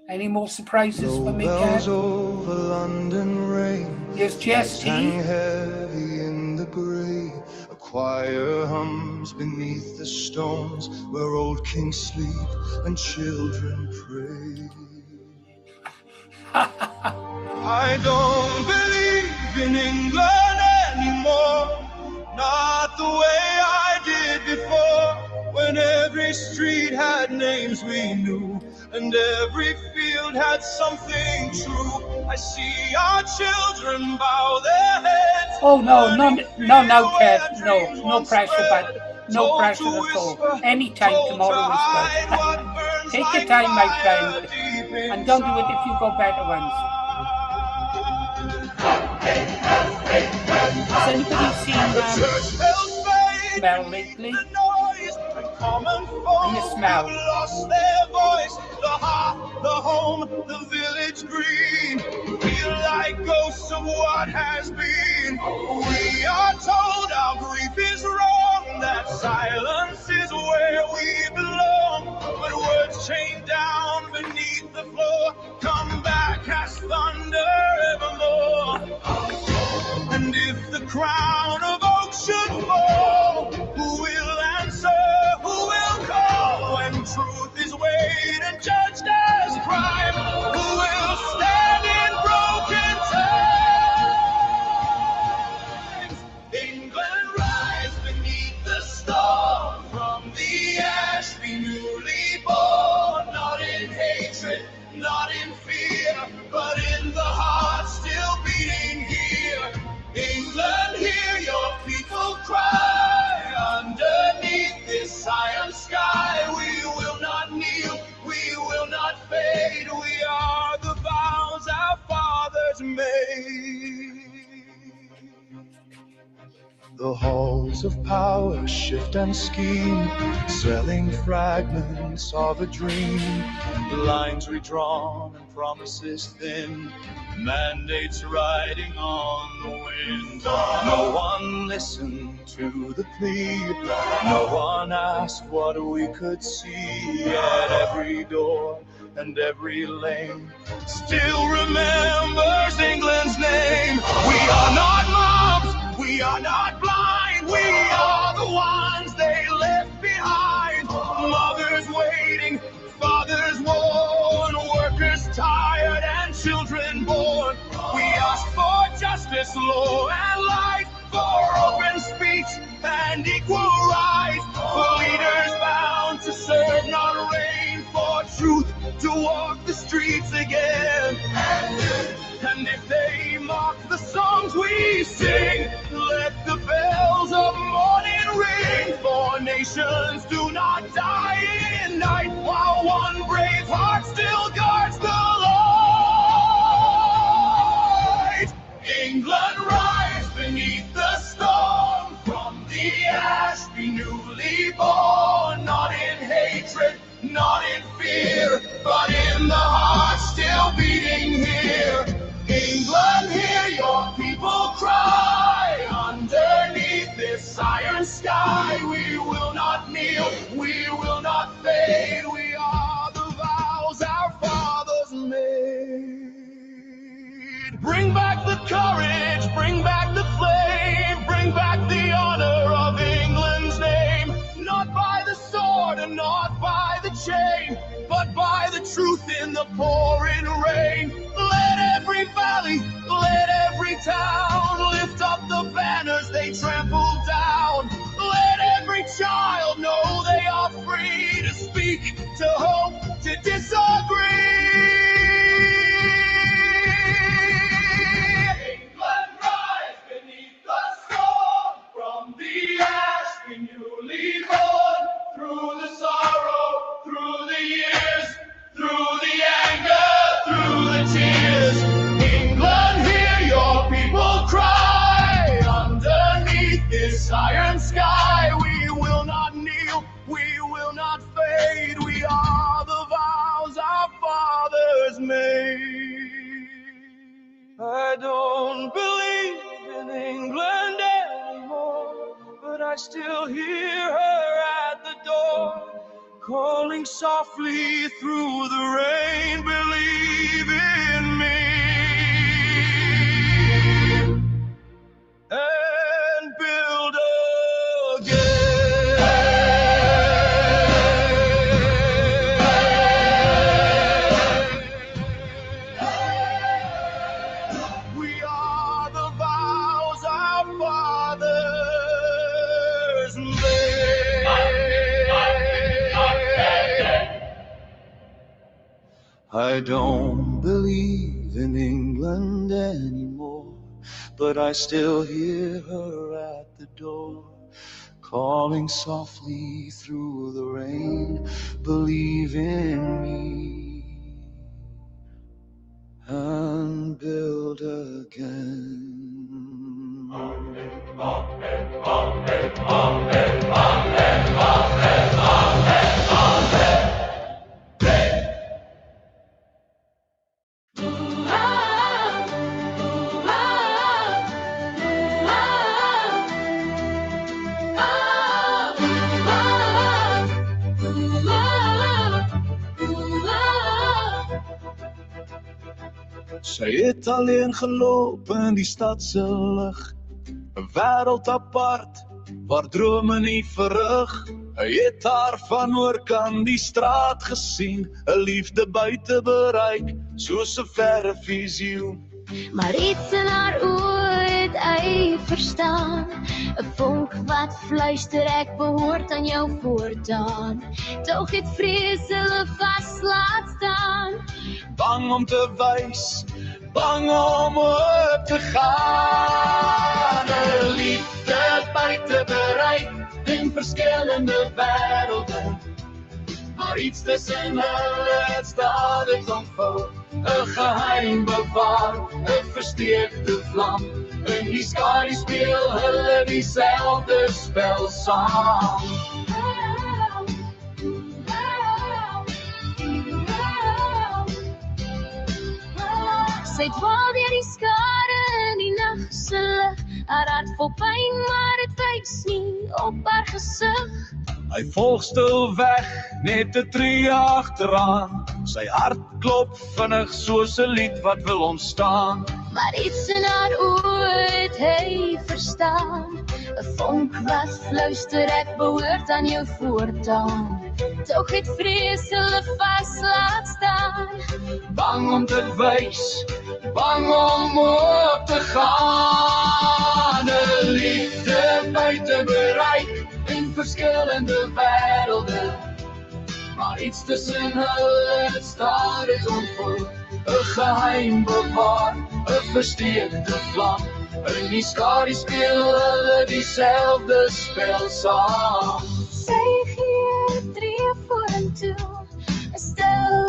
Any more surprises for me, Kev? Over London rain. Yes, GST. Hang heavy in the grey. A choir hums beneath the stones where old kings sleep and children pray. I don't believe in England anymore. Not the way I did before, when every street had names we knew and every field had something true. I see our children bow their heads. Oh no, Kev, no pressure, but no pressure at all. Anytime tomorrow is good. Take your time, my friend, and don't do it if you got better ones. Has anybody seen Smell lately? And the Smell. Lost their voice, the heart, the home, the village green. Feel like ghosts of what has been. We are told our grief is wrong, that silence is where we belong. But words chained down beneath the floor come back as thunder evermore. And if the crown of oak should fall, who will answer, who will call? When truth is weighed and judged as crime, who will stand in broken times? England rise beneath the storm, from the ash be newly born, not in hatred, not in fear, but in the heart still beating here. England, hear your people cry. Underneath this iron sky, we will not kneel, we will not fade. We are the vows our fathers made. The halls of power shift and scheme, selling fragments of a dream. Lines redrawn and promises thin, mandates riding on the wind. No one listened to the plea, no one asked what we could see. At every door and every lane still remembers England's name. We are not mobs, we are not blind, we are the ones they left behind. Mothers waiting, fathers worn, workers tired and children born. We ask for justice, law and light, for open speech and equal rights, for leaders bound to serve, not reign, for truth to walk the streets again. And if they mock the songs we sing, let the bells of morning ring, for nations do not die in night, while one brave heart still guards the light. England rise beneath the storm, from the ash be newly born, not in hatred, not in fear, but in the heart still beating here. England, hear your people cry. Underneath this iron sky, we will not kneel, we will not fade. We are the vows our fathers made. Bring back the courage, bring back the flame, bring back the honor of England's name. Not by the sword and not by the chain, but by the truth in the pouring rain. Let every valley, let every town lift up the banners they trampled down. Let every child know they are free to speak, to hope, to disagree. England rise beneath the storm, from the ash we newly born, through the sorrow, through the years, through the anger, through the tears. England, hear your people cry. Underneath this iron sky, we will not kneel, made. We are the vows our fathers made. I don't believe in England anymore, but I still hear her at the door, calling softly through the rain, believe in me. And build again. We are the vows our fathers made. I don't believe in England anymore, but I still hear her at the door, calling softly through the rain, believe in me and build again. Sy het alleen geloop in die stad se lig, 'n wêreld apart waar drome nie verrig. Hy het haar van oorkant die straat gesien, 'n liefde buite bereik, soos 'n verre visioen. Maar iets in haar oë het hy verstaan, 'n vonk wat fluister, ek behoort aan jou voortaan. Tog het vrees hulle vas laat staan, Bang om te wys, bang om op te gaan. 'n Liefde buite bereik in verskillende wêrelde, maar iets tussen hulle het stadig ontvou. 'n Geheim bewaar, 'n versteekte vlam. In die skadu speel hulle dieselfde spel saam. sy dwaal deur die skare in die nag se lig, haar hart vol pyn, maar dit wys nie op haar gesig. Hy volg stil weg, net 'n tree agteraan. Sy hart klop vinnig soos 'n lied wat wil ontstaan. Maar iets in haar oë het hy verstaan, 'n vonk wat fluister, ek behoort aan jou voortaan. Tog het vrees hulle vas laat staan, Bang om te wys, bang om op te gaan. 'n Liefde buite bereik in verskillende wêrelde, maar iets tussen hulle het stadig ontvou. 'n Geheim bewaar, 'n versteekte vlam. In die skadu speel hulle dieselfde spel saam. sy gee 'n tree vorentoe, 'n stil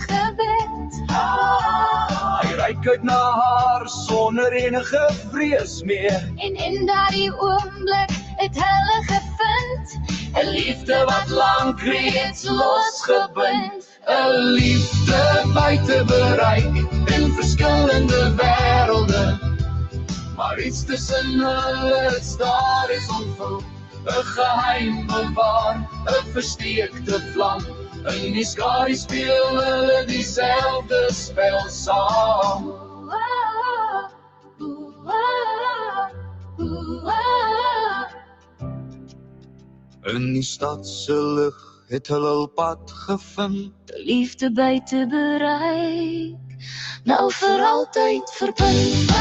gebed. Hy reik uit na haar sonder enige vrees meer. En in daardie oomblik het hulle gevind, 'n Liefde wat lank reeds losgebind. 'n Liefde buite bereik in verskillende wêrelde, maar iets tussen hulle het stadig ontvou. 'n Geheim bewaar, 'n versteekte vlam. In die skadu speel hulle dieselfde spel saam. In die stad se lig het hulle hul pad gevind. De liefde buite bereik, nou vir altyd verbind.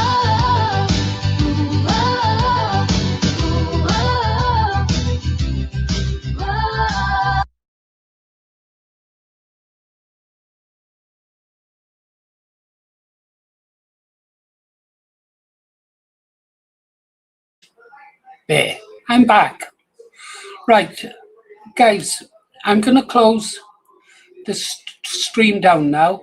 There, I'm back. Right, guys, I'm going to close the stream down now.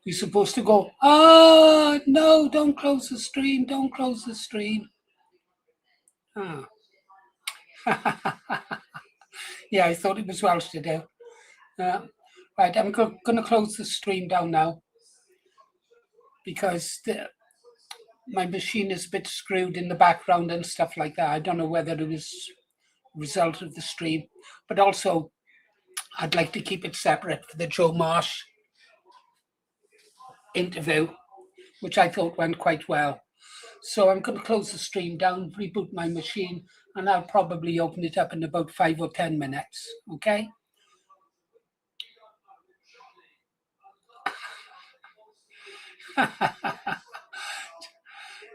You're supposed to go, oh, no, don't close the stream, don't close the stream. Ah. Yeah, I thought it was Welsh to do. Right, I'm going to close the stream down now because my machine is a bit screwed in the background and stuff like that. I don't know whether it was a result of the stream, but also I'd like to keep it separate for the Joe Marsh interview, which I thought went quite well. So I'm going to close the stream down, reboot my machine, and I'll probably open it up in about 5 or 10 minutes, okay?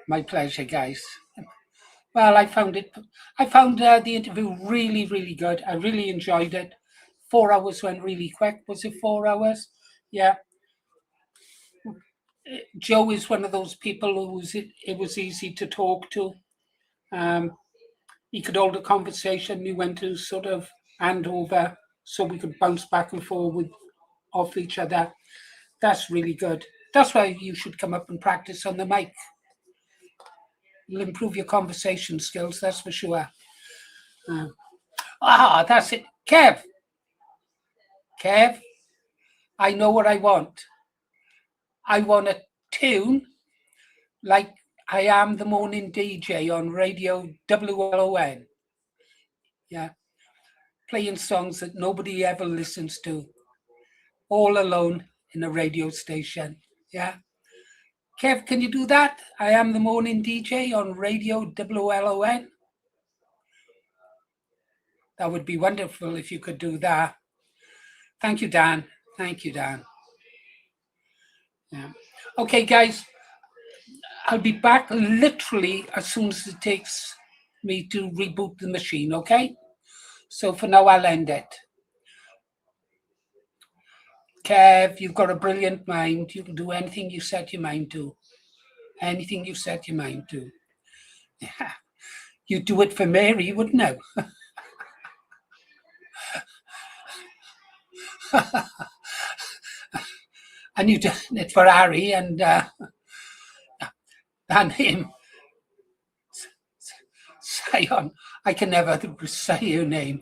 My pleasure, guys. Well, I found the interview really, really good. I really enjoyed it. 4 hours went really quick. Was it 4 hours? Yeah. Joe is one of those people it was easy to talk to. He could hold a conversation. We went to sort of hand over so we could bounce back and forward off each other. That's really good. That's why you should come up and practice on the mic. You'll improve your conversation skills, that's for sure. That's it. Kev, I know what I want. I want a tune like I Am the Morning DJ on radio WLON. Yeah. Playing songs that nobody ever listens to. All alone in a radio station. Yeah. Kev, can you do that? I Am the Morning DJ on radio WLON. That would be wonderful if you could do that. Thank you, Dan. Thank you, Dan. Yeah. Okay, guys, I'll be back literally as soon as it takes me to reboot the machine, okay? So for now, I'll end it. Kev, you've got a brilliant mind. You can do anything you set your mind to. Anything you set your mind to. Yeah. You'd do it for Mary, wouldn't you? And you done it for Harry and him. Sion, I can never say your name.